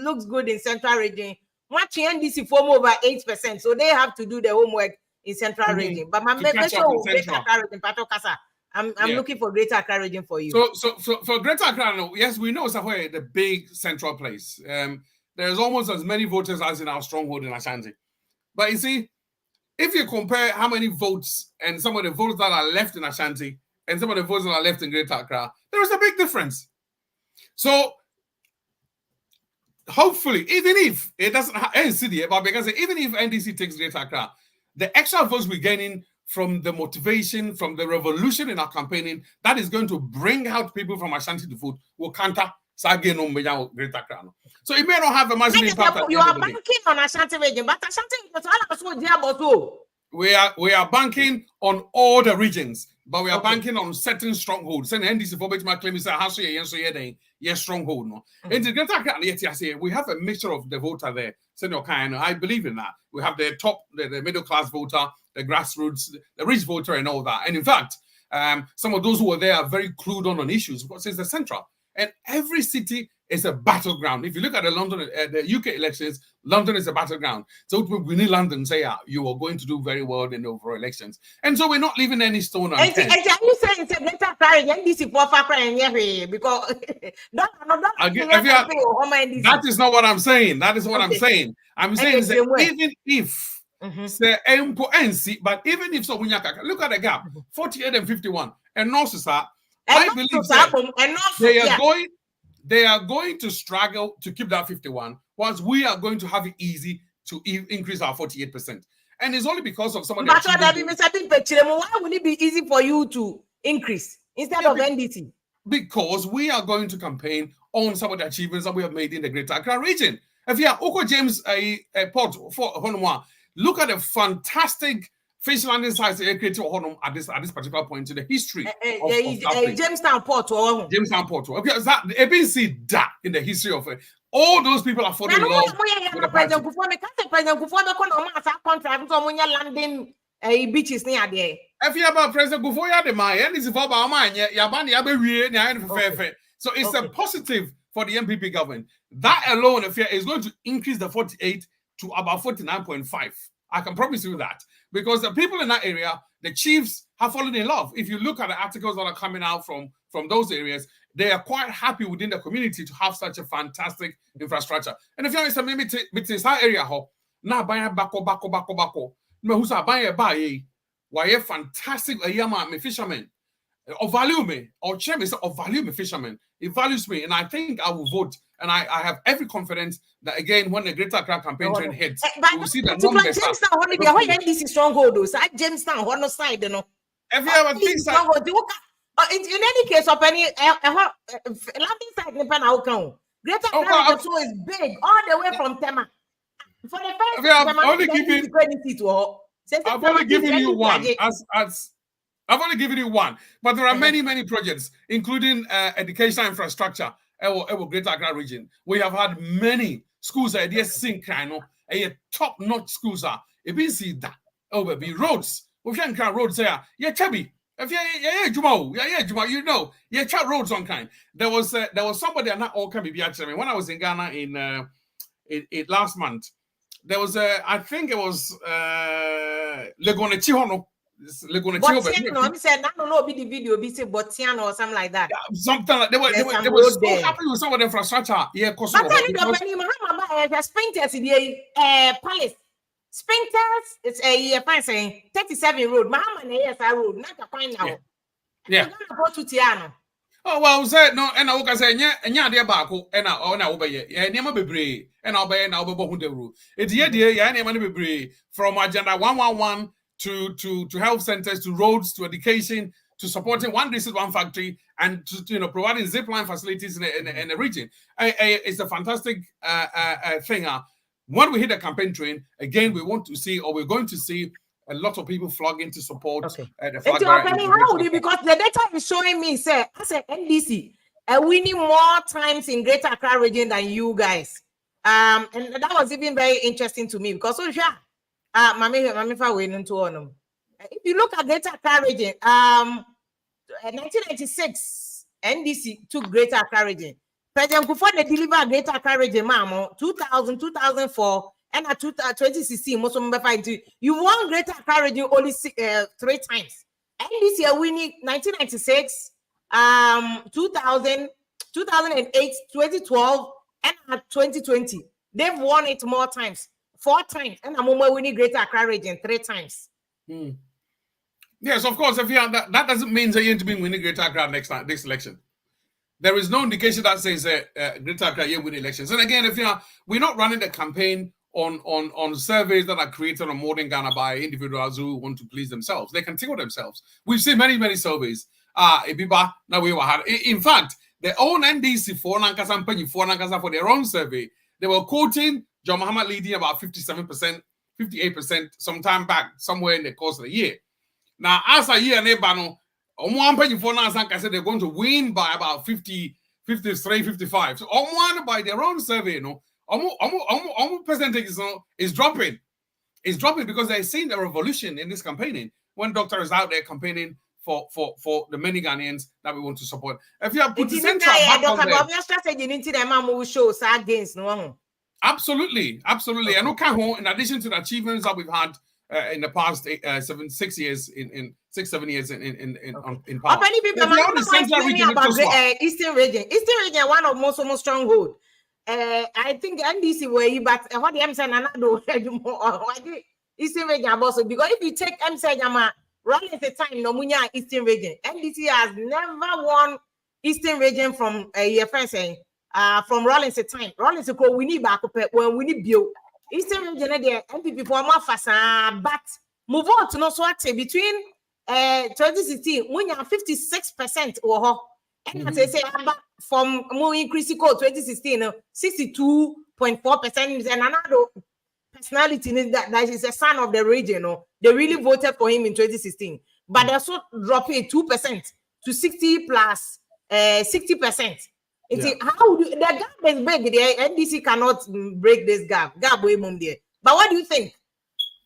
looks good in Central Region. Watching NDC form over 8%, so they have to do their homework in Central Region. But I'm looking for Greater Accra Region for you. So for Greater Accra, yes, we know somewhere the big central place. There's almost as many voters as in our stronghold in Ashanti. But you see, if you compare how many votes and some of the votes that are left in Ashanti and some of the votes that are left in Greater Accra, there is a big difference. So hopefully, even if it doesn't but because even if NDC takes Greater Accra, the extra votes we're gaining from the motivation, from the revolution in our campaigning, that is going to bring out people from Ashanti to vote will counter Greater Accra. So it may not have a massive impact. You are banking on Ashanti region, but Ashanti is we are banking on all the regions, but we are banking on certain strongholds. And NDC for which my claim is yes, stronghold. No, in the Greater Accra, we have a mixture of the voter there. So I believe in that. We have the top, the middle class voter, the grassroots, the rich voter, and all that. And in fact, some of those who are there are very clued on issues because it's the central. And every city is a battleground. If you look at the UK elections, London is a battleground. So we need London say, you are going to do very well in the overall elections. And so we're not leaving any stone unturned. And you saying because that is not what I'm saying. That is what I'm saying. I'm saying that even if but even if so, look at the gap, 48 and 51, and also sir. I believe they are going to struggle to keep that 51, whilst we are going to have it easy to increase our 48%. And it's only because of some of the why would it be easy for you to increase instead of NDC? Because we are going to campaign on some of the achievements that we have made in the Greater Accra region. If you have Oko James port for Honoma, look at the fantastic fish landing sites created at this particular point in the history of Jamestown Port. Jamestown Port. Okay, that ABC that in the history of it. All those people are falling in love with the party. Beaches near there. If you have President Kufuor, the man, and it's for so it's a positive for the MPP government. That alone, is going to increase the 48 to about 49.5. I can promise you that. Because the people in that area, the chiefs have fallen in love. If you look at the articles that are coming out from those areas, they are quite happy within the community to have such a fantastic infrastructure. And if you have maybe this area, now buy a bako. No, who's a buy a buy? Why a fantastic fisherman? Or value me, or chairman or value me fisherman. It values me, and I think I will vote. And I have every confidence that again, when the Greater Accra campaign train hits, we will see the numbers. Jamestown, NDC stronghold. So Jamestown, one side, you know. Every other thing, In any case, of any landing site in Panaukan, Greater Accra so is big all the way from Tema. For the first time, I've only given you one. I've only given you one, but there are many projects, including educational infrastructure. Greater Accra region. We have had many schools that are top-notch schools. If you see that, baby, roads. We can roads there. Yeah, chubby. If you know, chat roads on kind. There was somebody and not all can be actually. When I was in Ghana in last month, there was I think it was Legone Chihono. Botiano, said, no, be the video, be say Botiano or something like that. Yeah, something like they were so happy with some of the infrastructure. Yeah, because Sprinters in the palace. Sprinters, it's a fine saying 37 road. Mahama ASI road, not a fine now. Yeah. Go to Tiano. Oh, well, said no, and I will say, yeah, dear Baco, and I obey, yeah, never be brave, and I'll be an album the rule. It's yeah, dear, yeah, never be brave from agenda 111 to health centers, to roads, to education, to supporting one district, one factory, and to providing zipline facilities in the region. It's a fantastic thing. When we hit the campaign train, again, we want to see, or we're going to see, a lot of people flogging to support the flag bearer. Because the data is showing me, say, as an NDC, we need more times in Greater Accra region than you guys. And that was even very interesting to me because if you look at Greater Accra region, 1996 NDC took Greater Accra region. President Kufuor they deliver Greater Accra region, 2000, 2004, and at 2016, most of them find you won Greater Accra region only 3 times. NDC are winning 1996, 2000, 2008, 2012, and 2020. They've won it more times, 4 times, and I'm winning Greater Accra region 3 times. Yes, of course. If you have that doesn't mean that you're to be winning Greater Accra next election. There is no indication that says Greater Accra you win elections. And again, if we're not running the campaign on surveys that are created on Modern Ghana by individuals who want to please themselves. They can tickle themselves. We've seen many surveys. In fact, their own NDC for their own survey, they were quoting John Mahama leading about 57%, 58% sometime back, somewhere in the course of the year. Now, as a year, they're going to win by about 50, 53, 55. So, by their own survey, almost percentage is dropping. It's dropping because they're seeing a revolution in this campaigning. When Doctor is out there campaigning for the many Ghanaians that we want to support. If you have put the central absolutely. Okay. And in addition to the achievements that we've had in the past 6 years in 6-7 years in power. Many people about Eastern region. Eastern region, one of most stronghold. I think NDC way, but what the MC Nanado Eastern region also because if you take MC Jama Rollins the time no munya Eastern region. NDC has never won Eastern region from your friend saying from Rollins the time. Rollins ko we need back when we need build Eastern region there MPP for more fast but move on to no so between 2016 when you have 56% or and as I say from more increasing code 2016 62.4% and another personality that is a son of the region. They really voted for him in 2016, but they also dropped it 2% to 60 plus 60%. How the gap is big? The NDC cannot break this gap. But what do you think?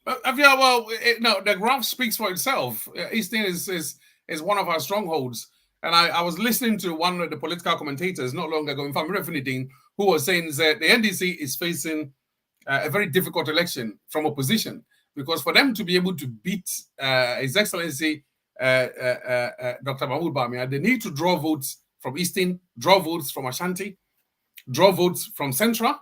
The graph speaks for itself. Eastern is one of our strongholds. And I was listening to one of the political commentators not long ago, in fact, who was saying that the NDC is facing a very difficult election from opposition because for them to be able to beat His Excellency Dr. Mahmoud Bawumia, they need to draw votes from Eastern, draw votes from Ashanti, draw votes from Central,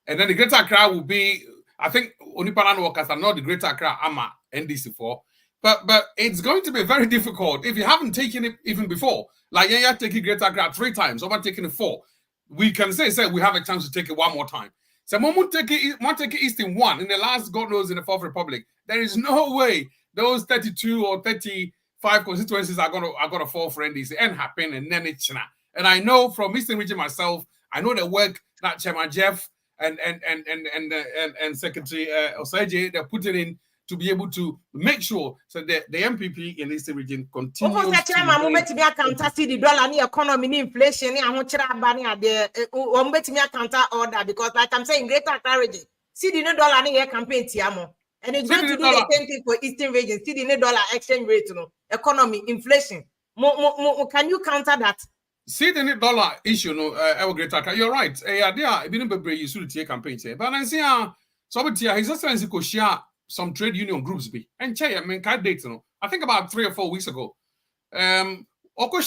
and then the Greater Accra will be, I think, Onipanan workers are not the Greater Accra AMA NDC for. But it's going to be very difficult if you haven't taken it even before. Like you're taking Greater Accra 3 times, or we're taking it 4. We can say we have a chance to take it 1 more time. So when we take it Eastern 1 in the last, God knows, in the 4th Republic, there is no way those 32 or 35 5 constituencies are gonna fall for NDC and happen and then it's not. And I know from Eastern Region myself, I know the work that Chairman Jeff and Secretary Osaje they're putting in to be able to make sure so that the MPP in Eastern Region continues to see the dollar ni economy inflation ni ahochira abani ade o mbetimi counter order because like I'm saying Greater Accra region see the dollar ni campaign tiamo and it's going to do the same thing for Eastern Region see the dollar exchange rate no economy inflation can you counter that? See the dollar issue no Greater Accra you're right there been be you should take campaign here but I see so his excellency could share some trade union groups be and I mean date no I think about 3 or 4 weeks ago they were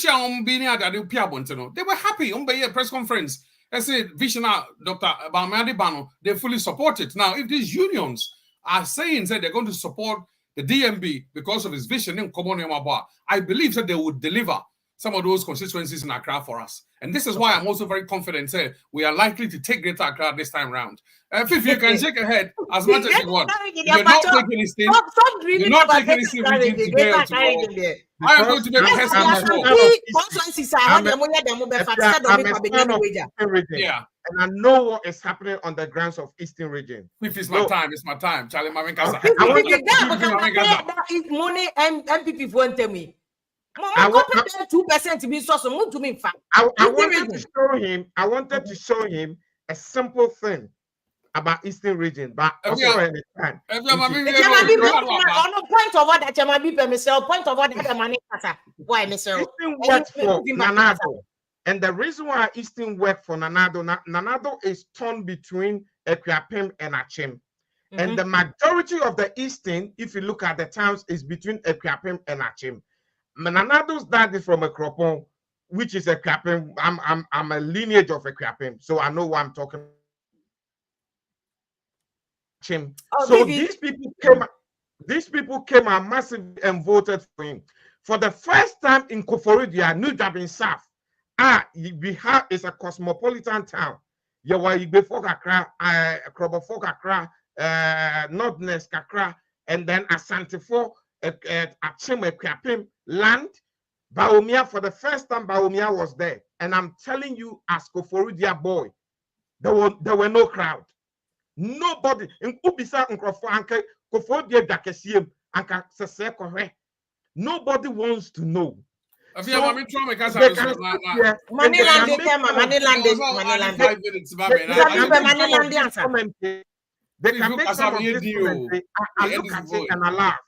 happy on the press conference. I said, Visioner Dr. Bamadi Bano, they fully support it. Now, if these unions are saying that they're going to support the DMB because of his vision in Komoni, I believe that they would deliver some of those constituencies in Accra for us. And this is why I'm also very confident we are likely to take Greater Accra this time round. If you can shake your head as much as you want, you're not taking this thing. You're not taking this thing today or tomorrow. I am going to make a yeah. And I know what is happening on the grounds of Eastern Region. If it's my time, it's my time. Charlie Maminkaza. Money and MPP won't tell me. I wanted 2% to be so to me. I wanted to show him a simple thing about Eastern Region, but also on the point of order, point of order, why, Mr. Eastern worked for Nanado, and the reason why Eastern worked for Nanado, Nanado is torn between Equiapem and Achim, and the majority of the Eastern, if you look at the towns, is between Equiapem and Achim. Nanado's dad is from Ekropon, which is Equiapem. I'm a lineage of Equiapem, so I know what I'm talking about. So these people came and massively and voted for him. For the first time in Koforidia, New Jabin South, Bihar is a cosmopolitan town. Before Kakra, Krobofo Kakra, Northness Kakra, and then Asantefo, Achim Equiapem land. Baumia, for the first time, Baumia was there. And I'm telling you, as Koforidia boy, there were no crowd. Nobody in Ubisa Nkrofanke Kofodia Dakesiem and nobody wants to know. They can make some of this comment. I look at it and I laugh.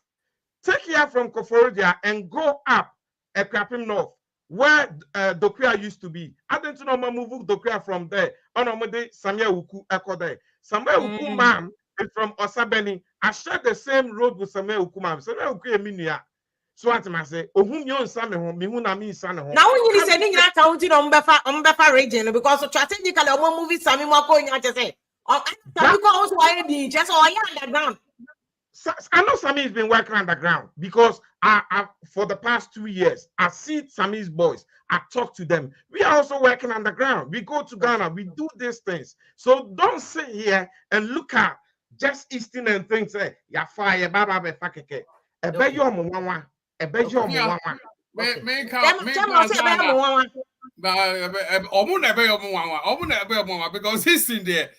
Take here from Koforidia and go up Equiapem North, where Dokuya used to be. I don't know move Dokuya from there. Onomode Samia Uku Eko there. Samia Uku Mam is from Osabeni. I share the same road with Samia Uku Mam. Samia Uku Eminia. So what I say, Ohum yon same home, mihuna mi sana home. Now when you say in that county on Befa region, because strategically one movie Sammy Mako in say. Because why the just underground. I know Sammy has been working underground because I for the past 2 years, I see Sammy's boys. I talk to them. We are also working underground. We go to Ghana. We do these things. So don't sit here and look at just Eastern and think, say, ya fire, baba be fakeke. Ebe yo mo mama. Ebe yo mo mama. Because he's in there.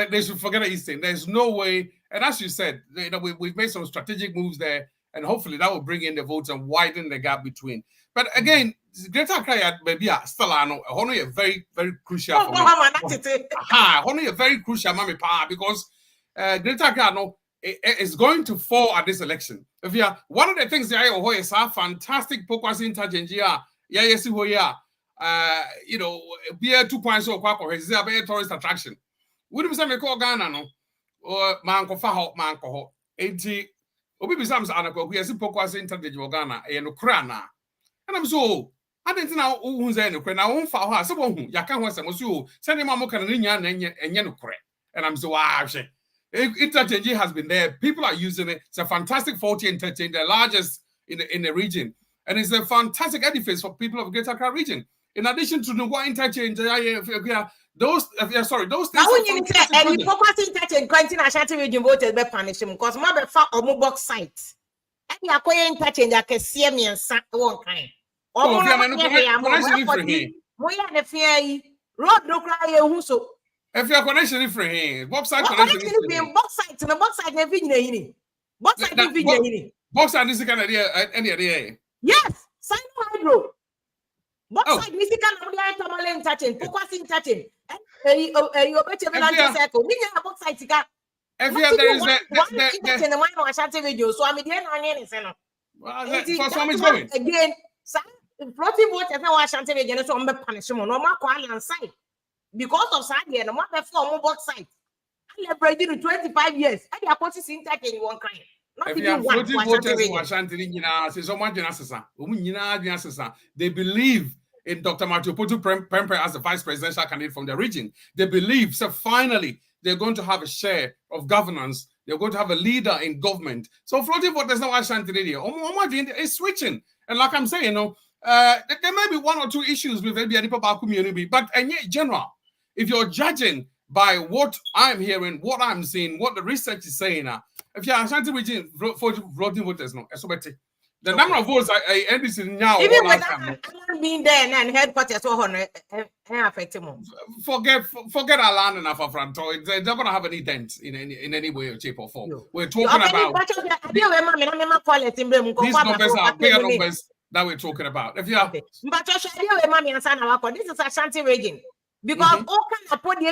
They should forget Eastern. There's no way. And as you said, we've made some strategic moves there, and hopefully that will bring in the votes and widen the gap between. But again, Greater Accra, maybe still only a very, very crucial. Only a very crucial, because Greater Accra is going to fall at this election. If you one of the things that I is a fantastic focus interchange here. Yes, you know, be 2 points or is a tourist attraction. We do say call Ghana no or manko fa manko ho enti obi bi sam anako we see focus interchange Ghana e no kra na and I'm so I didn't know who say no kra na won fa ho ase bo hu ya ka ho asem so say ni mamo kan ni nya na enye no kra and I'm so wow interchange has been there. People are using it. It's a fantastic 40 interchange, the largest in the region, and it's a fantastic edifice for people of Greater Accra region. In addition to the interchange, those things. Now when you say any focus interchange, Quentin Ashanti region voted be punish him because my be fa omo box site. Any acquire interchange, I can see me and sack one kind. Oh, if you're connection free, Moya and fear road no cry who so. If you're connection free, box side What connection connection free. is box side to the box side never in box side never in box side is kind of any idea. Yes, sign hydro. Box side musical and the interchange, focus interchange. You better have circle. Meaning a box side tika. If there is one interchange the one Ashanti video, so I'm there now any sense. For some is going again. Floating water now Ashanti video so I'm punishment. No more quality side because of side here. No more before box side. I celebrated 25 years. I have put this interchange one kind. If you have floating voters who are chanting, they believe in Dr. Matthew Putu Prempeh as the vice presidential candidate from the region. They believe, so finally, they're going to have a share of governance. They're going to have a leader in government. So floating voters now are chanting it's switching. And like I'm saying, there may be one or two issues with maybe a Nipa community, but in general, if you're judging by what I'm hearing, what I'm seeing, what the research is saying, if you're Ashanti region voting voters, no, the number of votes I NDC now. Even when I'm being there and headquarters, affect him. Forget our land and our front. They're not going to have any dent in any way or shape or form. We're talking about these numbers are bigger numbers that we're talking about. If you are, but this is Ashanti region because all kind of put the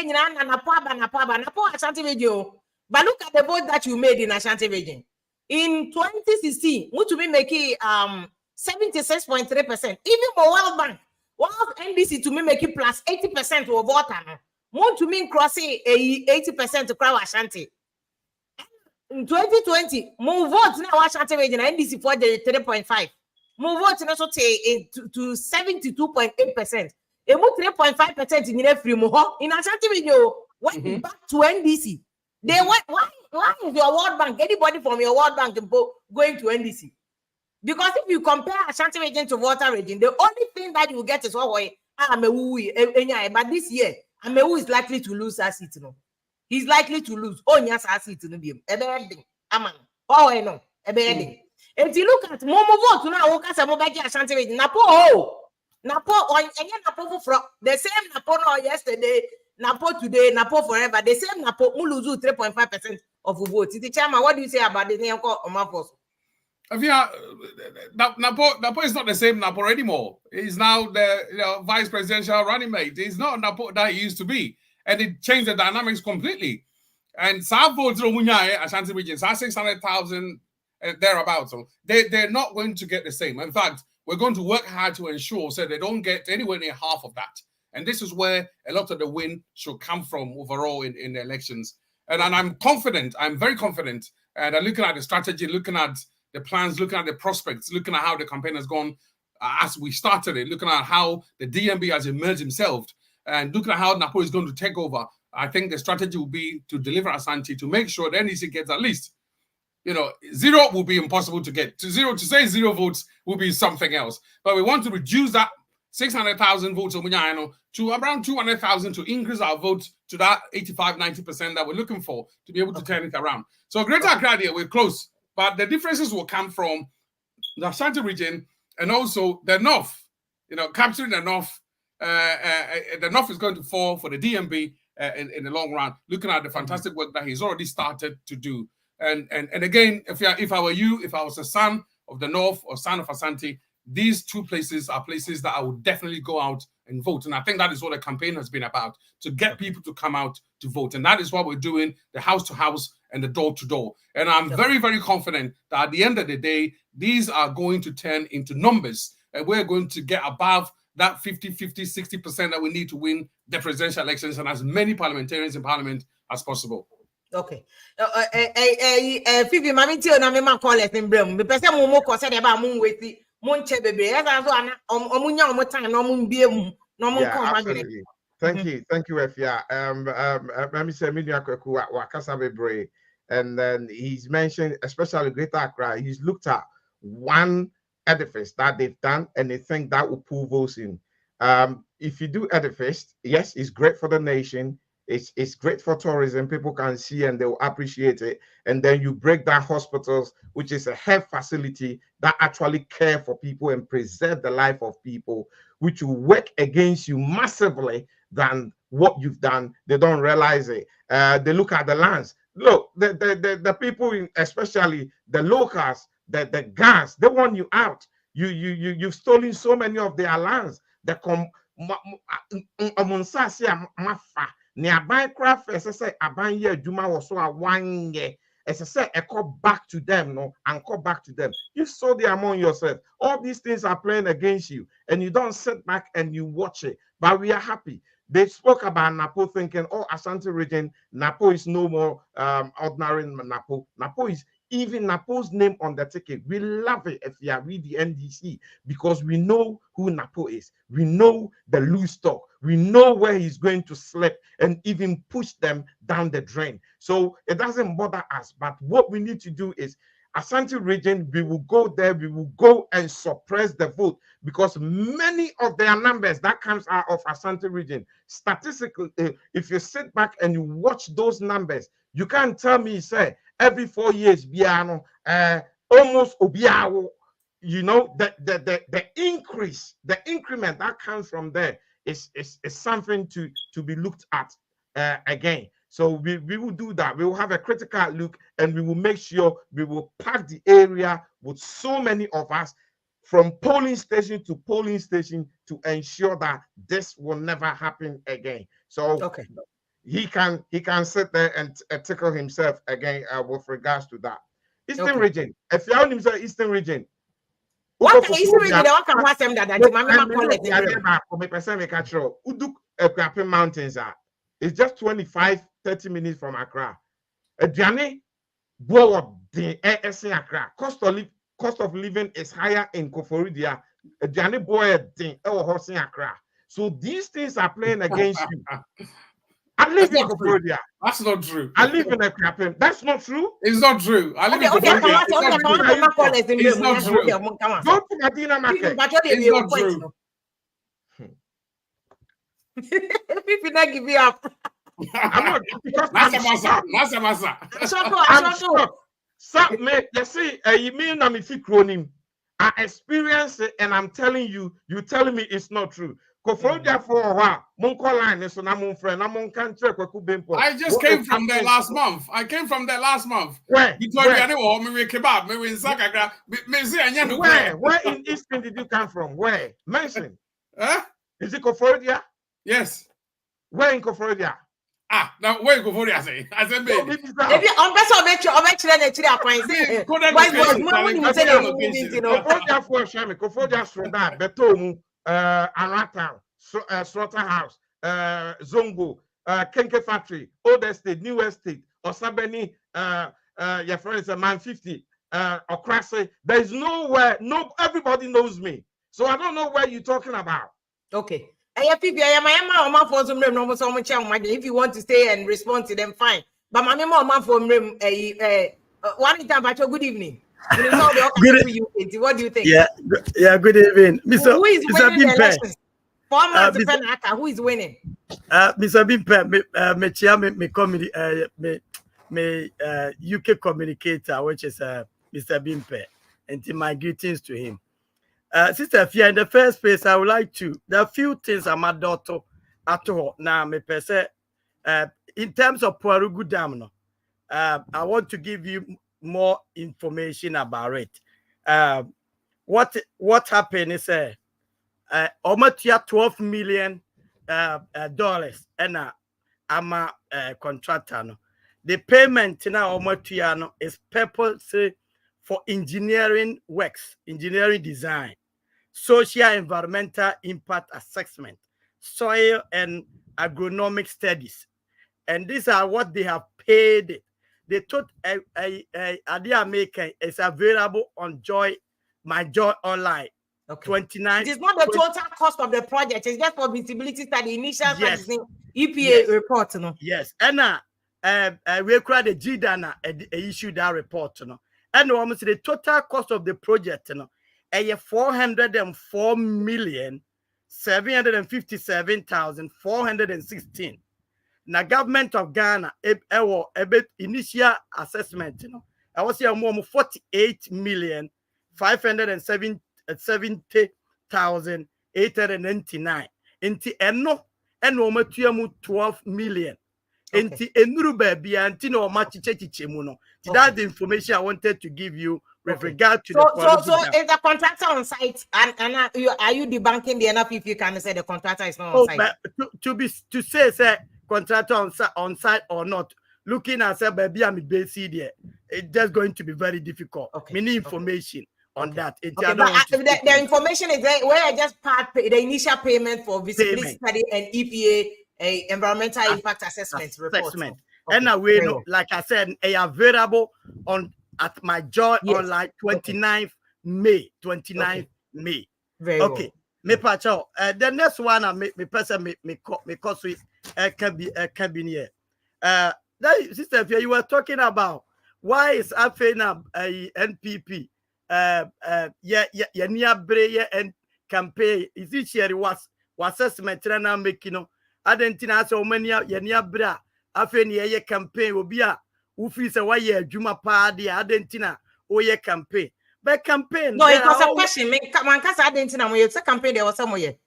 Ashanti region. But look at the vote that you made in Ashanti region. In 2016, what to be making 76.3%. Even for World Bank, World NDC to me making plus 80% of voter. Want to mean crossing 80% to crowd Ashanti. In 2020, more votes now Ashanti region NDC for the 3.5. More votes also to 72.8%. A more 3.5% in every more in Ashanti region went back to NDC. They went, why is your World Bank, anybody from your World Bank going to NDC? Because if you compare Ashanti region to Volta region, the only thing that you get is but this year, Amewu is likely to lose that seat. No? He's likely to lose. Oh, yes, I see it. Aman. Oh, I know. If you look at Momo vote now, Ashanti region, Napo, Napo from the same Napo yesterday. Napo today, Napo forever. The same Napo Muluzu 3.5% of the votes. The chairman, what do you say about the name called Omafos? Napo is not the same Napo anymore. He's now the vice presidential running mate. He's not Napo that he used to be, and it changed the dynamics completely. And some votes Ashanti region, 600,000 thereabouts. So they're not going to get the same. In fact, we're going to work hard to ensure so they don't get anywhere near half of that. And this is where a lot of the win should come from overall in the elections. And I'm confident, I'm very confident, and I'm looking at the strategy, looking at the plans, looking at the prospects, looking at how the campaign has gone as we started it, looking at how the DMB has emerged himself, and looking at how Napo is going to take over. I think the strategy will be to deliver Ashanti to make sure the NDC gets at least, zero will be impossible to get. To say zero votes will be something else. But we want to reduce that 600,000 votes to around 200,000 to increase our votes to that 85-90% that we're looking for to be able to turn it around. So Greater Accra, we're close, but the differences will come from the Ashanti region and also the North. Capturing the North. The North is going to fall for the DMB in the long run. Looking at the fantastic work that he's already started to do, and again, if I were you, if I was a son of the North or son of Ashanti, these two places are places that I would definitely go out and vote. And I think that is what the campaign has been about, to get people to come out to vote. And that is what we're doing, the house to house and the door to door. And I'm very, very confident that at the end of the day, these are going to turn into numbers. And we're going to get above that 50, 60% that we need to win the presidential elections and as many parliamentarians in parliament as possible. Okay. Fifi, mami tio na me ma call it in brem. Me pese mo mo ko se de ba mo weti. Monche bebe. Esa so ana omunya omutan na omunbie mu. Na omunko magene. Thank you, Efia. Let me say, Wakasa Bebre, and then he's mentioned, especially Greater Accra. He's looked at one edifice that they've done, and they think that will pull votes in. If you do edifice, yes, it's great for the nation. it's great for tourism. People can see and they'll appreciate it. And then you break down hospitals, which is a health facility that actually care for people and preserve the life of people, which will work against you massively than what you've done. They don't realize it. They look at the lands. Look, the people, especially the locals, the guns, they want you out. You've stolen so many of their lands. The nearby craft, as I say, abanye Juma was so a 1 year. As I said, I call back to them, no, and call back to them. You saw the among yourself. All these things are playing against you, and you don't sit back and you watch it. But we are happy. They spoke about Napo, thinking, oh, Ashanti region, Napo is no more ordinary Napo. Napo is even Napo's name on the ticket. We love it if you read the NDC because we know who Napo is. We know the loose stock. We know where he's going to slip and even push them down the drain. So it doesn't bother us. But what we need to do is Ashanti region, we will go there, we will go and suppress the vote because many of their numbers that comes out of Ashanti region, statistically, if you sit back and you watch those numbers, you can't tell me, say, every 4 years, Biano, almost Obiawo, you know, the increase, the increment that comes from there is something to be looked at again. So we will do that. We will have a critical look and we will make sure we will pack the area with so many of us from polling station to polling station to ensure that this will never happen again. So okay, he can sit there and tickle himself again with regards to that. Eastern region. If you only say Eastern region. What can Eastern region? What can what them that Mama call it? Uduk Mountains are. It's just 25-30 minutes from Accra. Adriane, blow the Accra. Cost of living is higher in Koforidia. Adriane boy the horse in Accra. So these things are playing against you. I live in Koforidia. That's not true. I live in Accra. That's not true. It's not true. I live in Koforidia. It's not true. Go to Medina Market. It's not true. If you not give me up. I'm not because I'm shocked. So, you see, you mean I'm a I experience it, and I'm telling you, you're telling me it's not true. I just came from there last month. I came from there last month. Where? Where in Eastern did you come from? Where? Mention. Huh? Is it Koforidua? Yes. Where in Koforidua? Ah, now where in Koforidua? I said, baby. Maybe I'm better Slaughterhouse, Zongo, Kenke Factory, Old Estate, New Estate, Osabeni, your friend is a man 50, Okrase. There is nowhere, everybody knows me. So I don't know where you're talking about. Okay. If you want to stay and respond to them, fine. But my mama from one time, but good evening. What do you think? Yeah, good evening. Mr. Who is winning the elections? Who is winning? Mr. Bimpe, me comedy, me UK communicator, which is Mr. Bimpe, and my greetings to him. Sister Fia, in the first place, I would like to. There are a few things I'm a daughter at all. Now, me per se, in terms of Puarugu Dam, no, I want to give you more information about it. What happened is almost $12 million and I'm a contractor. No. The payment now almost is purposely for engineering works, engineering design, social environmental impact assessment, soil and agronomic studies. And these are what they have paid. They thought idea making is available on My Joy Online. Okay. 29. It is not the total cost of the project. It's just for visibility study, initial EPA report. No? Yes. And we create the GDANA issue that report. No? And almost the total cost of the project, you know, 404,757,416. na government of Ghana ewo ebe initial assessment no I was here more 48,570,899 inti eno omatua mu 12 million inti enuru baby anti no omachiche mu no. That's the information I wanted to give you with regard to so the is the contractor on site and are you debunking the enough if you can say the contractor is not on site? But to say contractor on site or not, looking at say baby I'm busy there, it's just going to be very difficult. We need information on that. But the information is there where I just part the initial payment for visibility study and EPA environmental impact assessment report. And we know, like I said, available at my joy on like 29th May. 29th May. Very okay. Me pacho. The next one I me person me cause we can be near. Sister, you were talking about why is Afena NPP near Bray and campaign is it share was assessment na making no adentina so many near bra Afena ye campaign will be a ufi say why ye juma pa de adentina o ye campaign. But campaign. No, it was a question. Man, cause I didn't know when you say campaign there was somewhere. It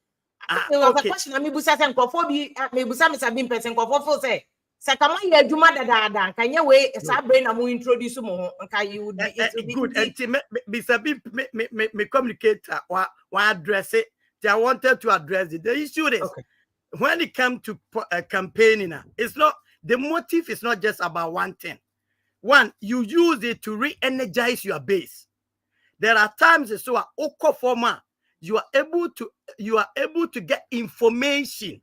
was a question. I mean, busa say nkofobi. Me busa me sabi person nkofofo say. Say kama ye juma da. Can you wait? Sa brain amu introduce mo. Can you would be good. And me sabi me communicate or address it. I wanted to address it. The issue is when it comes to campaigning, it's not the motive is not just about one thing. One, you use it to re-energize your base. There are times so you are able to get information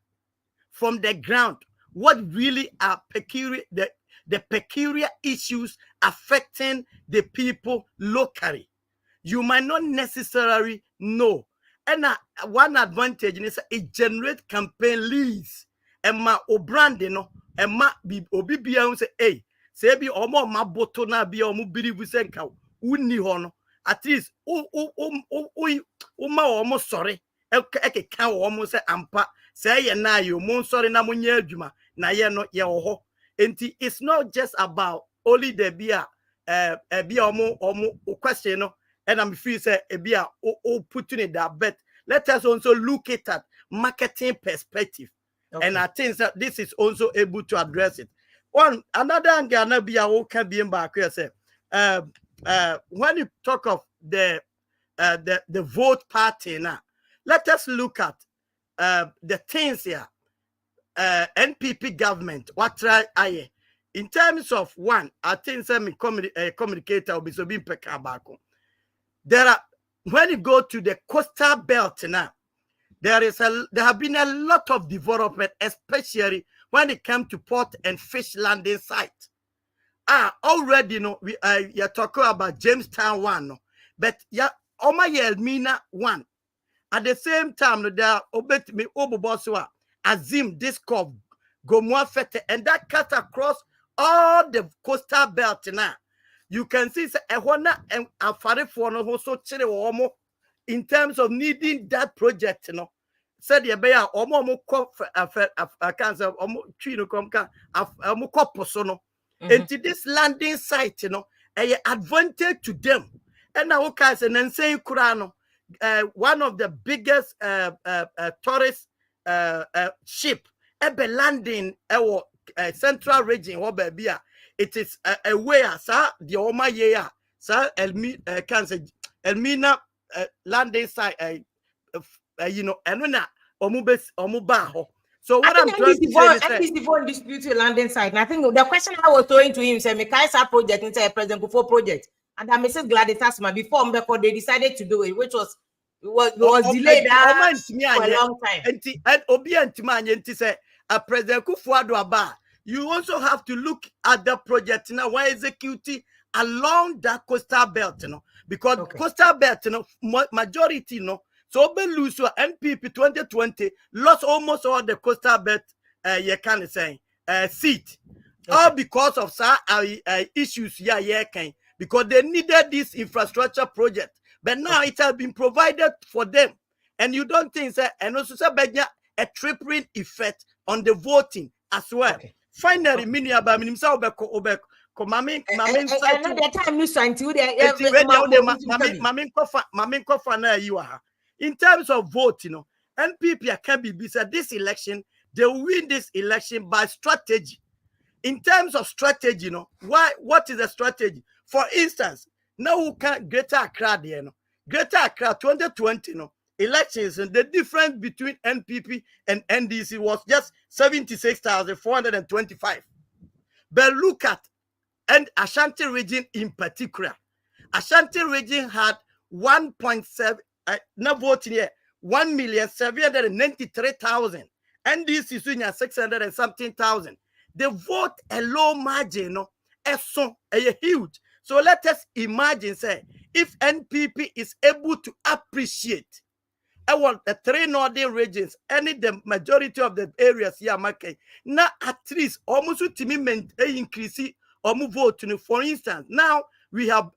from the ground what really are the peculiar issues affecting the people locally. You might not necessarily know. And one advantage is it generates campaign leads. And my branding and my obi say hey say be omo ma boto na be omo biribu senka uni hono. At least almost sorry. Eke can almost say ampa say ye na you mon sorry na munye adwuma na ye no ye ho. Enti it's not just about only the beer omo question no and I'm feel say e bia putting it that but let us also look it at marketing perspective. And I think that this is also able to address it. One another angle na bia o can be back here say when you talk of the vote party now, let us look at the things here. NPP government, what try I in terms of one, I think some communicator will be so being pekabako. There are when you go to the coastal belt now, there have been a lot of development, especially when it comes to port and fish landing site. Already you're talking about Jamestown 1, no? But Oma Yelmina 1. At the same time, there are Obetmi Oboboswa, Azim, Discord, Gomwa Fete, and that cut across all the coastal belt now. You can see Ehona and Afarifono also Chile Omo in terms of needing that project, Said the bear Omo cancer Chino Comca Amukoposono. Into this landing site, a advantage to them. And now, guys, and then saying Kurano, one of the biggest tourist ship ever landing our central region, it is a way, sir, the Oma Yea, sir, Elmina landing site, and when Omubaho. So what I'm trying to say is that the phone dispute landing site. And I think the question I was throwing to him said, Mikaisa project into a President Kufo project. And that Mrs. Gladys Tasma before they decided to do it, which was delayed for a long time. And Obi and Timanya say a President Kufo you also have to look at the project now why executing along that coastal belt, because coastal belt, majority, so Beluso NPP 2020 lost almost all the coastal belt you can say seat. All because of issues because they needed this infrastructure project. But now it has been provided for them. And you don't think and also a tripping effect on the voting as well. Okay. Finally, mini about himself obeko. Mami the time you until Mami kofa na you are. In terms of vote, you know, NPP can be said this election, they will win this election by strategy. In terms of strategy, you know, what is the strategy? For instance, now we can Greater Accra, you know, Greater Accra 2020, you know, elections, and the difference between NPP and NDC was just 76,425. But look at and Ashanti region in particular. Ashanti region had 1.7 now voting here 1,793,000. NDC is 600 and something thousand. The vote a low margin, no, so a huge. So let us imagine, say, if NPP is able to appreciate the 3 northern regions, the majority of the areas here, now at least almost to me increase or move vote. For instance, now we have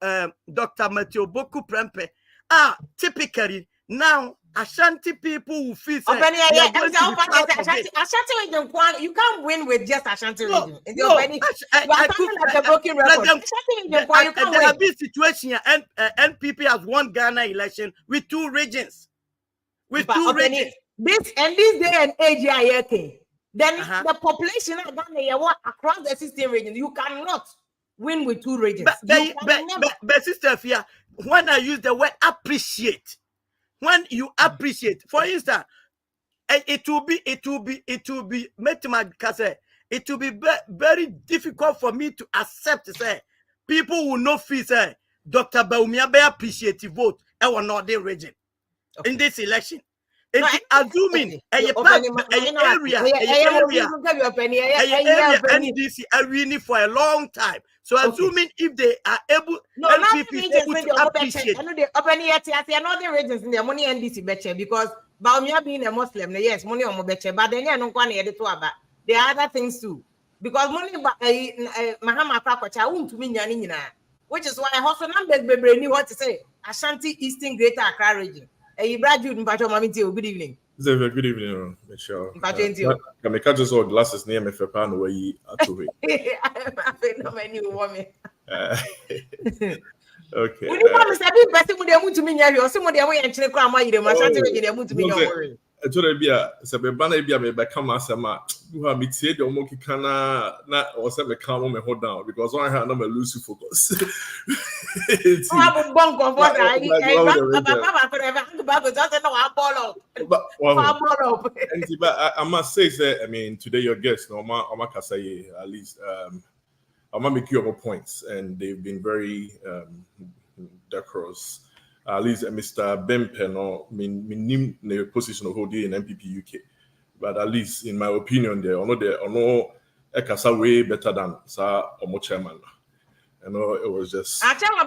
Dr. Matthew Boku Prempe. Typically now Ashanti people will feel Ashanti region, you can't win with just Ashanti region. There have been situations and NPP has won Ghana election with 2 regions. With 2 regions. This day and age, then the population of Ghana across the 16 regions, you cannot win with 2 regions. But sister Fia, when I use the word appreciate, when you appreciate, for instance, it will be very difficult for me to accept, say, people will not feel, say, Dr. Baumia be appreciate the vote our northern region in this election. Assuming area NDC are winning for a long time. So assuming if they are able, NPP is able to appreciate. I know the northern regions in the money NDC betcha because Baumia being a Muslim, yes, money on betcha, but then you don't want to edit about. There are other things too. Because money Mahama Kakwacha won't to mean Yanina, which is why I also numbers knew what to say. Ashanti Eastern Greater Accra region. Good evening. Xavier, good evening, Michelle. Can I catch us all glasses near me for pan where you are to wait? Okay. When you want to say, person with them to me, or somebody away and check on my to me. I told her, be a Sabana be a become as a man who have been said, or Moki Kana, not or seven calm me hold down because I had no lose focus. I must say, I mean, today your guest, Oma Kasaye, at least, I'm going to make you up points, and they've been very decorous. At least Mr. Bempen or in the position of holding in MPP UK. But at least in my opinion, they are no Ekasa way better than Sir Omo chairman. You know, it was just chairman.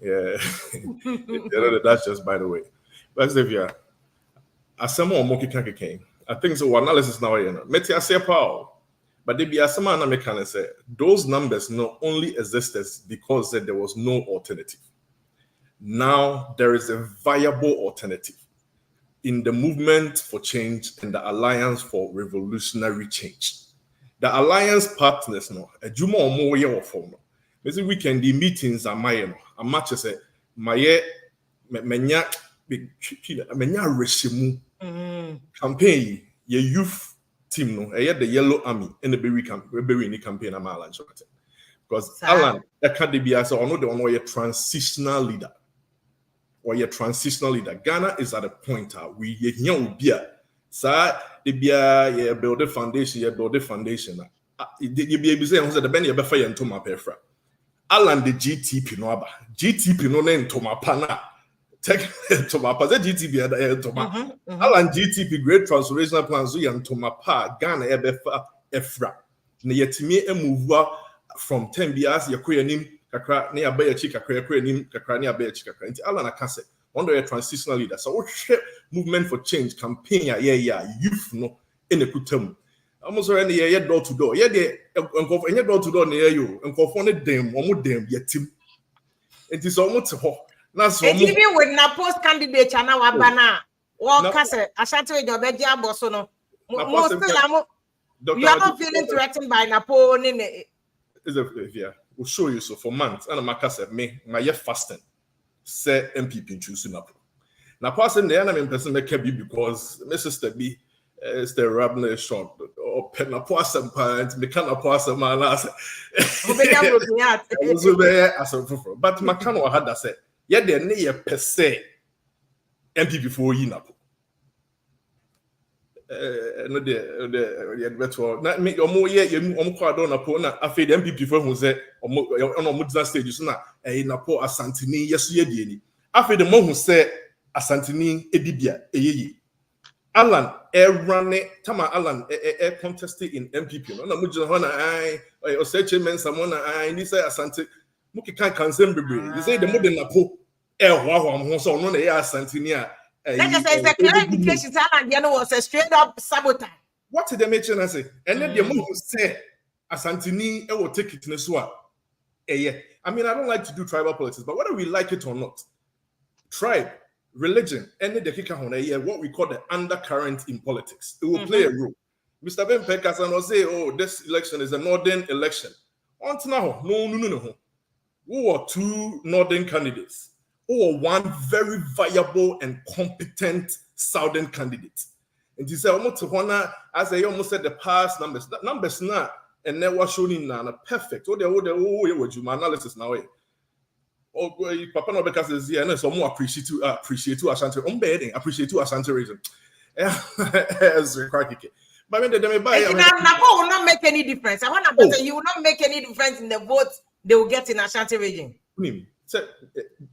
Yeah. That's just by the way. But Xavier, as some more came. I think so analysis now, you know. Metia say power. But they be as some American say those numbers not only existed because there was no alternative. Now there is a viable alternative in the movement for change and the Alliance for Revolutionary Change. The Alliance partners no, a juma or more year of form. This weekend the meetings are my a match as a my menya reshimu campaign ye youth team no the Yellow Army in the berry campaign am Alan because Alan academy as I know the one transitional leader or your transitional leader. Ghana is at a point we here will be sir they be a build a foundation you be able say the ben you be fire into my perfra Alan the GTP no aba GTP no into my pana take to my pa GTP to my Alan GTP great transformational plans so yan to my pa Ghana e be fa efra na yetimi move from 10 bias yakoya nim kakra na abaya chi kakra nim kakra na abaya chi kakra nti Alan akase one day a transitional leader so what movement for change campaign youth no in the kutam almost already door to door de enkof door to door na you enkof on dem omo dem yetim it is almost ho na so even with na post candidate na wabana Well, Kase, Ashanti with your bedja bossono. You are not feeling threatened by Napoleon. Yeah, we'll show you. So for months, and my said me, my year fasting, say MPP choose Napo. Now, passing the enemy person make be because my sister be is the rabble short or pen a poor pants, me can't poor some man. But my canoe had that said, yet they're near per se MPP for you Napo. No, the better. Not me or more yet. You quite don't upon a fade MPP for who said on a stage. So now a Napo Asantini, yes, ye did. After the moment who said Asantini, Edibia, ye. Alan, running, Tama Alan, contested in MPP. No, Mujahana, I, or such a man, someone, I need say Asante, Muki can't consent. You say the modern Napo, wow, so no, they are Santinia. That is a clear indication that you know was a straight up sabotage. What did they mention? I say, and then the move say Asantini, I will take it in a swap. I mean, I don't like to do tribal politics, but whether we like it or not, tribe, religion, any the kicker on what we call the undercurrent in politics, it will play a role. Mr. Ben Pekasan will say, oh, this election is a northern election. Until now, no. Who are two northern candidates? Or one very viable and competent southern candidate. And he said, almost as I almost said, the past numbers now, and they were showing now perfect. Oh, they my analysis now. Oh, Papa Nobeka says, yeah, no, so more appreciate you, Ashanti. Appreciate you, Ashanti reason. As a cracky. But when they buy, Napo will not make any difference. I want to say, you will not make any difference in the votes they will get in Ashanti region. Said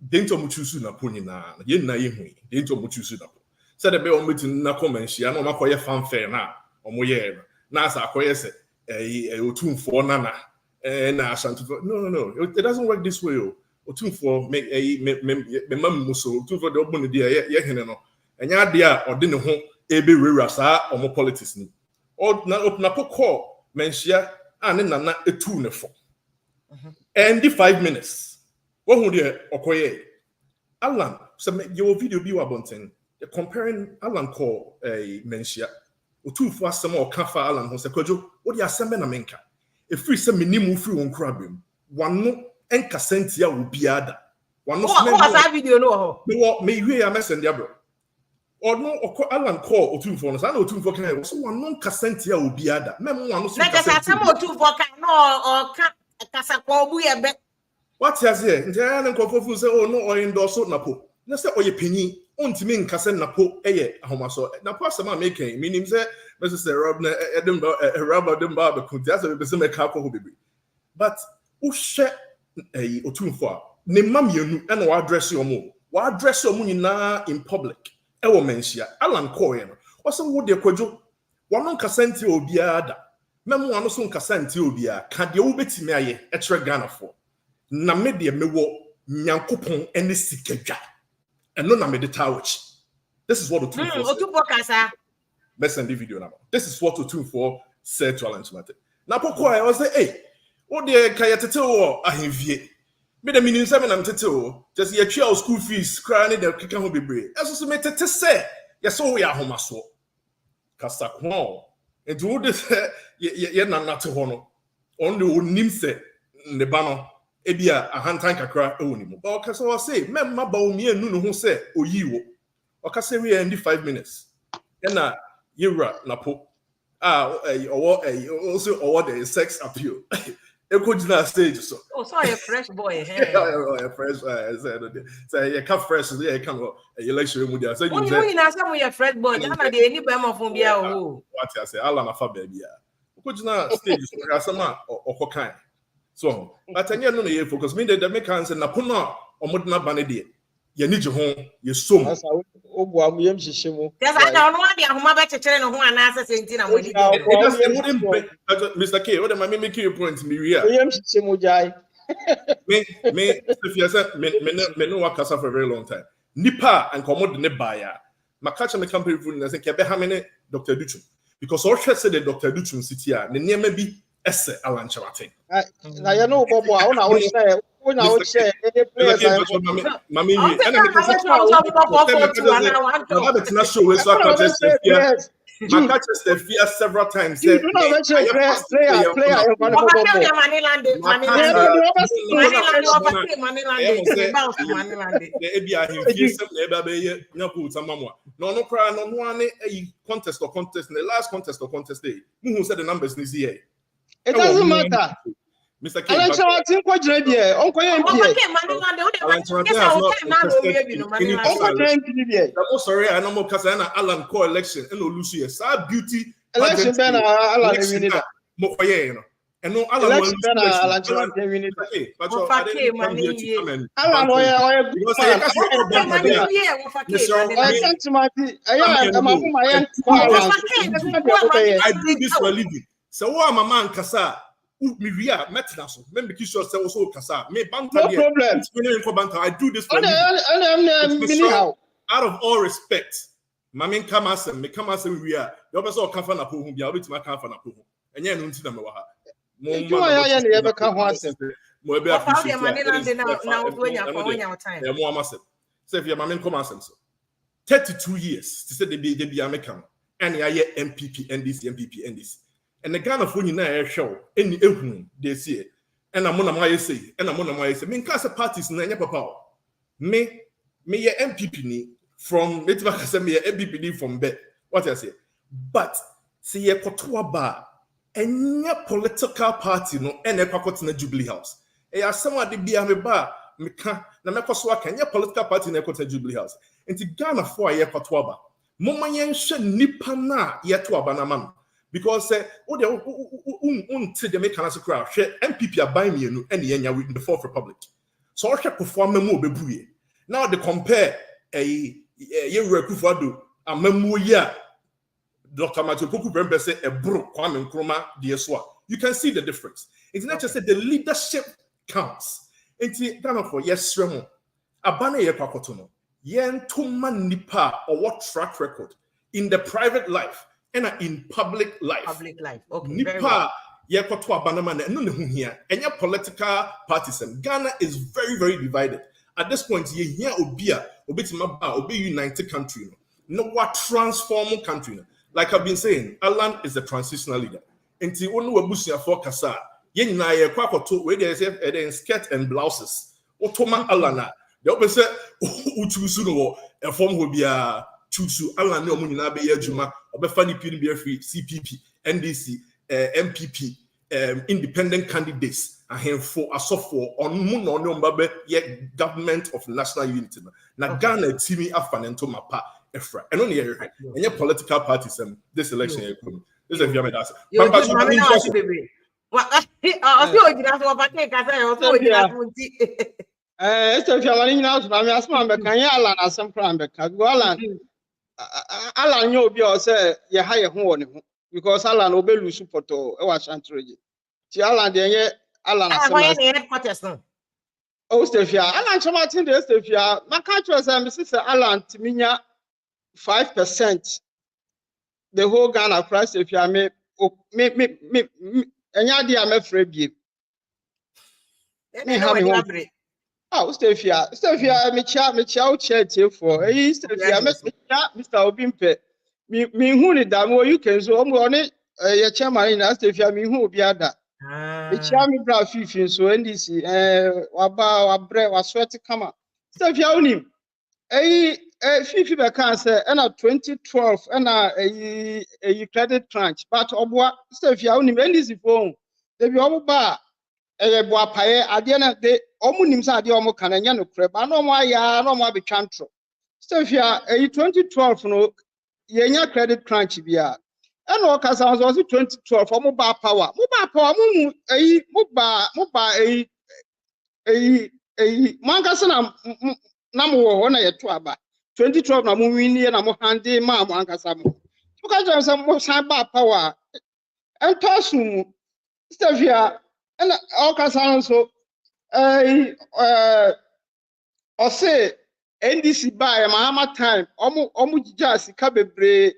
dentro muchusu na poni na ye na ye hu dentro muchusu na po said the be on meeting na come nhia na makoye fanfare na omoye na asa akoye se otumfo nana na Ashanti. No, it doesn't work this way. Otumfo make me mam so otumfo de ogbon de ye hene no enya de a ode ne ho ebe rewura saa omo politics ni o na pokọ menhia ane nana etu ne fo and the 5 minutes. What would you okoye? Alan, so your video be abonten. Comparing Alan call a mensia. O two for some more kafa Alan who said, Kojo, what you are sending a menka? If we send minimum free on crabim, one no enka sentia will be other. One no that video no. May we a messenger bro. Or no, Alan call or two for us. I know two for can so one non casentia will be other. Memo one no two for no or Casacobu a bet. What has here? And Kofu say, oh no, or endorse Napo. Let's say, oh, you penny, on to mean Casen Napo, Homaso. Napo, some making, meaning, say, Mrs. Robner, Edinburgh, a rubber, the barber, could just have been a couple who be. But, who share a tune for? Name mammy, and what dress your moon? What dress your moon now in public? Ewo mentia, Alan Coyen. What's a wood, dear Kojo? One on Cassenti or Biada. Memo one son Cassenti or Bia, can't you bet me a extra gunner for? Na media me wo nyankopon ene sikadwa eno na me de tawch. This is what Otumfo said. Let's send the video now. This is what Otumfo said to Alan Chimate. Na poko I was say, hey, what the kayatete o ahemfie. Me the minim se me na mtete o. Just ye twa school fees cry ne de keka ho bebre. Eso so me tete se, ye so we ahomaso. Kasa ko. Enti wo de se ye na nate ho no. On the onim se ne ba no. Ebia a hantan kakra ewonimu. But okasa wa say memma ba o mienu no ho say oyiwo. Okasa we end 5 minutes. Na yewra Napo. Also the sex appeal. Ekojina stage so. Oh, so a fresh boy. A fresh say you come fresh so you come election mu dia. So you know say we a fresh boy. Na dey any be mo fun bia o. What you say ala na fa ba bia. Ekojina stage so asama okokan. So, but I know you focus. Me the make answer na puna omodna banede. Ye ni je ho, ye som. Asa ogwa mu yem hihyimu. Yes, I don't know the ahoma be chechere no ho anasa senti na modi. Mr. K, what am I making your point me ria? Yem hihyimu jai. Me if you say me no work for a very long time. Nipa and commode ne baya. Makacha me company food na say ke be ha me ne Dr. Duchum. Because all said the Dr. Duchum city a ne niam bi ese Alan Chawate. Na ye no bobo a una wo say When I would share any players, I Mami, I'll take and I'm that. show so I catch the you fear several times. do not mention player. Contest, the last contest day. Who said the numbers this year? It doesn't matter. Mr. I like to think what you did. Uncle MP. I'm sorry, I know more Casana Alan co-election and Lucia. Sa beauty Election banner Alan Minida. Mokoye. And no Election banner Alan Minida. I do this for a living. So what my man Kasa Miria Metnaso, maybe Kishore also Kasa, me bank. No problem. I do this for a living. Out of all respect, Mamin Kamasem, me Kamasem, we are. You also come from a pool, you are with my come from a pool. And yet, no, Tinamaha. So if your Mamin Kamasem, 32 years to say they be American, and I hear MPP, NDC, NDC. And the Ghana for you now show any they see, and I'm on my say, and I'm on my say. Mean class parties na papa. Me MPP ni from me MPP from bed. What I say, but see ye kotoa ba, any political party no any kwakoti na Jubilee House. Someone de be me ba me ka na me koso aka any political party na kwakoti Jubilee House. Enti Ghana for ye kotoa ba. Moma yen hwe nipa na ye to aba na man. Because the make us crowd MPP are buying me and in the Fourth Republic. So I perform more. Now they compare a Kufuado a memoya Dr. Matthew Kuku say a bro Kwame Nkrumah DSwa. You can see the difference. It's not just that the leadership counts. It's Ghana for yes, Remo. Abane Yepakotono. Yen Tuma Nipa or what track record in the private life. And in public life. Okay. Nipa yekoto abanama na no ne hu hia. Enya political partisan. Ghana is very, very divided. At this point, ye hia obia, obetima ba, obe united country. No what transform country. Like I've been saying, Alan is a transitional leader. Enti onu wabusia for kasa. Ye nyina ye kwa koto we dey say skirt and blouses. Otoma Alana. The open say uchusu no e form ho bia chusu Alan ne omu nyina be ye adwuma. Obefani PNB free CPP, NDC, MPP, independent candidates. For a software on moon or no yet government of national unity. Now Ghana Timi Afanento Mapa Efra. And only and your political parties this election. This is your answer. Alan you be say ye ha ye ho woni ho because Alan obelu support e wa chantroji ti Alan de ye Alan asema o stefia Alan chamatin de stefia maka tro say me say Alan timinya 5% the whole Ghana price stefia me enya dia me free bie me ha me ho Stefia, me chia o chair for. Stefia, Mr. Obimpe. Me who ni da mo you can so mo ni ye chairman na Stefia me who obi ada. Me chia me bra fifi so NDC wa sweat kama. Stefia onim. Fifi be kan say na 2012 na credit tranche but obwa Stefia onim NDC phone. Dey be obo ba boapaye ade na de omunim sa ade omo kana nya no kre ba no mo aya no mo abetwantro Stefia 2012 no ye nya credit crunch bia e no kasa so 2012 omo ba power mu mangasa na mo wo na ye to aba 2012 na mo wini na mo hande ma mo ankasa mo ka jam say mo san ba power en tosu Stefia and all Cassandra so or say NDC by Mahama time omu jasi kabebre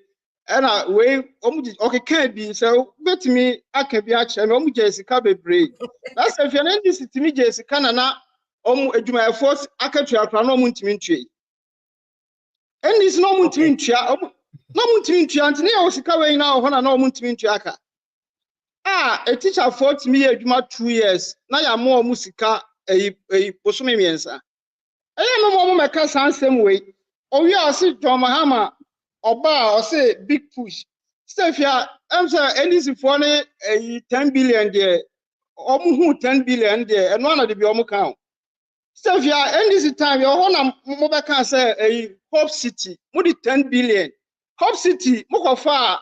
and way okay can't be so bet me I can be actually omu jasi kabebre that's if you're NDC to me jasi canana adwumayɛfoɔ akatua kora na ɔmo ntumi ntue ɛnis na ɔmo ntumi ntua na ɔmo ntumi ntua nti ne yɛ wɔ sika wɔ nyinaa wɔ hɔ na ɔmo ntumi ntua aka a teacher for tumi yɛ adwuma 2 years na yɛ ama ɔmo sika bosome mmiɛnsa ɛyɛ no ɔmo mɛka saa nsɛm wei owie a ɔse John Mahama ɔba a ɔse big push stefia ɛmsɛ NDC foɔ ne 10 billion deɛ ɔmo hu 10 billion deɛ ɛno ana de bi ɔmo ka stefia NDC time yɛ hɔ na mo bɛka sɛ Hope City mo di 10 billion Hope City mo kɔfa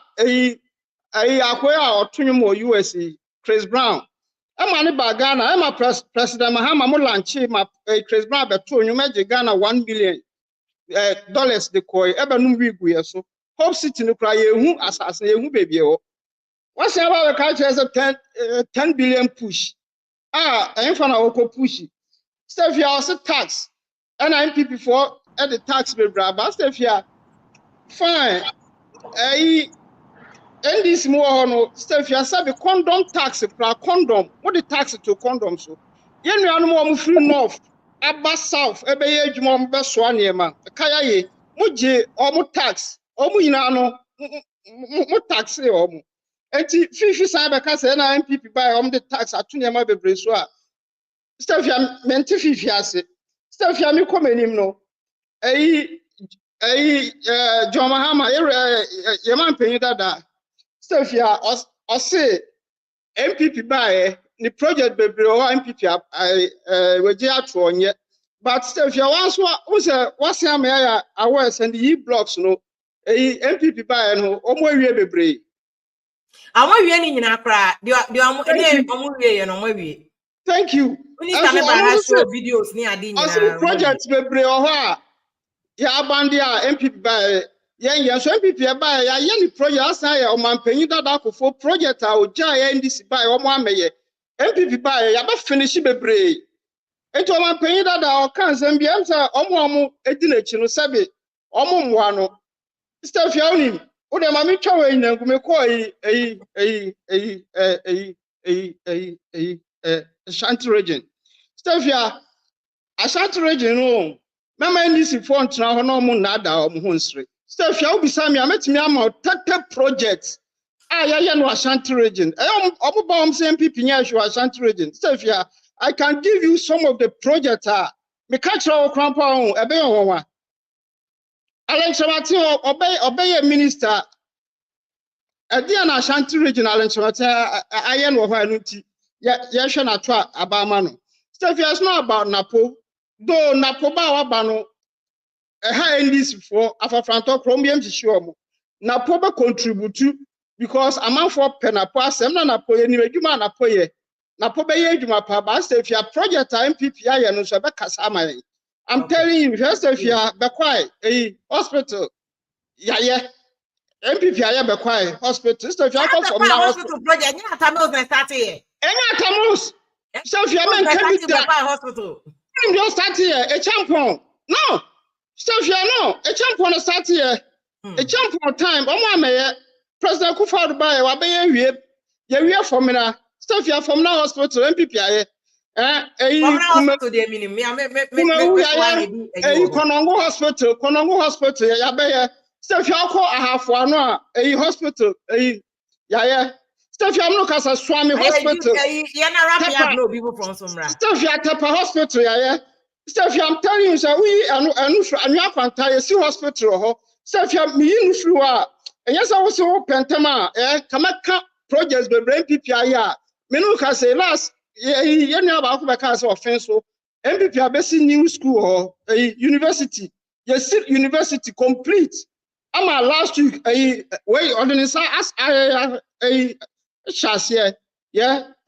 akoya a ɔtonyo mo USA Chris Brown ɛma ne ba Ghana ɛma President Mahama mo lanche ma Chris Brown bɛto onwuma Ghana $1 million dollars de kɔɛ ɛbɛnum wi gu yɛ so Hope City no kra yehu asase yehu beebi ɛwɔ wɔsɛn ba bɛka kyerɛ sɛ 10 billion push ɛmfa na wɔkɔ push stefia ɔse tax ɛna MPP for the tax bebree ba stefia fine NDC mo hɔ no stefia sabi condom tax pra condom what the tax to condom so ye nuanom ɔmo free north aba south ɛbɛyɛ adwuma ɔmo bɛsoa nneɛma kaya ye mo gye ɔmo tax ɔmo nyinaa no mo tax ɔmo enti fifi san bɛka sɛ na MPP buy ɔmo the tax ato nneɛma bebree so a stefia mente fifi ase stefia mi kɔ m'anim no John Mahama ye man panyin dada stefia ɔse MPP buy the project bebree ɔwɔ MPP wagye ato ɔnyɛ but stefia wanso wose wase ama ya awɔ send the blocks no MPP buy no ɔmo awie bebree amo wie ni nyina kra de ɔmo wie ye no ɔmo awie thank you minister me ba show videos ni ade nyina ɔse project bebree ɔhɔ a ya abande a MPP buy yɛn so MPP buy ya ye ni project asan ya ɔmanpanyin dada akofo project a ogya ya NDC buy ɔmo ameye MPP buy ya ba finish bebree eto ɔmanpanyin dada ɔka nsɛm bi am sɛ ɔmo edi n'akyi no sɛbe ɔmo mmoa no stefia onim wo de ma me twa wɔ nyina nkume kɔ Ashanti region stefia Ashanti region no mama NDC for ntena hɔ na ɔmo nada ɔmo ho nsre stefia obisa me ametimi ama tete project yɛyɛ no Ashanti region ɔmo ba ɔmo sɛ MPP nya hwɛ Ashanti region stefia I can give you some of the projects me catch our crampa on ɛbɛyɛ wɔn Alenchemati ɔbɛyɛ minister ɛdi na Ashanti region Alenchemati ayɛ no hɔ anu ti yɛhwɛ na to abama no stefia is not about Napo though Napo ba waba no NDC for afafranto krom biem hihye omo Napo be contribute because amanfo pe Napo asem na Napo ye ni adwuma Napo ye Napo be ye adwuma pa ba stefia project MPP aye no so be kasa amaye I'm telling you stefia be kwai hospital yaye MPP aye be kwai hospital stefia come from now hospital project ni atamos na start here atamos stefia men can be hospital I'm just start here a champion no stefia no a champion start here a champion time omo ameye President Kufuor buy wa be ye wie formula stefia from now hospital MPP aye hospital dey meaning me Konongo hospital ya be ye stefia ko ahafo ano a hospital ya stefia no kasa swami hospital ya na rap no people from somewhere stefia Tepa hospital ya stefia I'm telling you say we anu akwanta ye si hospital ho stefia me yin free wa enye say wo se wo pentema kamaka projects bebre MPP aya me no ka say last ye ni aba ko be ka say offense so MPP abesi new school ho university yes university complete ama last week wey ordinance as shase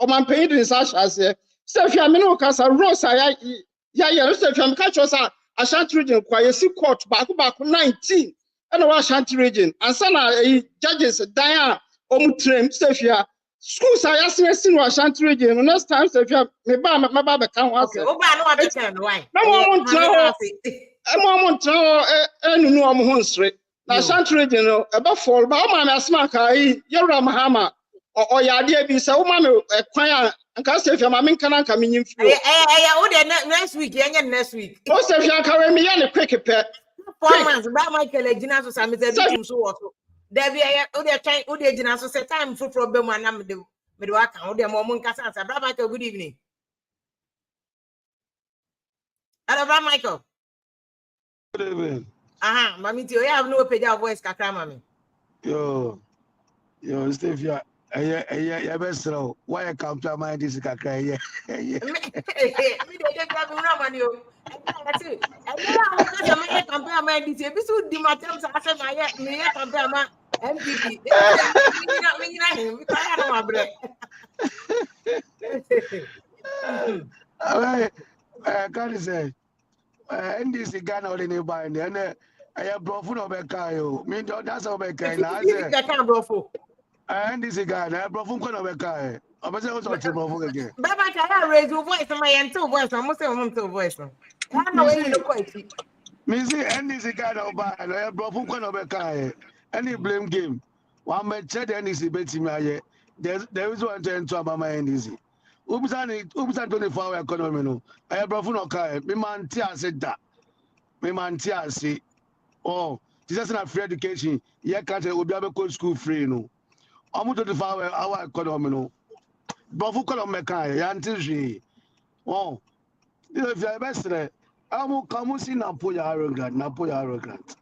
o man pay the shase stefia me no ka say rose ya stefia me catch us Ashanti region kwa yesi court back 19 and our Ashanti region and sana judges dan omutrem stefia schools are asking no Ashanti region next time stefia me ba be kan wa say o ba no be kan why na mo mo ntra enunu o mo ho nsre na Ashanti region no e ba fall ba o ma me asma ka Yewura Mahama o ya de bi say o ma me kwan Anka say if my kana ka menyim fio. Next week, next week. O say if anka me ya ne quick pet. 4 months, but Michael Egina so Sam said to so what. There be a trying Egina so say time for problem and I'm the Medwaka, or the Momon Casasa. Bra Michael, good evening. Hello, Bra Michael. Good evening. Mammy, you have no page of voice, Kakramami. Yo, Steve, yeah, best row. Why I come to my this kakra? Yeah. Me dey grab me na money o. That's it. And then I want to say compare my this. Be so di matem say say me compare my MPP. Me na him. We try na mabre. Can't say. NDC Ghana only nearby and I have brought food over Kayo. Me that's over Kayo. I said, I can't bro. NDC Ghana, I brought food over Kayo. I was also to bro again. Baba, I raise your voice on my two voice. I must say one two voice. I know you look quite. Me see NDC Ghana over and I have brought food over Kayo. Any blame game. One may check the NDC betting me. There is one to enter about my NDC. Ubsan 24-hour economy no. I have brought food on Kayo. Me man tia said that. Me man tia say. Oh, this is not free education. Yeah, can't will be able to school free no. I'm 24-hour economy no. But who call on me kind? Yantishi. Oh, if you're best there, I'm come see Napoya arrogant.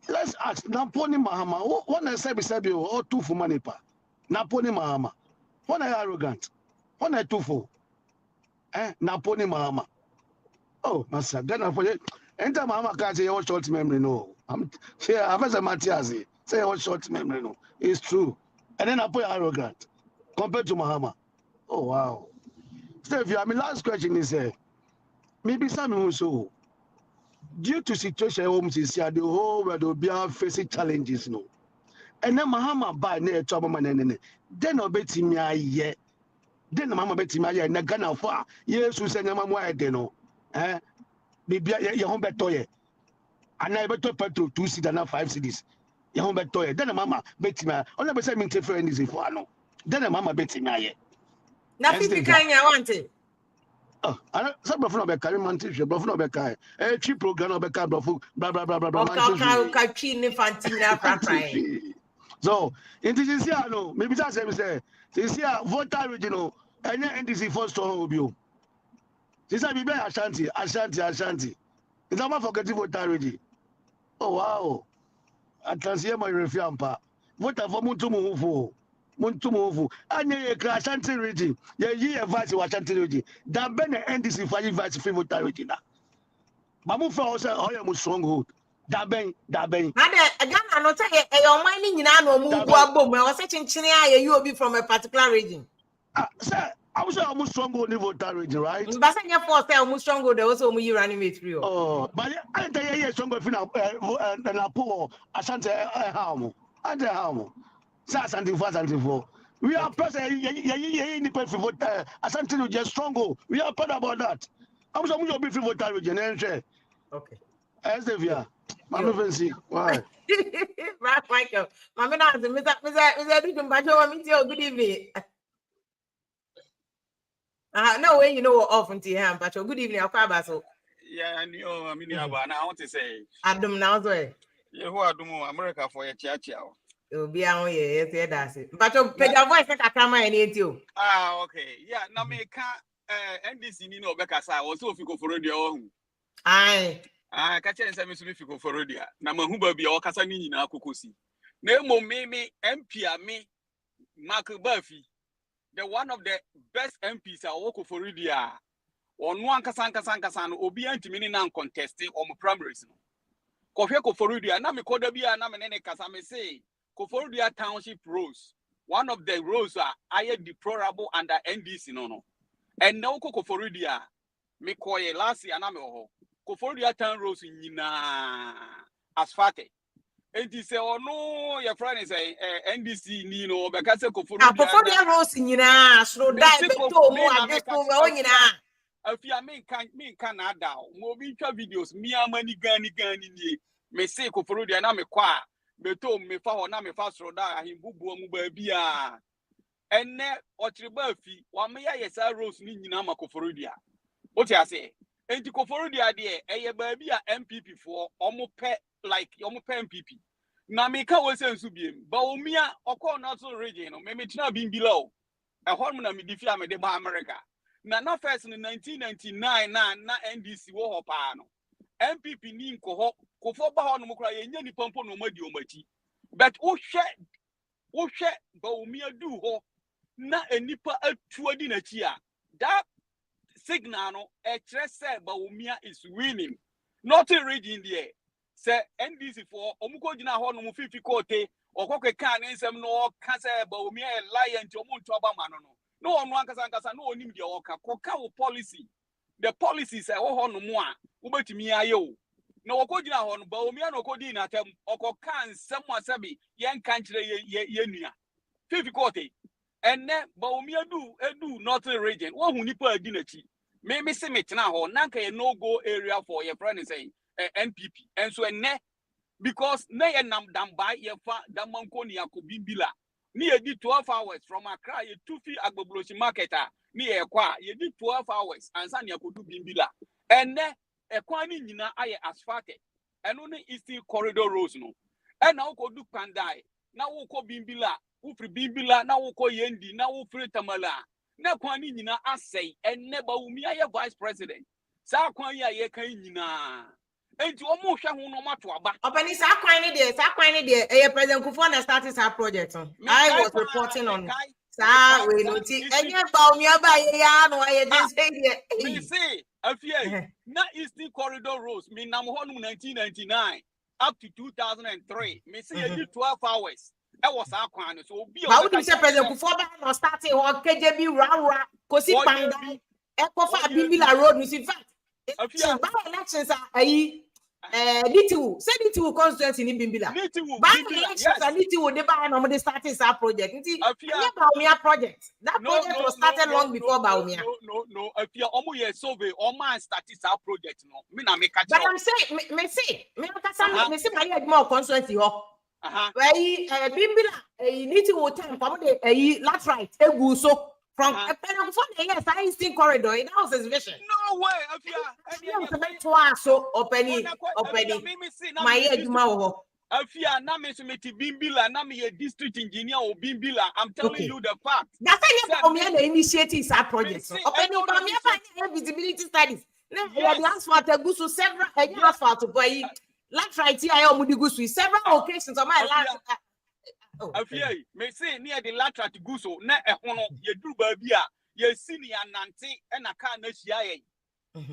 Let's ask Naponi Mahama. What I say beside you or two for money pa. Naponi Mahama. What I arrogant. What I two for. Naponi Mahama. Oh, Master, Ghana for it. Enter Mahama can't say your short memory no. I've a Matthias say what short memory no. It's true. And then I put arrogant compared to Mahama. Oh wow. Steve, last question is maybe some also due to situation homes is the whole world will be facing challenges no. And then Mahama buy near trouble man then obey me yeah. Then Mahama bet me yeah na Ghana for yes who say Mama why they no. Maybe your home better. And I better petrol 2 cities and 5 cities. You home better. Then Mama bet me. Only be say me take friend is if I know. Then Mama bet me. Na 50 kind I want it. Oh, and some bro no be carry man tissue, bro no be carry. Cheap program no be carry bro blah blah blah blah blah. Okay, chin fantina fry. So, in this year no, maybe that's say this year voter regional and NDC first to home you. This is be Ashanti. It's not forgetting voter region. Oh wow. I can see my refiampa. What a for Muntu Mufu. And ye crash anti region. Ye advice was anti region. That Ben NDC for you vice free voter region. Mamu for us, I am stronghold. That Ben. Again, I'm not saying your mining in an move boom. I was searching China, you will be from a particular region. Sir, I was almost stronghold in voter region, right? But your force, I almost stronger. There was only you running with through. Oh, but I tell you, stronger than a poor Ashanti Hamo. And the Hamo. Ashanti for. We are present. Independent for vote. Ashanti is just strong. We are proud about that. I'm so much of voter region. Okay. As the via. Mama fancy. Why? Right, Michael. Mama, Mr. Good evening. No way, you know, often to him, but good evening, Alcabaso. Yeah, I know. I mean, I want to say, Adam now, you are doing America for your church. You'll be on here, yes, that's it. But your voice, I come and eat you. Okay. Yeah, now me can't NDC, you know, because I was so fickle for radio. Aye. I catch and send me fickle for radio. Now, my hubba be all Casani in Akukusi. Nemo me, MP, me, Mark Buffy. The one of the best MPs I work for Ridia. On one Kasan, Obi anti-mini non-contesting on primaries. Kofi Koforidia, Nami Kodabia, Naman Kasame say, Koforidia Township Rose. One of the roads are higher deplorable under NDC, no. And no Koforidia, Mikoye last year, Namo. Koforidia Town Rose in Nina Asfate. And he say, oh no, your friend is a NDC, Nino, because Koforidia Rose in Nina, so that if you Canada, Movita videos, Mia money gani, me say Koforidia, na me qua, me told me for na me fast roda, him bubu mubabia. ene ochiriba fi wa me ya yesa rose ni nyina makoforodia what you say enti koforodia de eye baabi a MPP for omope like omope MPP na me ka wo sensu biem ba omia okọ north region no me tena bimbila o ehor mu na me difi a me de ba America na first in 1999 na NDC wo ho pa no MPP ni nko ho kofo ba ho no mukura ye nya nipa mpo no madi omati but wo hwe ba omia du ho na enipa atuadi na chi a that signal no e kire say ba omia is winning not in region there say NDC for omuko gina ho no mu fifi kote okokwe kan nsem no ka say ba omia e lion ti omuntu aba ma no onu ankasa no onim de oka koka wo policy the policies e ho no mu a wobetimi aye o na okogina ho no ba omia no okodi na tem okoka nsem asabi yen kan kire ye nua fifi kote enne ba omia edu northern region wo hu nipa adi na chi me se metena ho nanka ye no go area for your friend say NPP and so enne because na ye nam damba ye fa damanko ni yakobimbila ni ye di 12 hours from Accra ye tufi agboblosi market a ni ye kwa ye di 12 hours ansa ni yakodu bimbila enne ekwa ni nyina aye asphalted eno ni eastern corridor roads no ena ukodu pandai na uko bimbila ufri bimbila na uko yendi na ufri tamala na kwa ni nyina asei enne ba umi aye vice president sa kwa ya ye kan nyina enti omo hwe ho no mato aba Opani sa kwan ni de President Kufuor na started our project. I was reporting on sa we no ti enye ba umi aba ye ya no ye dey say there. Me say afia na eastern corridor roads me nam ho no 1999 up to 2003 me say ye 12 hours e was sa kwan no so obi How do say President Kufuor ba no starting ho KJB rawa kosi panda e ko fa Bimbila road no in fact by elections ayi Nitiwu say Nitiwu constituency ni Bimbila by elections Nitiwu dey buy no dey starting sa project nti Baumia project that project was started long before Baumia no afia omo ye survey omo started sa project no me na me catch but I'm saying me say Maria Edmo constituency ho Bimbila Nitiwu time from the last right egu so from for the yes, I eastern corridor. That was his vision. No way, Afia. So opening. My Edma. Afia, na me sumeti Bimbila, na me district engineer or Bimbila. I'm telling you the fact. That's why the initiative is our project. Opening visibility studies. No, the asphalt go to several asphalt to buy. Last right here, I am go several occasions on my last. Afia, me say near the latter to guso na ehono ye duru baabi a ye senior nante e na car na hia ye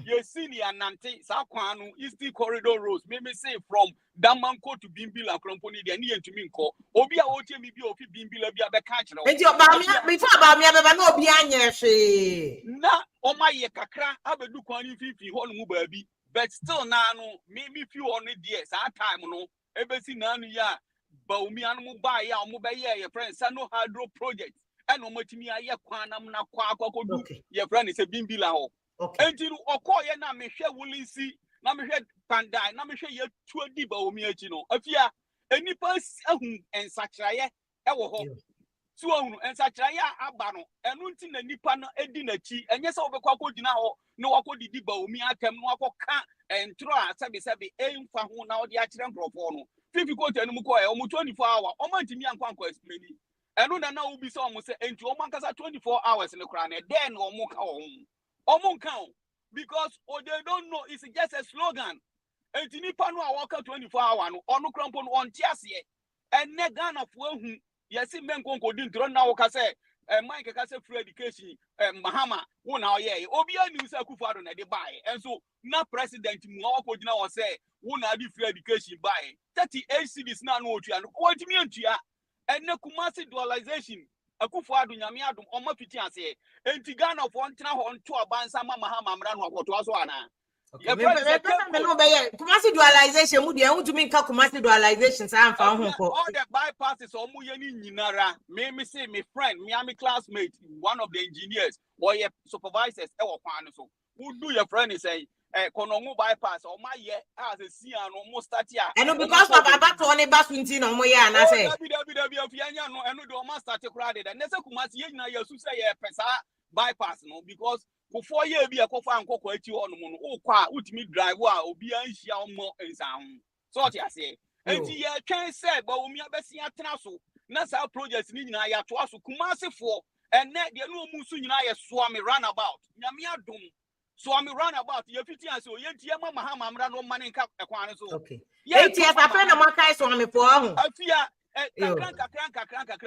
ye senior nante sa kwan no eastern corridor roads me say from Damanko to Bimbila kromponi de ne yentumi nko obi a wotie mi bi ofi Bimbila bi abeka kire o enti obamia before obamia beba na obi anye hwe na o ma ye kakra abedu kwan ni fifi ho no mu baabi but still na no me fi on there sa time no ebesi na no ya Baumi anu buy ya omo be ye friend Sano Hydro project and omotimi aye kwanam na kwa akodu ye friend say Bimbila ho enti okọ ye na me hwe wulinsi na me hwe pandai na me hwe ye tuadi Baumi achi no afia enipa ahu ensakraye e wo ho tu ahunu ensakraye aba no enu nti na nipa no edi na chi enye se obekwa akogina ho na wakodidi Baumi atam no akoka entro a sabi emfa ho na odi akire nkrofo no fifi kote enu ko e omo 24 hours omo ntimi ankwanko explain enu na ubi se omo se enti omo ankasa 24 hours ne kra na then omo ka omo nka because they don't know it's just a slogan enti nipa no a waka 24 hours no onu krampo no onti ase enne Ghana fo ahu yesi menkonko di ntro na wo ka se Mike ka se free education Mahama wo na oye obi anu se Akufo-Addo na de bae enso na president mu akogina wo se wo na di free education bae 38 cities na no otua no wotimi antua enne Kumasi dualization Akufo-Addo nyame adom omo fiti ase enti Ghana fo ntena ho nto abansa Mahama mra no akoto aso ana Kumasi dualization mu de ehutumi nka Kumasi dualization sa amfa ho ko all the bypasses omo ye ni nyinara me say me friend me am classmate one of the engineers or your supervisors e wo kwan so who do your friend is say Konongo bypass or my year as a sea and almost start here. And because of about 20 bus winting on my and I say, and do almost start to crowd it. And there's a Kumas Yana Yasusa Pesa bypass, no, because for 4 years be a coffee and cocoa on moon, oh, qua, ultimate drive, or be a shell more and sound. So I say, and the can't say, but we are best at Trasso. Nasa projects in Naya to us, Kumasi for, and net the no Musunaya Swami runabout. Yamia Dum. So I'm run about your 50 years so Yama Mahama ran no money cap a quantity. Okay. 8 years I find a Makai Swami for I fear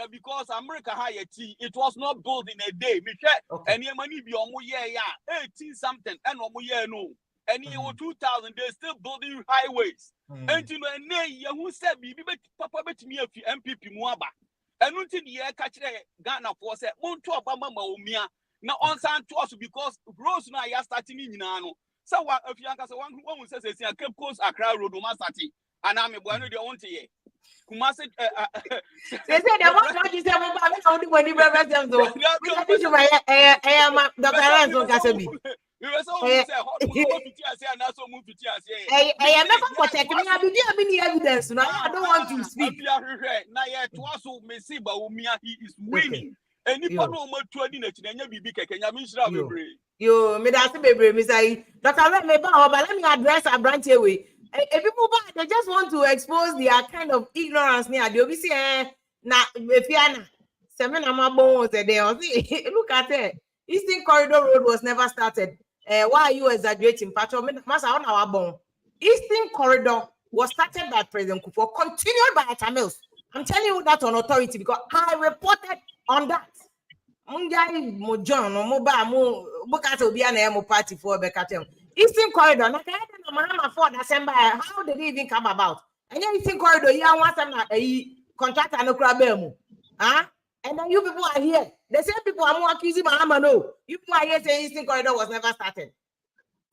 because America higher tea, it was not built in a day. Michelle and your money be on yeah, 18 something and no year no. And year 2000, they're still building highways. And you know, who said, Papa bet me a few MPP Muaba. And until the year catch Ghana for say, Monto Obama Maumia. Now on San to us because Rose now are starting in Nano. So what if you answer one who says a Cape Coast Accra Road Masati and I'm a bueno de own tea. Kumasi they said they want to say only when you represent them. I am Dr. Ranzo Gasabi. I am never protecting me. I mean evidence. Now I don't want to speak. Now to us who may see but he is winning. And if I know more to an and you be Kenya, you made us baby, Miss I. Dr. Let me address a branch away. If people they just want to expose their kind of ignorance near the obviously now if you seminar bones there. Look at it. Eastern Corridor Road was never started. Why are you exaggerating? Patrol Master on our bone. Eastern Corridor was started by President Kufuor, continued by Tamils. I'm telling you that on authority because I reported on that. Mungai Mojon or Moba Bukato Biana party for Bekatem. Eastern Corridor, Mahama for December. How did it even come about? And then Eastern Corridor, you want some contract and no crabemu. Huh? And then you people are here. The same people are more accusing Mahama. No, you people are here saying Eastern Corridor was never started.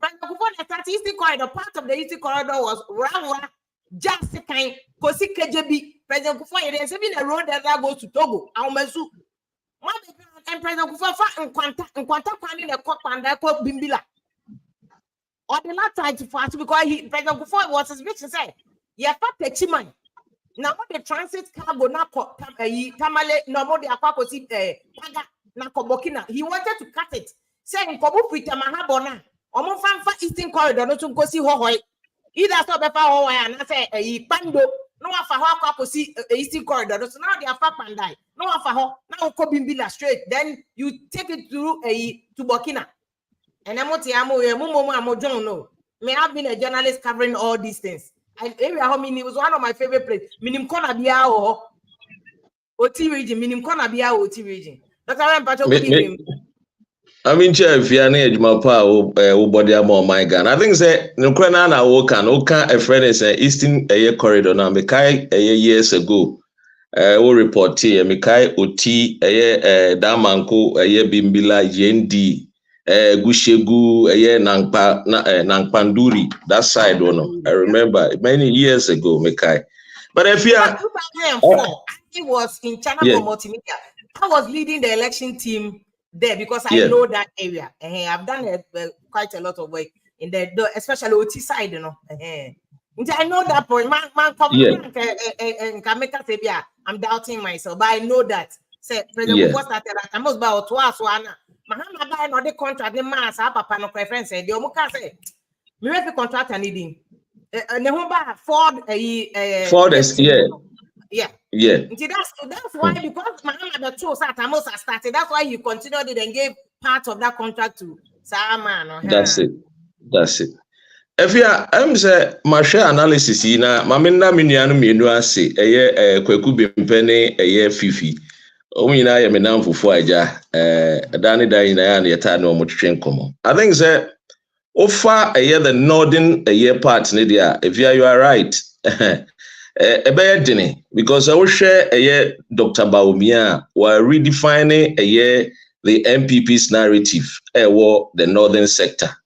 But before they started Eastern Corridor, part of the Eastern Corridor was Rawa, just kind, Kosi KJB. President Kufuor, there's even a road that goes to Togo. Aumesu. And President Kufuor and Quanta Kwani the Kop and the Kop Bimbila. Or the not trying to fast because President Kufuor was his bitch to say, yeah, fuck Chiman. Now the transit cargo na Tamale, no more the Aquacosi Paga Nakobokina. He wanted to cut it. Saying Kobu Pitamahabona, or more fan for Eastern Corridor, not to go see Hoy. Either stop a power and I say a pando. No one for her to see Eastern Corridor. So now they are fat and die. No one for her. Now Kobimbila straight. Then you take it through to Burkina. And I'm no. May have been a journalist covering all these things. And area it was one of my favorite places. Minim Kona Bia or OT region. Minim Kona Bia OT region. Dr. Rampacho. I mean, if you are near my power, body more my gun. I think that no Ukraine Oka a friend is Eastern Corridor now. Mekai years ago, we report here. Mekai Oti Damanko Bimbila Yendi Gushegu Nangpanduri. That side one. I remember many years ago, Mekai. But if you are, 2004, I was in China for multimedia. I was leading the election team there because I know that area. I've done quite a lot of work in there, especially OT side, you know. I know that point. I'm doubting myself, but I know that. Say, President Kufuor started that. I must buy twice one. Mahama buy another contract. The man say, "Papa, no preference." The Omuka say, "Me refi contract needing." Ne Ford is Yeah. That's why because Mahama the two Amos started. That's why he continued it and gave part of that contract to Sama. That's it. If you are, say my share analysis na mamina minianu mienu ase Kweku Bempene Fifi. Omina ye menam fufu aja dani na ya na yeta na omotwetwe nkomo. I think say ofa the northern part ne dia if you are right. Because I will share Dr. Baumia were redefining the MPP's narrative the northern sector.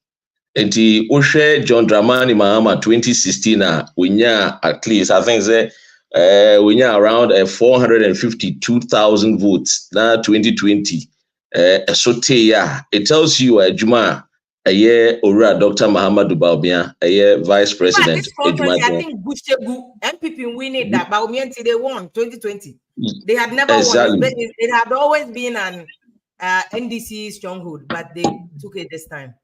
And he will share John Dramani Mahama 2016 we at least I think we around 452,000 votes now 2020. So it tells you Juma Ora Dr. Mahamadou Baumia, Vice President. This 2020, I think Bushegu MPP winning that Baumianti they won 2020. They had never won. It had always been an NDC stronghold, but they took it this time.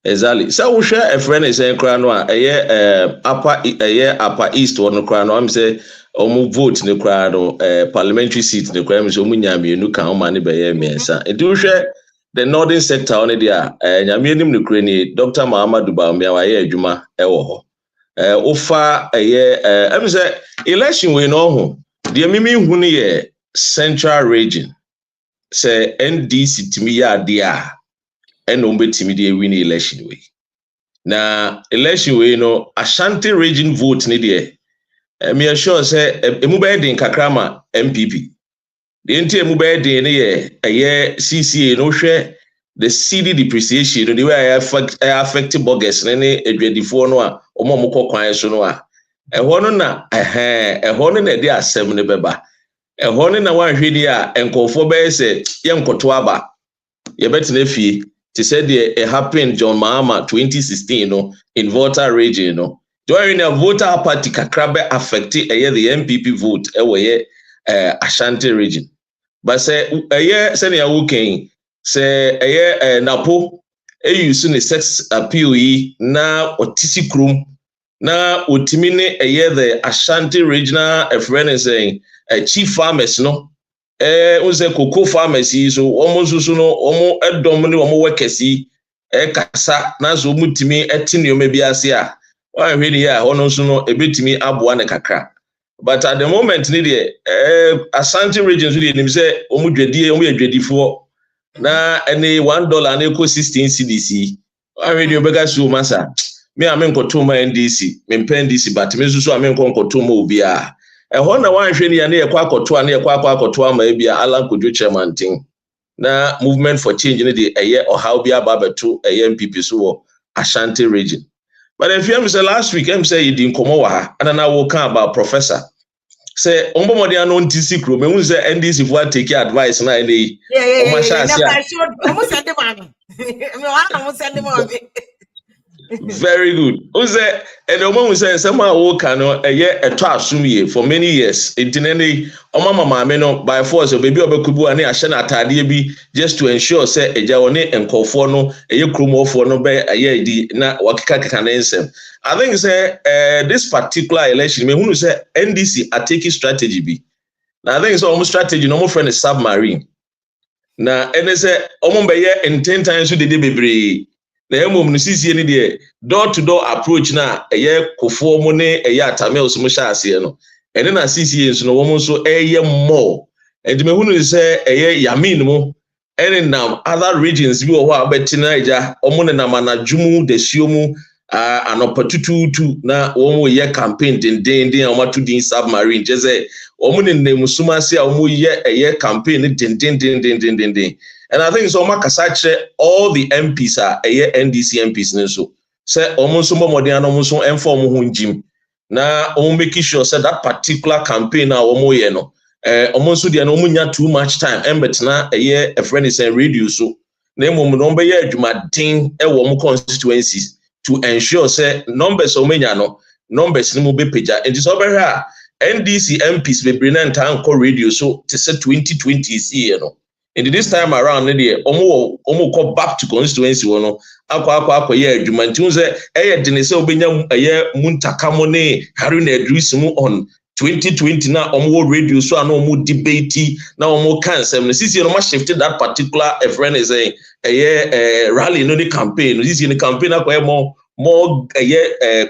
Exactly. So we share a friend is saying Krano, upper east one Krano. I'm say vote in the Krano, parliamentary seat in the Krano, so Munyami, no can money by Mensa. And do share the northern sector on it, Yaminim Ukraine, Dr. Mahamadou Baumia, Juma, Ewo. Ofa I'm say election we know the Mimi Huni central region say NDC to me dia. And umbetimi win election way. Na election way no Ashanti region vote ni de. Me sure say emube din kakrama MPP. The enti emube din ne ye CCA no hwe the CD depreciation no the way I affect bogus ne edwadifo no a omomukọ kwan so no a. Ehọ no na ehọ no na de asem ne beba. Ehọ no na wanhwe a enkofo be say ye nkoto aba. Ye betene fie. She said it happened John Mahama 2016 in voter region during a voter party kakrabe affected the MPP vote Ashanti region but say senior working say napo use the sex appeal na otisi krum na otimine the Ashanti regional friend is saying chief farmers unse cocoa pharmacy so almost so no omo edom ne omo wekesi kasa na so mutimi etinio mebi ase a wa hwedi ya ono so no ebetimi aboa ne kakra but at the moment ne de Ashanti region so de nim se omo dwadie omo yadwadifo na ene $1 na eko 16 cedis wa hwedi obega so masa me amenkoto ma NDC me NDC but me so amenkoto ma obi a ehọ na wanhwe ne ya na yekwa akoto na yekwa akoto ama bia Alan Kojo chairman tin na movement for change ne de ohaw bia babeto MPP so wo Ashanti region but if you say last week say you din komo wa ha and na wo kan about professor say ombomode ano ntisi kro me hu say NDC for take advice na ene o ma sha asia Almost send them on me almost send them on me. Very good. Uze and the woman say somehow no eto asumie for many years. Intinene oma mama no by force baby obekubu ani ahye na atade bi just to ensure say eja woni enkofo no kromofo no be di na wakika kika na ensem. I think say this particular election me hunu say NDC are taking strategy bi. Now I think it's almost strategy no more friend is submarine. Na ene say omo be ye intent times so de bebre na emom no sisi ni de door to door approach na kofo mo ne atamel so mo sha ase no ene na sisi nso no wo mo so more and me hunu se yamin mo ene na other regions bi wo ho abetina eja omo ne na manajumu de siomu anopotututu na wo mo campaign den o matu din submarine je say omo ne musuma se o mo campaign den. And I think so makasache all the MPs are NDC MPs so say almost so inform hunjim na making sure say that particular campaign na no almost they no munya too much time embetna a friend is saying radio so na mum no be adwuma din constituencies to ensure say numbers no numbers ni mo be pagya and so be here NDC MPs be bring na radio so to say 2020 see and this time around omo call back to constituency no akwa ye adwuma nti say de say obenya muntakamo ne Haruna Idris mu on 2020 na omo radio so na omo debate na omo cancel no sisi no ma shifted that particular friend is saying rally no the campaign no sisi the campaign akwa more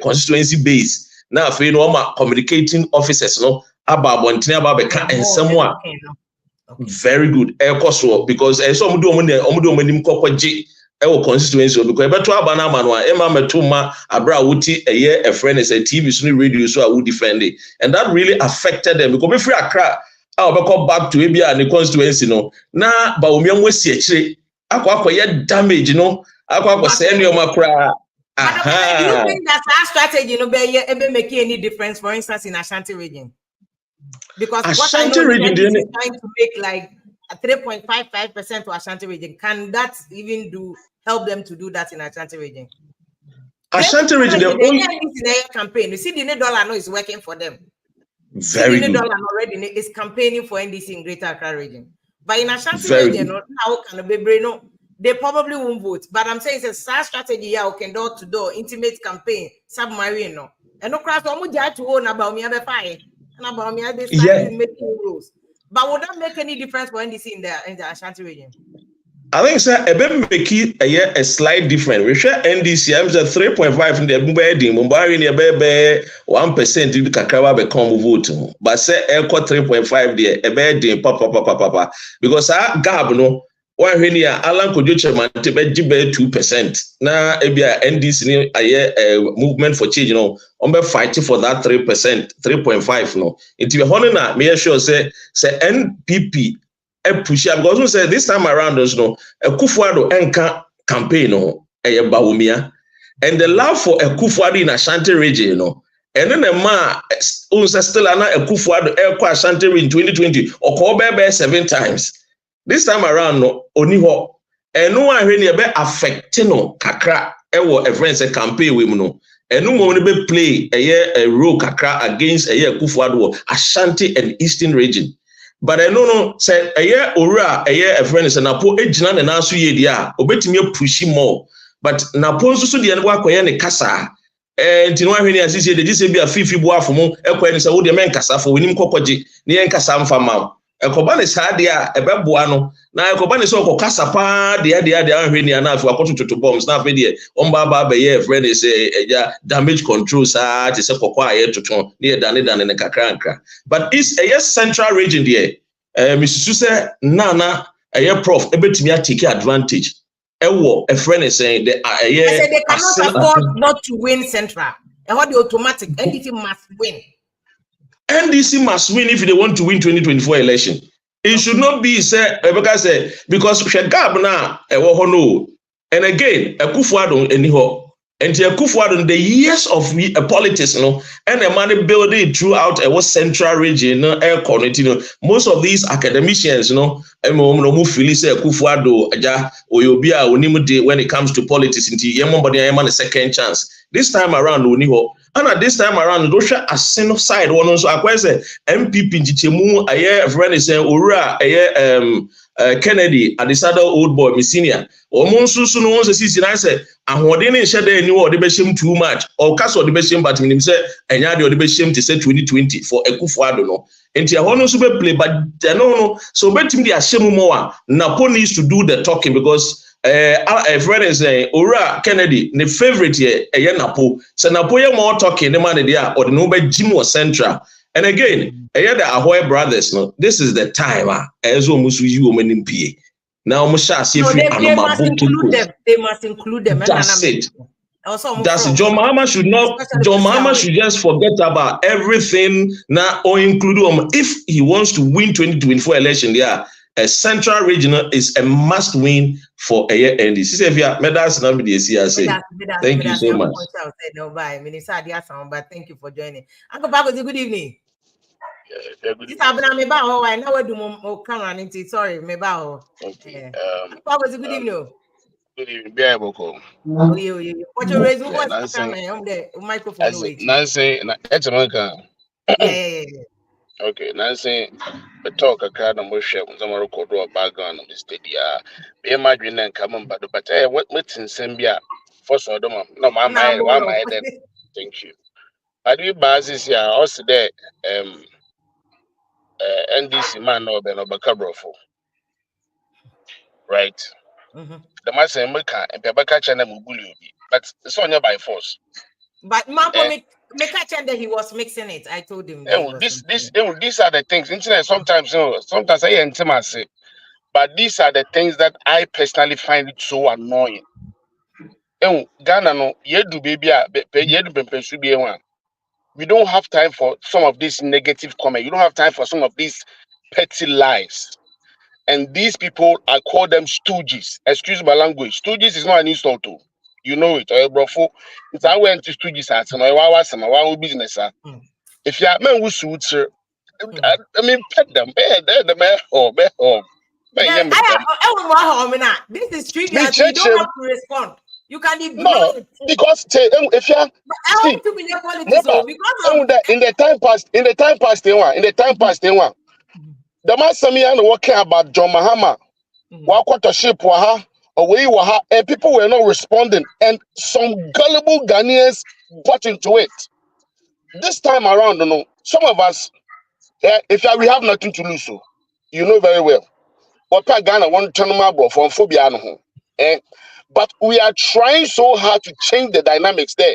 constituency base na afi no ma communicating officers no ababontin ababeka ensem a very good because some do omo kokoje constituency because beto abana ma no ema meto ma abra wuti a friend is a TV so radio so I would defend it and that really affected them because be free Accra I back to ebia the constituency no na ba omiam wasi akire akwa damage no akwa say no makra do you think that our strategy be making any difference for instance in Ashanti region? Because Ashanti what I know region is trying to make like a 3.55% to Ashanti region. Can that even help them to do that in Ashanti region? Ashanti region, the only campaign. You see, the dollar no is working for them. Very good. Dollar already is campaigning for NDC in Greater Accra region. But in Ashanti Very region, how can be they probably won't vote. But I'm saying it's a SAR strategy. Yeah, okay, door to door, intimate campaign, submarine. No, and no crowd. I'm going to own about me other fire and about me. They started making rules. But would that make any difference for NDC in the Ashanti region? I think sir, a slight difference. We share NDC. I'm just 3.5 in the Mumbai in the 1% to the Kakawa become vote. But say echo 3.5 there, a bed in papa. Because I gab no. One here, Alan Kojoche man to be 2%. Now, NDC a movement for change, I'm fighting for that 3%, 3.5. No, it be honor me sure say NPP. Push because say this time around us no Kufuado enka campaign no Bawumia and the love for Kufuado in Ashanti region no and then the man still ana Kufuado Ashanti region 2020 or call 7 times this time around no oni ho and no one when be affect no kakra a friend say campaign with no and no one be play a role kakra against Kufuado Ashanti and Eastern region. But I no say a year ora a year a friend is an apo ejina na naso ye dia obetimi push more but na po nso de no akoye ne kasa nti no ahwe ne asisi de gise bia fifi bo afomo ekoye ne say wo de men kasa fo wenim kokoje ne yen kasa mfa ma ekoba ne sa de a ebeboa no na ekoba ne so okokasa pa de ahwe ne na afi akototo bombs na afi de omba ba ye friend is eja damage control sa te se kokwa aye toton ne dane ne kakranka but is a central region there Mrs. Suse nana a prof ebetimi take advantage ewo a friend is saying they cannot afford not to win central and what the automatic NDC must win. NDC must win if they want to win 2024 election. It should not be said because Shegab na no. And again, Kufuado anyhow. And Kufuado the years of politics, and the money building throughout a central region, air community, most of these academicians, Kufuado, when it comes to politics, into a second chance. This time around, and at this time around, Russia a sin side one also acquire MPP Jichemu, a year friend is saying Ura, a year Kennedy, at the saddle old boy, Miss Senior, or Monsu no one season. I said, and what didn't share they knew or the best too much, or Castle the best but him say, and ya the best to say 2020 for a Kufuado no. And the honor super play, but no, so bet him the Ashemu more. Napo needs to do the talking because. A friend is saying, Ura Kennedy, the favorite here, a Napo. So Napo, more talking, the man there, or the Nobel Jim was central. And again, the Ahoy brothers, no, this is the time, as almost you women in PA. Now, Musha, see if they must include them. They must include them. That's it. That's it. John Mahama should not. John Mahama should just forget about everything now, or include them. If he wants to win 2024 election, yeah. A central regional is a must win for a year NDC. Thank you so much. But thank you for joining. Uncle Paco, good evening. Sorry, okay. Paco, good evening. Good evening, Biaboko. What you raise? What's the microphone? Nancy, yeah. Okay, Nancy, the talk a card and worship some record or background of the stadium. Be a madrin and come on, but what's in Sambia? First of all, no, my mind, why my head? Thank you. I do basis here also there, NDC man or Ben Obacabrofo. Right? The master Meka and Pebaka China Mubuli, but it's only by force. But Marco Meka he was mixing it. I told him. These are the things. Internet sometimes I intimacy, but these are the things that I personally find it so annoying. Ghana no yedu baby yedu we don't have time for some of this negative comment. You don't have time for some of these petty lies. And these people, I call them stooges. Excuse my language. Stooges is not an insult to. You know it, it's I went to stooges at some business. If you are men who suit, sir, I mean, pet them, bear them at home. This is trivia, so you don't have to respond. You can ignore No, it. because if you see, in the time past, in the time past, the man Samian working about John Mahama, Wakwata ship waha, away waha, and people were not responding, and some gullible Ghanaians bought into it. This time around, some of us, if we have nothing to lose, so you know very well. What Ghana want to turn from phobia, but we are trying so hard to change the dynamics there.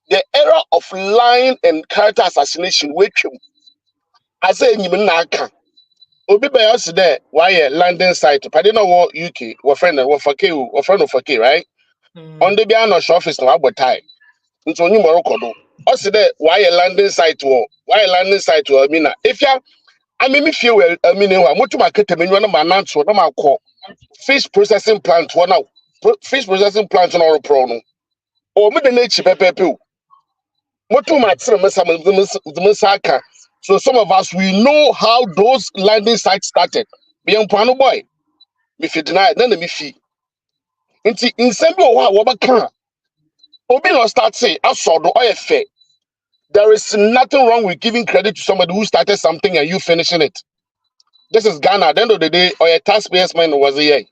The era of lying and character assassination, which I say, even now can. Obi by us there, why London site? I didn't know what UK, what friend of Fake, right? On the Biano office, no about time. It's only Morocco. Us there, why London site? Why London site? I mean, if you, I mean, if you will, I mean, what to market, I mean, one of my answers, what I'm call fish processing plant, one now, fish processing plant, on our prono, or mid the nature, pepe. What to my Masaka. So some of us, we know how those landing sites started. Beyond Pano boy, if you deny it, then the fee. In some what can Obi no start say I saw the oil fair. There is nothing wrong with giving credit to somebody who started something and you finishing it. This is Ghana. At the end of the day, or your taxpayers' money was here.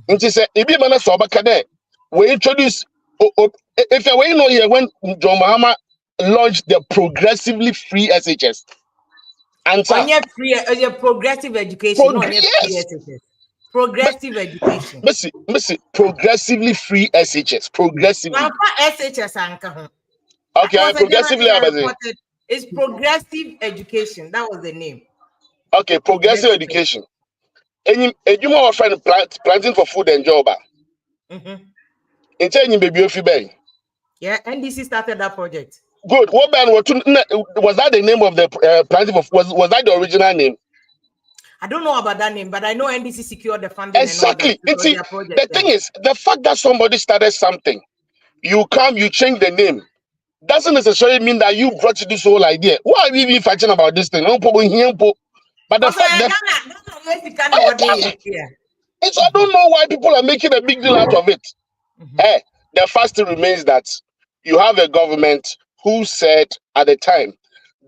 And she said, if you manage to we introduce if you know here when John Mahama launched the progressively free SHS. And free progressive education, not free yes. SHS. Progressive education. Missy, progressively free SHS. Progressively. SHS okay, progressively. It's progressive education. That was the name. Okay, progressive education. And you more friend planting for food and job. In telling baby of you. Yeah, NDC started that project. Good. What band was that the name of the planting for was that the original name? I don't know about that name, but I know NDC secured the funding. Exactly. And the thing is, the fact that somebody started something, you change the name, doesn't necessarily mean that you brought this whole idea. Why are we even fighting about this thing? But the fact that I don't know why people are making a big deal out of it. The fact remains that you have a government who said at the time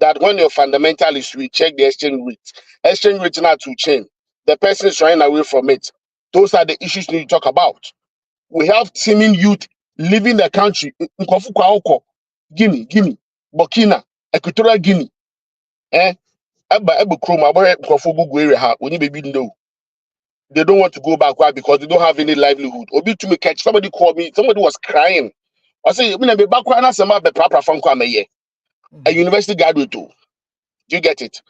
that when your fundamentalists will check the exchange rate not to change, the person is running away from it. Those are the issues we need to talk about. We have teeming youth leaving the country. Guinea, Burkina, Equatorial Guinea. They don't want to go back. Why? Because they don't have any livelihood. Obi to me catch somebody called me, somebody was crying. I say, you be back when I say my a university graduate too. Do you get it?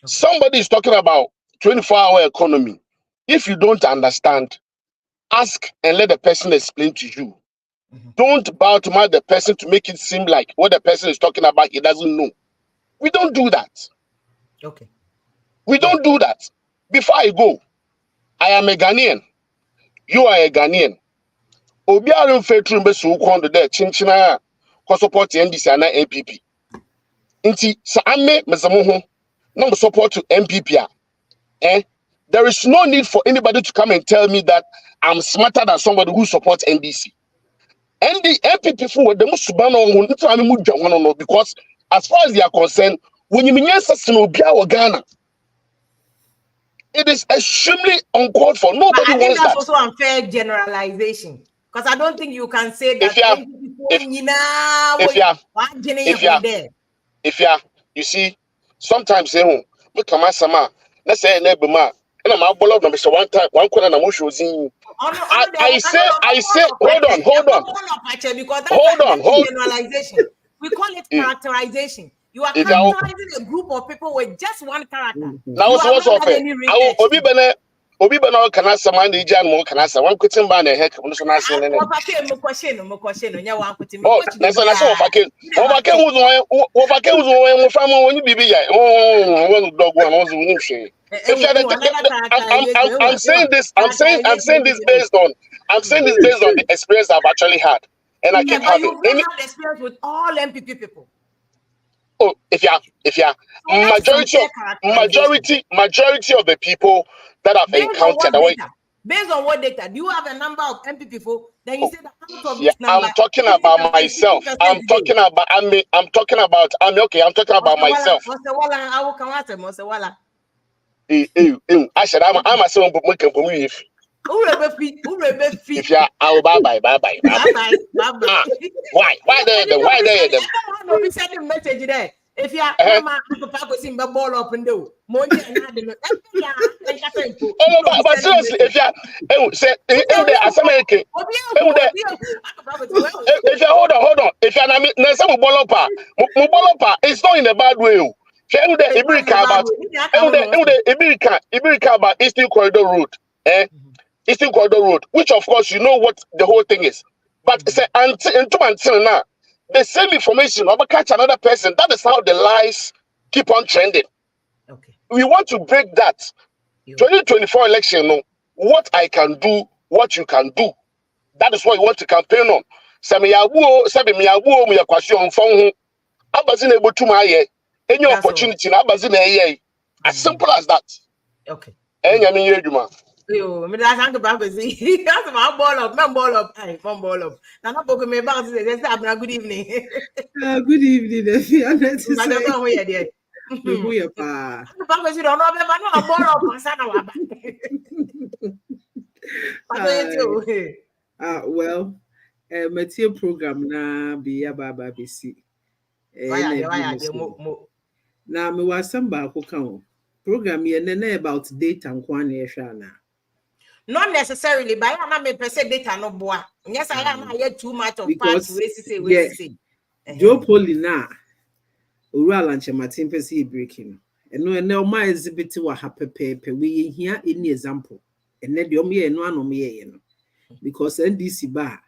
Okay. Somebody is talking about 24-hour economy. If you don't understand, ask and let the person explain to you. Don't bow to the person to make it seem like what the person is talking about, he doesn't know. We don't do that. Okay. We don't do that. Before I go, I am a Ghanaian. You are a Ghanaian. Obi aron fetrum be so kwon do there chinchina ko support NDC and NPP. Inti sa ame mesamo ho na mo support to NPP there is no need for anybody to come and tell me that I'm smarter than somebody who supports NDC. And the NPP for them no because as far as they are concerned, when you mean Ghana, it is extremely uncalled for. Nobody wants that. I think that's also unfair generalization. Because I don't think you can say that you see, sometimes look at my sama, let's say neighbor man, and I'm out of the one time, one corner of the I say, hold on. Generalization. We call it characterization. You are characterizing a group of people with just one character. Now, what's offered? Obi bana kana sama na ija no kana sa wan kutin ba na heck no so na se ne ne. Mo question nya wan kutin. Na so ofake. Ofake huzo mo fa mo woni bibi ya. Won dog one won ni hwe. I'm saying this based on the experience I've actually had, and I keep having. You have experience with all MPP people. Oh, if you majority of the people that I've encountered. Based on what data? Do you have a number of MPP people? Then you say that out of Yeah, this number. I'm talking about myself. I'm talking about myself. I said I'm a son of if you are bye bye. Why they them? No, be sending message there. If you are mama papa go sing ball up and do money and but seriously, if you say if hold on, if you are it's not in a bad way. Ibirika about Eastern Corridor Road, Eastern Corridor Road, which of course you know what the whole thing is. But say until now, the same information will catch another person. That is how the lies keep on trending. Okay. We want to break that. 2024 election, what I can do, what you can do. That is what you want to campaign on. Any opportunity, as simple as that. Okay. Yo, I mean, that's Uncle Papacy. That's my ball up. Hey, ball up. Now, not poking me about this. Good evening. Good evening, Effie. I'm not to say. Who you pa? Papacy don't know, but no ball up. Well, material program na be Baba BC. Now, me was some back program here about data and quantity. Not necessarily, but I am a person data no boy. Yes, I am here too much of because say. Joe Polina, Ural and Chamatin Pesi breaking. And no, my exhibit were happy paper. We hear any example. And then the me and one me, because NDC bar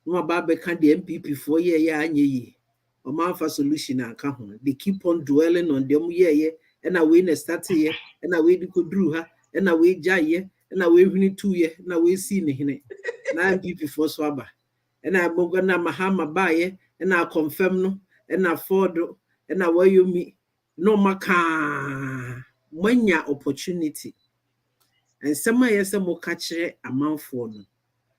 no about can the MPP 4 year ye. Or man for solution and come. They keep on dwelling on them ye and I win a start here and I wait to go through her and I wait jay. And I wait 2 years. Now we see ne. Now people for swabber. And I gonna Mahama buy and I confirm no and I forward and I wear you me no maka when your opportunity. And some years more catch a mouth for no.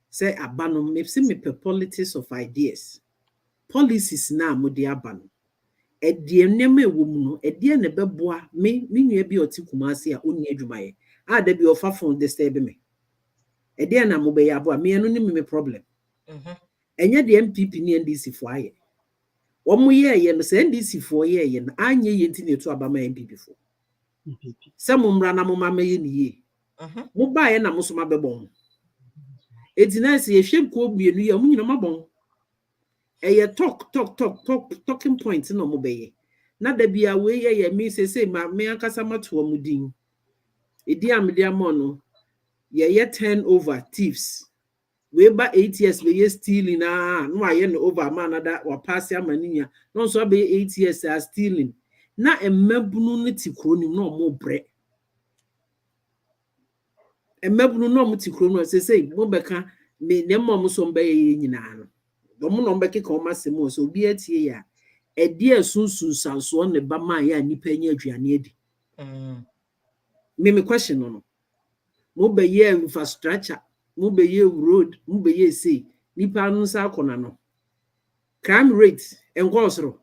Say abandon me see me per politics of ideas. Policies now modiaban. A dear name a woman, a dear nebeboa, me be or Tikumasi only edumaye. Ah, there be offer from disturb me. A dear Namobe Abba, me and me problem. And yet the MPP near NDC for aye. 1 more year, yen send NDC for year, yen, I ye intended to Abama MPP before. Some rana mamma ye. Mobile and Amusuma bebon. It's nice, a shame could be a new mabon. A talking points in Omobe. Not the be away, ye, me say, my mea casama to a mudin. A dear media mono. Ye turn over thieves. We by 8 years we stealing no I over man that or pass ya mania. No so be 8 years are stealing. Na a mebunu niti kronim no more bread. A mebunu no muti krono say Mobeka me nemo so be nyina. Domo no beke koma semo so be atie ya. E dia sunsun sanso ne ba ma ya nipa nya aduane adi. Me question no. Mo be ye infrastructure. Mube ye road, mube ye say, nipa nsa kona no. Crime rate enkosro.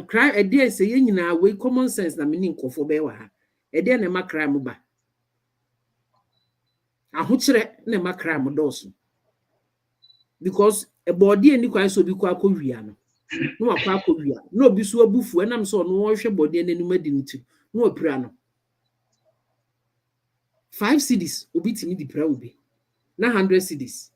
Crime a dear say nyina we common sense na meaning kofo be wa ha. E dear na ma crime ba. Ahuchire na ma crime doso. Because a body any kwan so bi kwa akowia no. No akwa akowia. No bi so abufu enam so no wo hwe body n'anim adi nti. No apira no. 5 cities obi timi di pra obi na 100 cities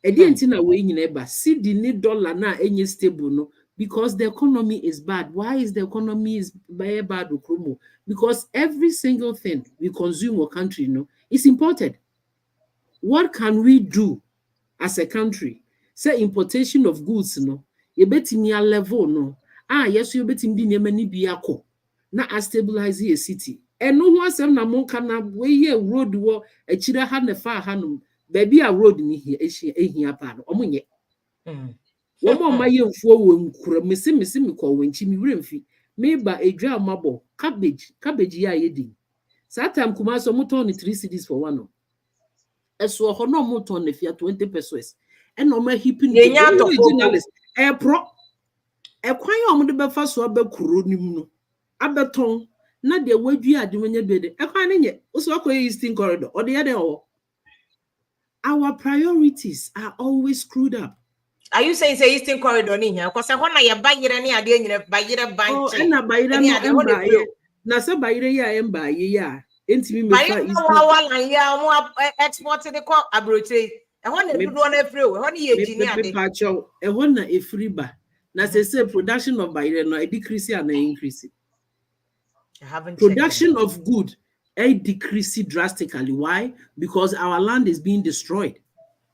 enti na we nyina eba cedi ni dollar na enye stable no because the economy is bad. Why is the economy is bad okromo? Because every single thing we consume our country is imported. What can we do as a country? Say importation of goods you betimi a level yes you betimi di nema ni bi akọ na a stabilize a city. And no one sem na mon kana we road wo a chira ha ne fa ha no baby a road ni here ehia pa no omunye Woman my young for missing call when Chimmy Rimfi, made by a drum mabo, cabbage, ya yedi. Satam Kumaso Mutoni 3 cities for one. As so no muton if you are 20 pesos. And no more heaping journalist. A pro a quire on the Befas or Becurunimuno. Abeton, not the way you are doing your bed. A quine yet, also a eastern corridor or the other. Our priorities are always screwed up. Are you saying say Eastern Corridor in here? Because I want to buy it any idea in a buy it a bank. Oh, and I buy it no emba. Nasa buy it ya emba ya. Enti me buy it now and ya more export to the court abroche. I want to do one every honey engineer. Pacho, a one a free bar. Na say production of buy it no a decrease and an increase. I haven't production of good a decrease drastically. Why? Because our land is being destroyed.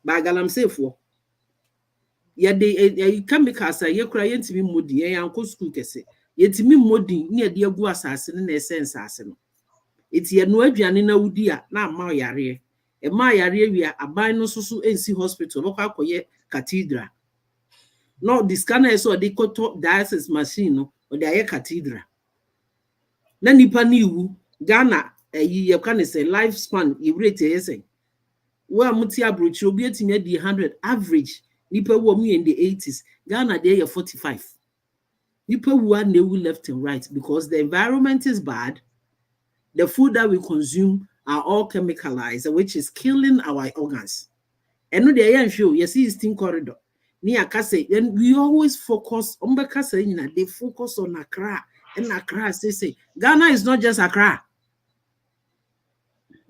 By Galam say for. Ya de chemicals ye kura yentimi modi ye yanko school kese yentimi modi ne de agu asase ne essence asase no eti ye no aduane na wudi a na ama yare e ma yare wi aban no so ensi hospital bokwa akoye cathedral no the scanner so de koto dialysis machine no o de aye cathedral na nipa ni wu Ghana ye kan say lifespan e rate yesen wa muti abrochi obi etimi di 100 average Nipa were in the 80s. Ghana they are 45. Nipa were left and right because the environment is bad. The food that we consume are all chemicalized, which is killing our organs. And no, they are sure. You see, Eastern Corridor. Near Kase, and we always focus on the Kase. They focus on Accra and Accra. They say Ghana is not just Accra.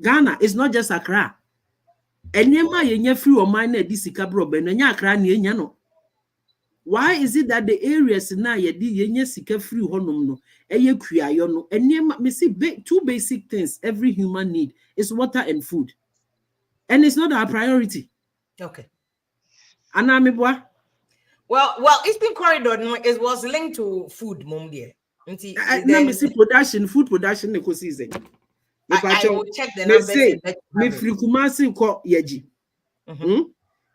Ghana is not just Accra. Enyema yenye free or minor disikabro benenya akra ne enya no. Why is it that the areas na yedi yenye sika free honum no eye kuayo no enyema me see two basic things every human need is water and food. And it's not our priority. Okay. Anamibwa. Well, Eastern Corridor was linked to food, mom dear. Let me see production, food production ne season. I will check the numbers. Me free Kumasi ko yeji.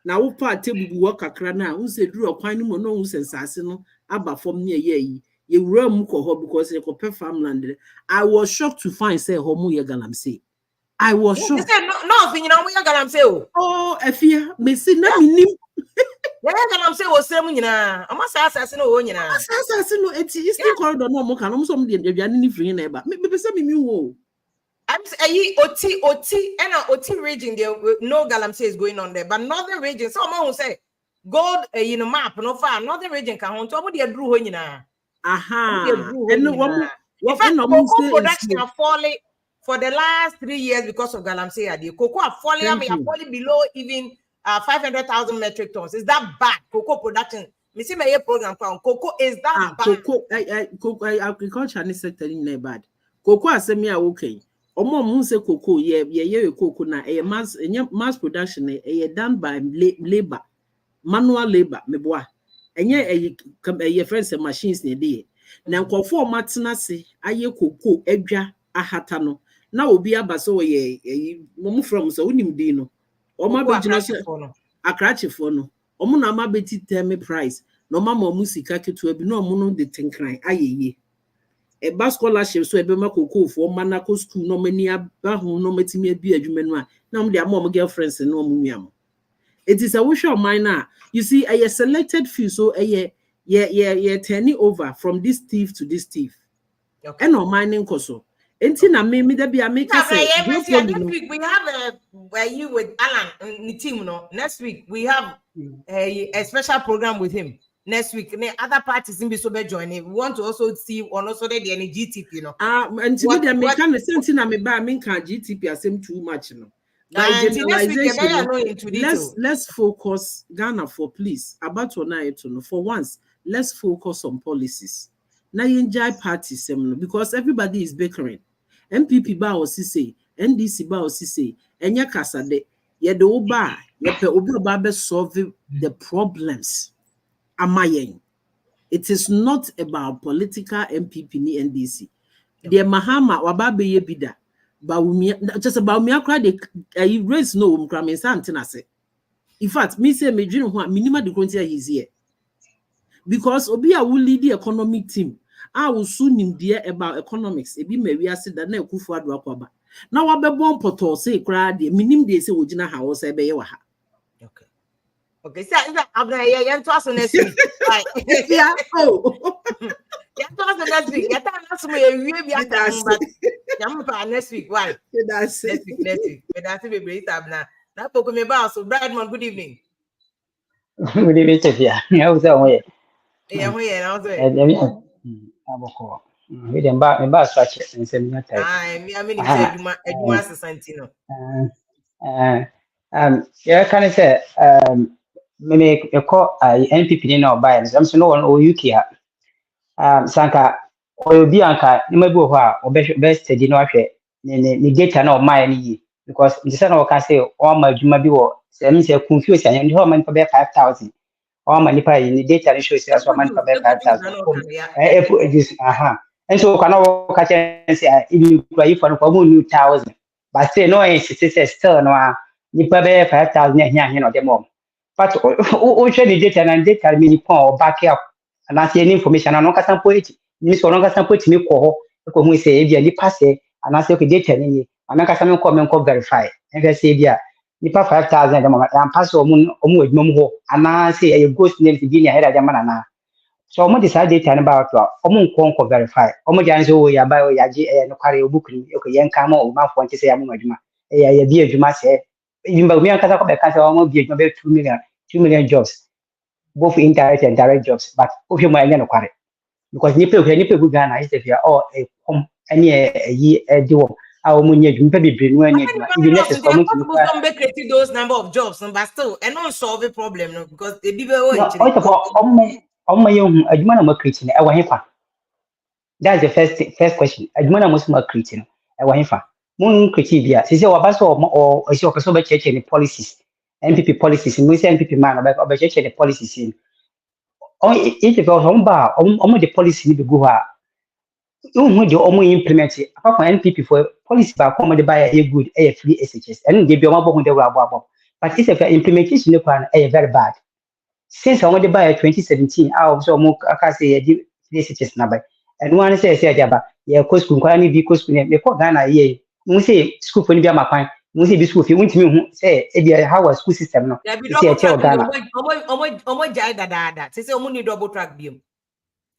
Na wo pa table work akra na unse duru okwan no no unse nsase no aba from near ye ye wura mu ko ho because e ko pe farmland. I was shocked to find say ho mu ye galamsey. I was shocked. No, you know we galamsey. Oh, Efia, me see na me nim. Yeah, galamsey was same nyina. Amasa asase no wo nyina. Asase no eti Eastern Corridor no mo kan no so mo de aduane ni free na eba. Me be say me wo. I'm saying OT and OT region there no galamsey is going on there, but northern region someone will say gold map no far northern region can hunt what they drew nyina. Aha. And what cocoa production are falling for the last 3 years because of galamsey. The cocoa are falling. I mean, are falling below even 500,000 metric tons. Is that bad? Cocoa production. Me see my program for cocoa is that bad? Cocoa agriculture is certainly bad. Cocoa asemi a okay. Omo mu se cocoa ye cocoa na mass production done by labor, manual labor meboa. Enye friends and machines ne dey. Na nkofo matena se aye cocoa edwa ahata no. Na obi aba so ye mom from so unim di no. Omo abegina so akrachefo no. Omo na ma beti tell me price. No mama omo sika ketu abi no omo no de tenkran ayeye. A bas scholarship so ebe makoko for manako school no many abahu no metimi abi adwuma no a na mo de amom girlfriends no mo nuam. It is a wish of mine now. You see a selected few so turning over from this thief to this thief. Okay. And on mining koso. Enti na me da bia make say next week we have you with Alan the team no. Next week we have a special program with him. Next week, other parties in Bisobe joining. We want to also see on also the GTP, you know. And to me, they make kind of sense in me by me can GTP as him too much, you know. By generalization, let's focus Ghana for please about for once. Let's focus on policies. Now you enjoy parties, because everybody is bickering. MPP ba o say, NDC ba o say, enya kasa de ye de oba ye pe obi oba be solve the problems. Amayen. It is not about political MPP ni NDC. The Mahama wababe ye bida. Ba just about me akra de raise no umkra me santina se. In fact, me say me dream ho minima de kontia is here. because obi a will lead the economic team. I will soon in there about economics. It be maybe I said that na kufu adu akwaba. Now I be born poto say crowd the minim they say ojina house e be wa ha. Okay. Okay, so I'm gonna yeah, to us next week. Right. Yeah. Oh. Yeah, to us next week. Yeah, that's me we be at but yeah, next week. Why? That's next week. But that's be great abna. Na poko me ba so Bradman, good evening. Good evening, Sophia. How's that way? Yeah, I was Aboko. We dem ba stretch and send me type. I mean say adwuma sesantino. Yeah, can I say me call NPP ni na buy. I'm so no one o UK sanka o bi anka ni mabi ho a best di no ahwe ni data na o my ni because the say na o can say o ma adwuma bi wo say me say confuse an ho man for 5,000 all my nipa in the data that shows us one for 5,000. And so can all catch and say if you try for new 1,000. But say no still no nipa 5,000 here no them. But o share the data and data me or back up and I see any information and no can put it. Miss no can put me ko ko hu say if you nipa say and I say okay data ni and I can come verify. And say dia nipa 5,000 dem am pass omu adwuma ho ana say e ghost name ti bi ni ahera jama na so omu decide data ne ba to omu nko verify omu jan so wo ya ba o ya ji no kware obuku ni o ye nka ma o ma fo nti say ya mu adwuma ya bi adwuma say yimba mi an kasa ko be kan say omu bi adwuma be 2 million jobs both indirect and direct jobs but o fi mo anya no kware because nipa gu Ghana is if you all a come any yi di wo a omu nya adwuma be bre no anya adwuma even next community some be create those number of jobs but still and not solve the problem no because they be very actually no adwuma na mo create no e wo hefa that's the first question adwuma na mo so mo create no e wo hefa mo create bia se se wa ba so o se o kaso be cheche ni policies NPP policies mo se NPP man o be cheche ni policies ni o it be so ba o the policy ni be go ha who the omo implement apart from NPP for policy ba come the buy a good a free SHS and they be omo bo the abo but it's a implementation no plan very bad since I want to buy 2017 out so mo aka say the SHS number and one say jaba yeah ko school kwa ni bi ko school me ko Ghana ye mo say school for ni bi amapan mo say bi school fi won timi hu say e bi how school system no say e che Ghana omo jai da say omo need double track bi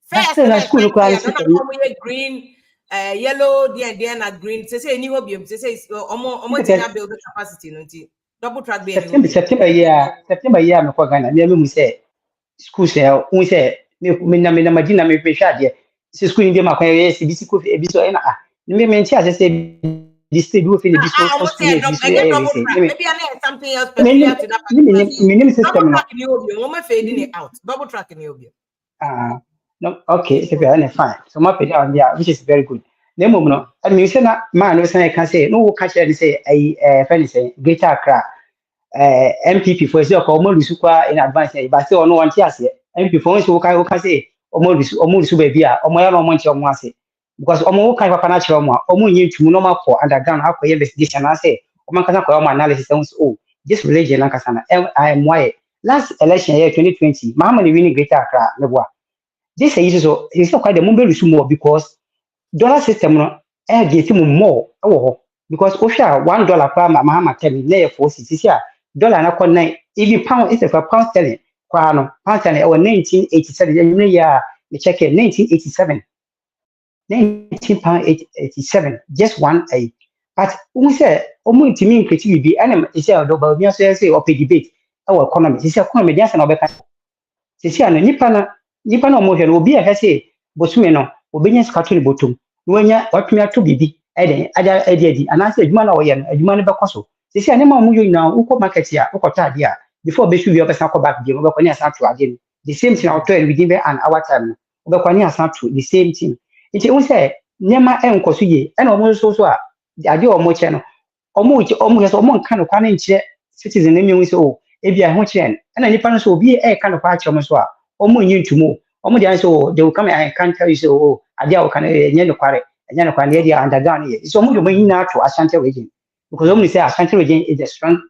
first na school kwa system green yellow there na green say any hobby say omo tia build the capacity no nti double track bi September year me ko Ghana me mu say school say who say me na magina me hwa de say school ndi ma kwa yes bi si ko bi so na me ntia say this state do feel this so school maybe something else peculiar to that me system no omo fading it out double track in obi no okay so fine so my pay down there which is very good na mum no I mean say na man no say can say no catch say friend say Greater Accra MPP for say ko mo lusu kwa in advance but say ono want ase MPP for so kai say omo lusu ba bia omo ya no mo nche omo ase because omo kai papa na chere omo omo nyi tumu no ma for underground akọ investigation na say omo kan kwa omo analysis say oh this religion na kasa na I am why last election year 2020 Mahama ni win Greater Accra me boa this is so it's not quite the mumbe lusu more because dollar system no get him more because ofia $1 per Mahama tell me na 460 dollar na kon 9 even pound is for pound sterling kwa no pound sterling 1987 year me check it 1987 1987 just one a but we say omo ntimi nketi bi and e say odoba mi say o debate our economy say economy dey say na obeka say ana nipa na omo hwe no obi a say bosume no obenya skatuli botum wanya watumi ato bibi eden ada edi anase adwuma na oye no adwuma ne bekoso sisi ane ma mu yo na uko market ya uko tade a before be should be person go back there obekoni asan to again the same thing auto within an hour time obekoni asan to the same thing nti won say nyema enkoso ye ena omo so a ade omo che no omo yeso omo nka no kwa na nche citizen na mi so o ebia ho che ena nipa no so obi e ka no kwa che omo so a omo nyi ntumo omo dey so they will come and can tell you so oh ade a kan nye no kware enya no kware dey underground here so omo do man na to Ashanti region because omo say Ashanti region is a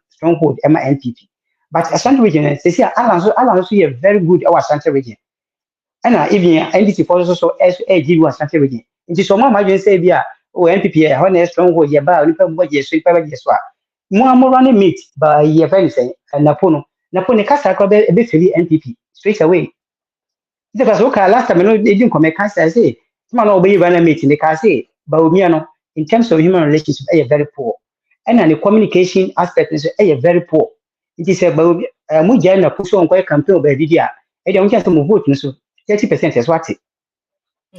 stronghold MNPP but Ashanti region say Alan so very good our Ashanti region ɛna even NDC for so give you asante region nti so mo imagine say bia o NPP ho na stronghold ye ba nipa mo je so nipa je so a mo amoro ne meet ba ye very say napo ne kasa ko be fili NPP straight away because okay last time no dey din come kasa say ma no be even meet ne ka say ba omi no in terms of human relationship very poor and the communication aspect is very poor it is about mo je na kuso nko campaign ba dia e dey unja say mo vote so 30% is what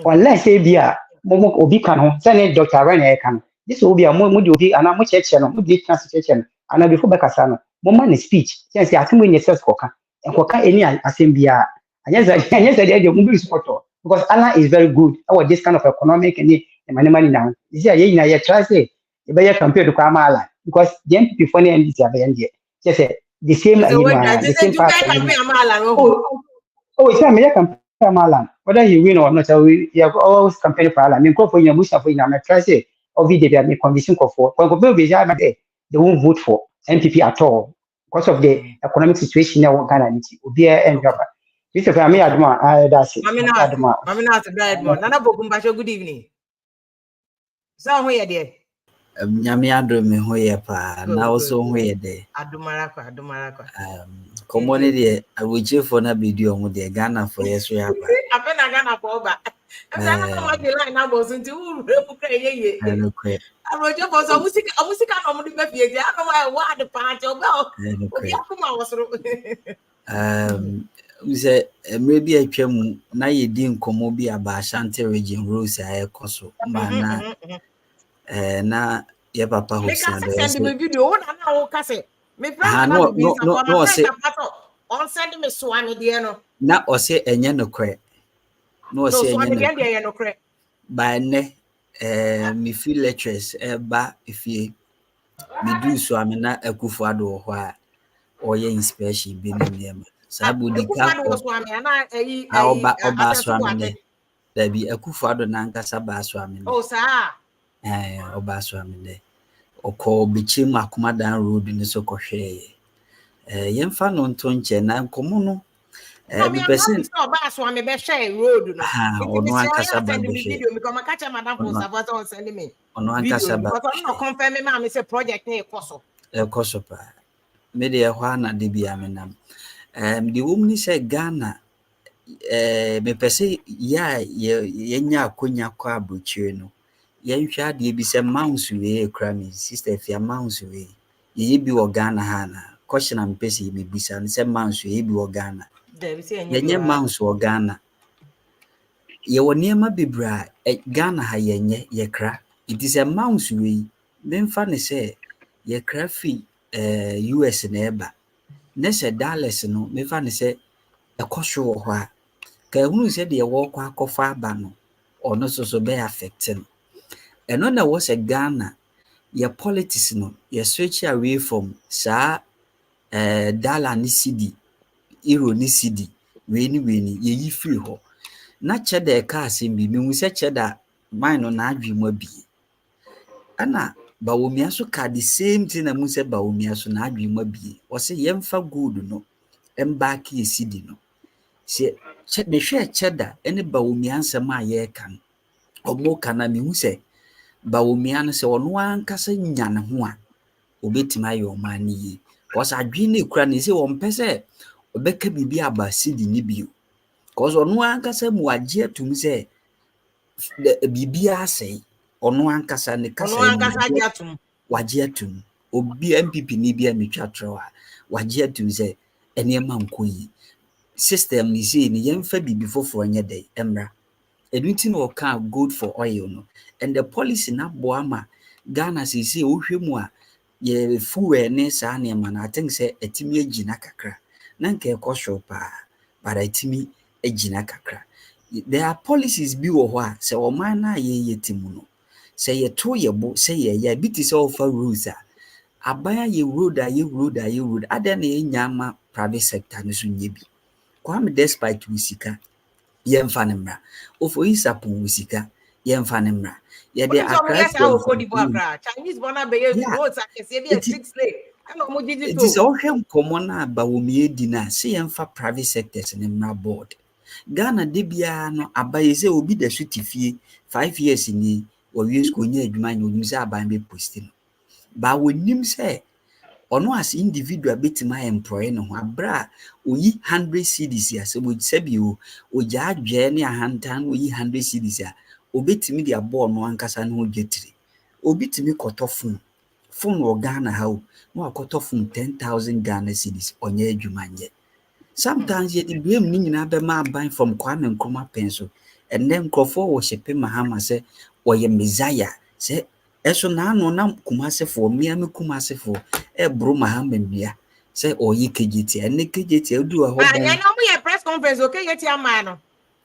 unless say bia mo obi kan ho say ne Dr. Ryan e kan this will be a mo di obi ana mo cheche no mo di chance cheche no ana before be kasa no mo man speech say atim we yourself koka enkoka any asem bia anya say dey mo be support because Allah is very good our this kind of economic and money now you see ye na ye try say e be campaign to kwa mala because the NPP for the NDC abeyande just say the same the same party oh it's a me campaign Malan, whether you win or not, you have always campaign for Alan. I mean, go for your Musha for Yam, try say, or video, me convincing for. When go be they won't vote for NPP at all because of the economic situation now. Ghana, will be a job. This is a me adma, that's it. Mamina, Nana Bokumbasho, good evening. So, where there? Nyame adom me ho ye pa na also ho ye de Adumarako komone de awochefo na bedi omo de Ghana for yeso ya ba apena Ghana for ba na ma de line na boso nti wu mu kra ye awochefo so musika no mo de ba fie je ano wa de pa je obi akoma wosoro use emre bi atwam na ye di nkomo bi aba Ashanti region Rose aye koso ma na na ye papa Hussein do send me video na wo kase me friend na be on send me so ame de no na o se enye no kre na o se enye no kre by ne me feel lectures ba ifie me do so ame na Akufo Addo ho a o ye inspection bi ne niam sabu di ka ko so ame na oba so ame ne da bi Akufo Addo na nkasa ba so ame ne oh sa oba so ame ne okọ bichim Akumadan road ni so kohwe yemfa no nto nche na nkomo no be person oba so ame be share road no ono ankasa ba be video me come catch madam for savata on send me ono ankasa ba because no confirm me ma me say project na ekoso pa me de ho na de bia me nam the woman say Ghana me pese ya nya akonya kwa abuchire no yɛnhwɛ adeɛ bi sɛ mouse wei ekura me sister fia mouse wei yɛyɛ bi wɔ Ghana ha na question am pɛ sɛ yɛbɛbisa no sɛ mouse wei bi wɔ Ghana yɛnyɛ mouse wɔ Ghana yɛwɔ nneɛma bebree a Ghana ha yɛnyɛ yɛkra nti sɛ mouse wei memfa ne sɛ yɛkra fi US na ɛba ne sɛ dollars no memfa ne sɛ ɛkɔ so wɔ hɔ a ka ehunu sɛ deɛ wɔkɔ akɔfa aba no ɔno so bɛyɛ affect no ɛno na wɔ sɛ Ghana your politics no you switch away from sa dollar ni cedi euro ni cedi we ni ye yi free ho na cheda ka asem bi me hu sɛ cheda mine no na adwe mu abi ana bawomia so ka the same thing na mu sɛ bawomia so na adwe mu abi o sɛ yemfa gold no emba ka cedi no sɛ me hwɛ cheda ene bawomia nsɛm a yɛ kan omo kana me hu sɛ bawomia no sɛ ɔno ankasa nya ne ho a obetima yɛ ɔman ne yi cause adwene ne kura ne sɛ ɔmpɛ sɛ ɔbɛka biribi aba sidi ne bio cause ɔno ankasa mu agye atum sɛ biribi asɛe ɔno ankasa ne kasa wagye atum obi MPP ne bi a metwa trɔ a wagye atum sɛ ɛnneɛma nkɔ yi system ne sɛ ne yɛmfa biribi foforɔ nyɛ dɛ ɛmmra ɛno nti na ɔka gold for oil no and the policy na boa ma Ghana sɛ wohwɛ mu a ye fuwe ne saa nneɛma no I think sɛ atimi agyina kakra na nka ɛkɔ soro paa but atimi agyina kakra there are policies bi wɔ hɔ a sɛ ɔman no a yɛyɛ ti mu no sɛ yɛto yɛbo sɛ yɛyɛ bi te sɛ ɔfa rules a aban ayɛ road adɛn na yɛnya ama private sector no so nyɛ bi Kwame despite wo sika yɛmfa ne mmra ofo isapo wo sika yɛmfa ne mmra yɛde akra Chinese born be roads akese be 6 lane ana mo gidi to it is all hwɛ nkɔmmɔ na ba wo mie di na sɛ yɛmfa private sectors ne mmra board Ghana de bia no abaye sɛ obi da so te fie 5 years ni wɔwie school nya adwuma nya onim sɛ aban bɛ post no. Ba wɔnim sɛ ɔno as individual bɛtumi ayɛ no ho aberɛ a oyi 100 cedis a sɛ sɛbi o ogyaa dwɛɛ ne ahantan no oyi 100 cedis a obɛtumi de abɔɔ no ankasa no ho gyetiri. Obi tumi kɔtɔ phone wɔ Ghana ha o na wakɔtɔ phone 10,000 Ghana cedis ɔnyɛ adwuma nyɛ. Sometimes yɛde blame ne nyinaa bɛma aban from Kwame Nkrumah pen so. Ɛnnɛ nkurɔfoɔ wɔ hyɛpɛ Mahama sɛ ɔyɛ Messiah sɛ ɛso naano na Kumasefoɔ mmea me Kumasefoɔ ɛboro Mahama nnua sɛ ɔyɛ KJT. Ɛnnɛ KJT adu hɔ bɔn. Yeah, no, we press conference. Okay, get your man.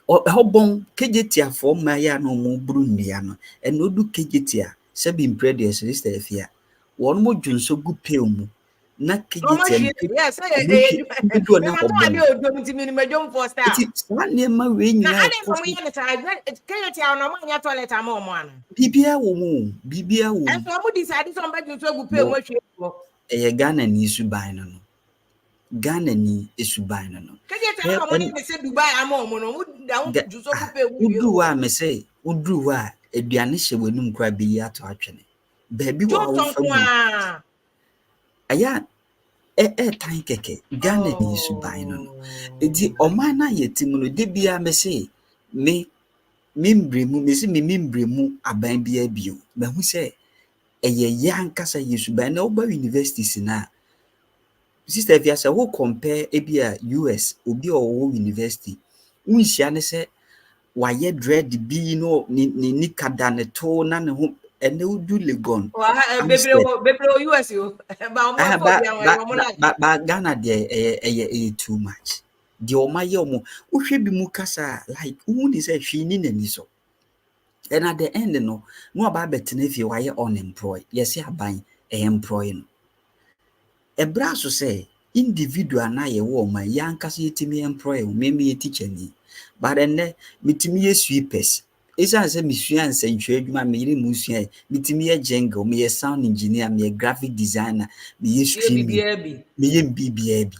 Hɔ bɔn KJT afoɔ mmaa yɛ a na ɔmo boro nnua no. Ɛna odu KJT a sɛbi mpere deɛ Sister Efia wɔn mo dwo nso gu pale mu na KJT yes, bibia wɔ mu bibia wɔ mu ɛyɛ Ghana ni suban no Ghana ni suban no uduru a me sɛ uduru a aduane hyɛ w'anum kora bɛyi ato atwene baabi wɔ awofa mu aya tan kɛkɛ Ghana ni suban no enti ɔman na yɛ tim no de bia me sɛ membremu me sɛ membremu aban bia bio mahu sɛ ɛyɛ yɛ ankasa yɛ suban na woba universities na Sister Efia sɛ wo compare ebi a US obi a ɔwɔ university wonhyia ne sɛ wayɛ dread bi no ni kada ne to na ne ho ɛnɛ wodu Legon bebre US yo ba Ghana deɛ ɛyɛ too much deɛ ɔma yɛ ɔmo wohwɛ bi mu kasa like wo ni sɛ hwee ni n'ani so and at the end no no aba betena fie wayɛ unemployed yɛsɛ aban employed no ɛbra so sɛ individual na yɛwɔ ɔma yɛankasa yɛtumi employ me yɛ teacher ni but ɛnɛ metumi yɛ sweepers ɛsiane sɛ mesua nsɛntwerɛ adwuma meyere mu sua metumi yɛ jangle meyɛ sound engineer meyɛ graphic designer meyɛ streaming meyɛ biribiara bi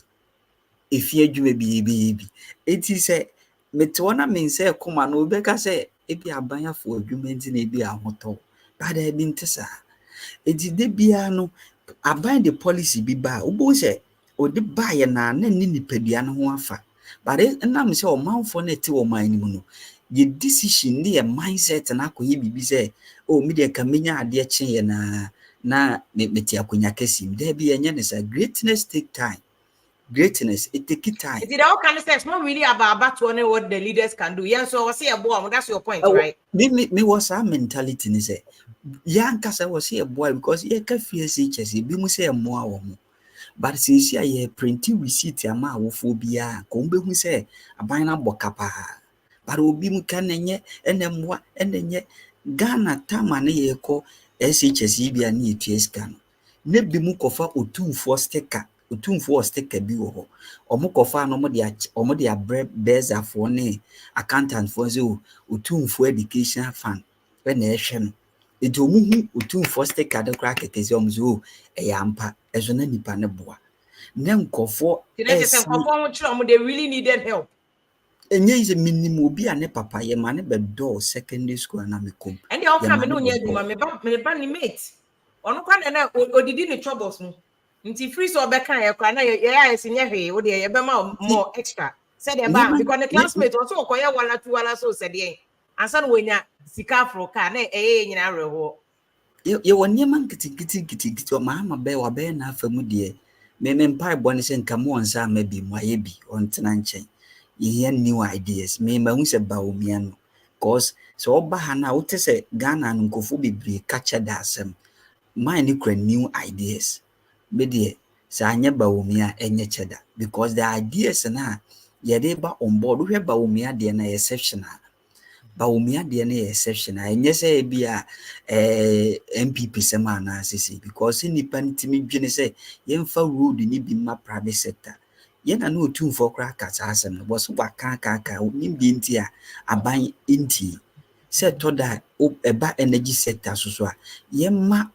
ɛfie adwuma bi ɛti sɛ mete hɔ na mensɛ kɔma no wobɛka sɛ ebi aban afɔ adwuma nti na ebi ahotɔ but ebi nte saa ɛti de biara no aban de policy bi ba wobo sɛ ɔde ba yɛ na ni nipadua no ho afa but ɛnam sɛ ɔmanfoɔ no ɛte ɔman no mu no yɛ decision ne yɛ mindset na akɔyɛ biribi sɛ me deɛ ka menya adeɛ kye yɛ na mete akonya kɛsi mi dɛ bi ɛnyɛ ne sɛ greatness take time greatness it take time it all kind of it's not really about what the leaders can do. Yes, so I say a boy, that's your point, right? Me was our mentality ni say yankasa was say a boy because ye ka fear CHS bi mu say mo awo but since ye printing receipt ama awofo bia ko mbe hu say aban na bokapa but obi mu kan enye enemwa enenye Ghana tama na ye ko SHS bia na etua sika no ne bi mu kofa otumfo sticker bi wɔ hɔ ɔmo kɔfa no ɔmo de abrɛ bezafoɔ ne accountantfoɔ sɛ otumfo education fund ɛna ɛhwɛ no enti ɔmo hu otumfo sticker de kora kɛkɛ sɛ ɔmo sɛ ɛyɛ ampa ɛso na nipa ne boa ne nkɔfoɔ they really needed help ɛnyɛ sɛ minimum obi a ne papa yɛ ma ne bɛdɔɔ secondary school na mekom ɛnde ɔka me no nyɛ adwuma me ba ne mate ɔno kwa na odidi ne troubles no nti free so obeka ya kwa na ya esinye hwe wo de ye be ma more extra said e ba because the classmate also okoye wala so said ye ansa no wonya sika afro ka na nyina reho ye wonye man kiti o ma be wa be na afamu de me mpai bone se nka mo onsa ma bi mu aye bi on tena nchen ye new ideas me ma hu se ba omia no cause so oba ha na wote se Ghana no nkofo bebre catch da asem mine kra new ideas bedie sa anya bawumia enye cheda because the ideas na yede ba on board we bawumia de na exceptional bawumia de na exceptional enye say bia MPP sema na sisi because nipa ntimi dwene say yemfa road ni bi ma private sector ye na no tumfo kra kata asem no boso waka ni bi nti a aban nti say to da eba energy sector so a yemma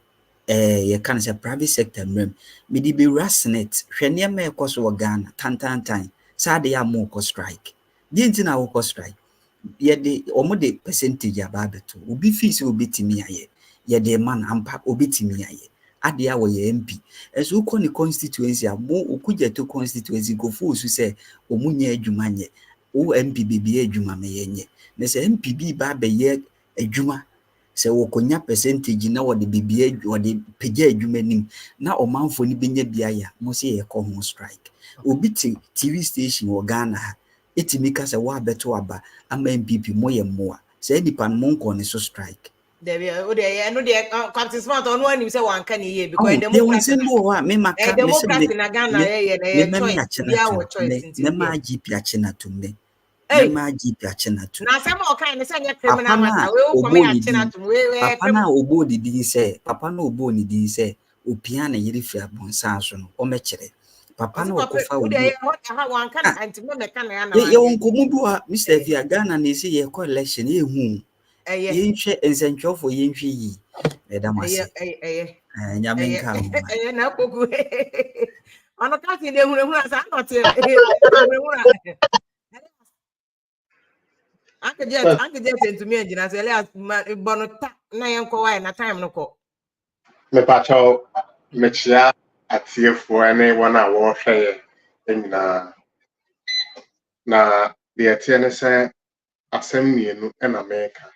you can say private sector mrem me di be rasnet hwene ma ekoso wo Ghana tantantan sa de ya mo ko strike Didn't na wokɔ strike. Yɛde ɔmo de percentage aba abɛto. Obi fee sɛ obetumi ayɛ. Yɛde man ampa obetumi ayɛ. Ade a wɔyɛ MP. Ɛso wokɔ ne constituency a mo okugya to constituency nkɔfo osu sɛ ɔmo nyɛ adwuma nyɛ. Wo MP bebi adwuma meyɛ nyɛ. Na sɛ MP bi ba bɛyɛ adwuma sɛ wɔkɔnya percentage na wɔde bebi wɔde pagya adwuma nim na ɔmanfo ni benya biaya mo sɛ yɛkɔ ho strike. Obi te TV station wɔ Ghana ha. Etimi ka sɛ wa beto aba ama MPP mo yɛ mmoa. Sɛ nipa no mo nkɔ ne so strike. There we are. No, the Captain Smart on one himself one can hear because democracy me maka me se me choice. Yeah, our choice. Me ma GP achina to me. Me ma GP achina to. Na some kind of say criminal matter. We come achina to we papa na obo di din say papa na obo ni din say opia na yiri fi abonsa so no o mekere. Papa na okofa obo. One can anti me can na. Ye onkomu bi wa Mr. Via Ghana na say ye call election ye hu. Yɛnhwɛ nsɛntwɛfo yɛnhwɛ yi ɛda mo ase nyame nka ho na kogu ono ka ti de hunu asa not anke jet to me engine say le bono ta na yenko why na time no ko me pacho me chia atiefo ene wona wo hweye nyina na de atie ne se asem mienu na meka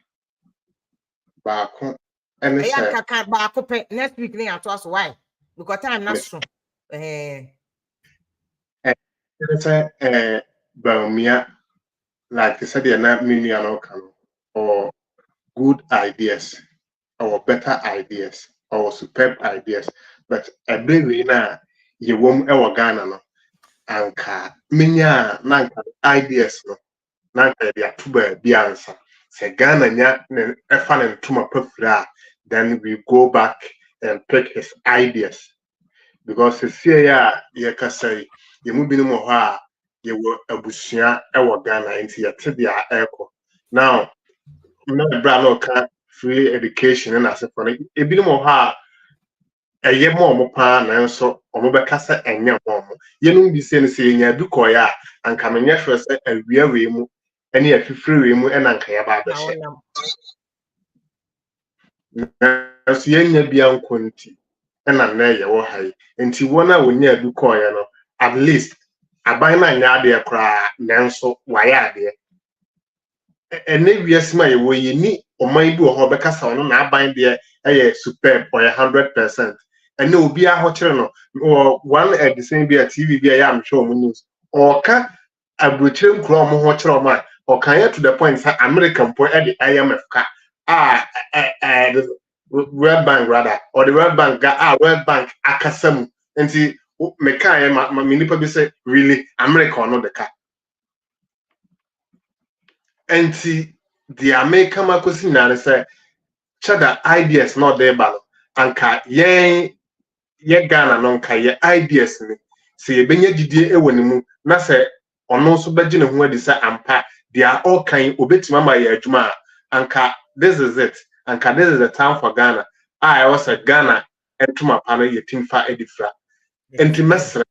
baako ene se kaka baako pe next week ni ato aso why because time na so Baumia like I said na menu no kan or good ideas or better ideas or superb ideas but every na ye wom e wo Ghana no anka menya na anka ideas no na anka dia tuba bi ansa se Ghana nya ne efa ne ntuma pafira then we go back and pick his ideas because see ya ye ka say ye mu binu mo ha ye wo abusua e wo Ghana nti ye te dia eko now no bra no ka free education na se for e binu mo ha eye mo pa na nso omo be ka se enye mo ye no bi se ne se nya du koya anka menye hwe se awia we mu ene afifiri we mu ena nka ya ba be hye na so ye nya bia nkonti ena na ye wo hai nti wona wonya du koya no at least aban na nya ade kra nanso waya ade ene wiasima ye wo ye ni oman bi wo ho be kasa ono na aban de eye superb or 100% ene obi a ho kire no one at the same be a TV be ya am show news or ka abrochire nkro mo ho kire ma or kan ya to the point say American po e the IMF ka the World Bank rather or the World Bank World Bank akasam nti me kan ma nipa bi say really America no the ka nti the American makosi na say chada ideas not there ba anka ye Ghana no nka ye ideas ni se ye benya didie e woni mu na se ono so beje ne ho adi say ampa they are all kind obetima ma ye adwuma anka this is it anka this is the time for Ghana I was a Ghana entuma pano ye timfa edifra enti mesre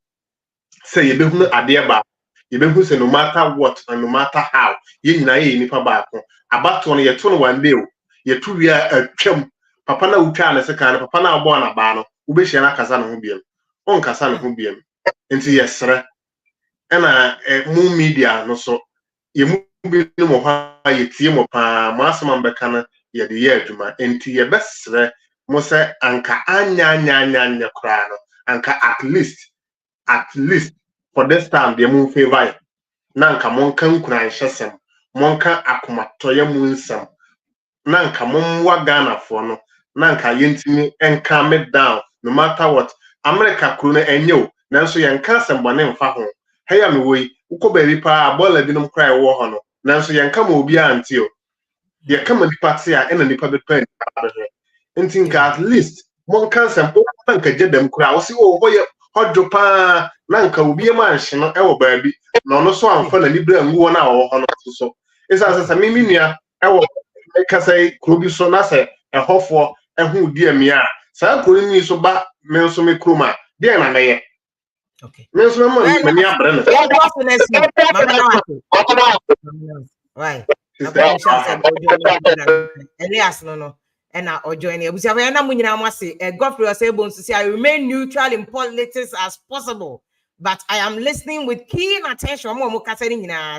say ye behunu ade ba ye behu say no matter what and no matter how ye nyina ye nipa ba ko abato no ye to no one day ye to wi atwam papa na utwa na se kan papa na abo na ba no ubehia na kasa no ho biem on kasa no ho biem enti yesre na mu media no so ye mu bi no mo ha ye tie mo pa mo asema mbeka na ye de ye adwuma enti ye besre mo se anka anya kra no anka at least for this time they mu favor na anka mon kan kura nhesem mon kan akomatoye mu nsam na anka mon wa Ghana for no na anka yentimi enka me down no matter what America kru na enyo nanso yenka sembane mfa ho heya me woi ukoba bi pa bola bi no kra wo ho no nanso yenka ma obi anti o ye kama nipa te a ena nipa be pen ntinka at least mon kan sembo anka jedam kra wo si o hoye hodjo pa na nka obi e ma nhye no e wo ba bi na ono so amfa na libra nguwo na wo ho no so isa sa mimi nua e wo kasai krobi so na se ehofo ehu die mi a sa kro ni so ba me so me kroma die na meye Okay. Yes, many are brand. Right. Elias no. And now or join you. Godfrey was able to say I remain neutral in politics as possible. But I am listening with keen attention.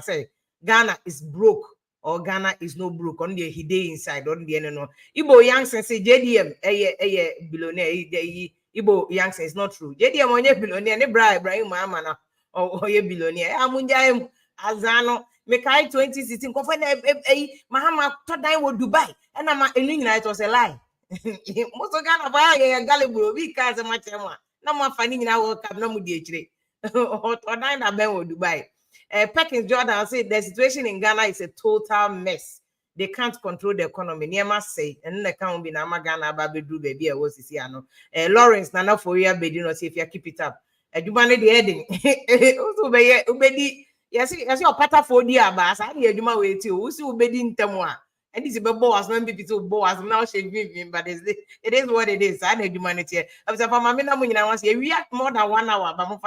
Say Ghana is broke or Ghana is no broke. On the hide inside, on the no. Ibo Youngson say JDM billionaire. Ibo Youngson is not true. JDM on ye billionaire, ne Ibrahim Mamana or ye billionaire. Amunja Azano. Mekai 2016 kofo na Mahama todan wo Dubai and am enina it was a lie. Most of Ghana buy a galibro we cars a match na ma fani nyina wo cup na mu di echire. Todan na ben wo Dubai. Perkins Jordan said the situation in Ghana is a total mess. They can't control the economy. Niema say and the can be na Ghana ba be do baby e wo sisi ano. Lawrence Nana for you be no say if you keep it up. Adumane the heading. Also be ubedi yes, your pata for the abas. I hear you my way too. Who see obedi ntemwa. And this is a boss, when people boss now she but it is what it is. I need humanity. I was a mamina when I was here. We have more than 1 hour, but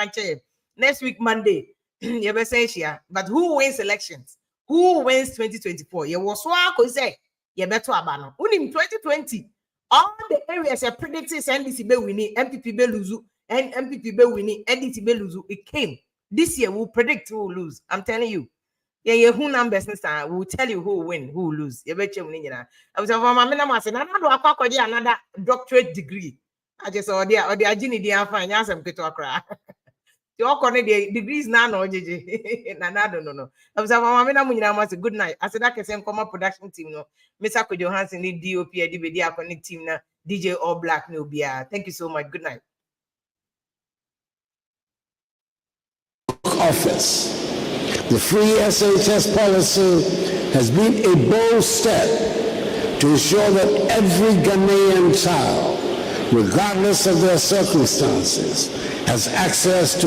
next week, Monday. You ever say but who wins elections? Who wins 2024? You was so say you better abano. Unim 2020. All the areas are predicted NDC be winning, MPP be lose, and MPP be winning, NDC be lose. It came. This year we'll predict who will lose. I'm telling you. Yeah, who numbers next time will tell you who will win, who will lose. You bet you I was another doctorate degree. I just saw the agini dia fine. Yes, I'm going to cry. You connect the degrees now, no, JJ. No. I was good night. I said that can come production team. No, Mr. Johansson, the DOP, the connect team, DJ All Black, no beer. Thank you so much. Good night. Office. The free SHS policy has been a bold step to ensure that every Ghanaian child, regardless of their circumstances, has access to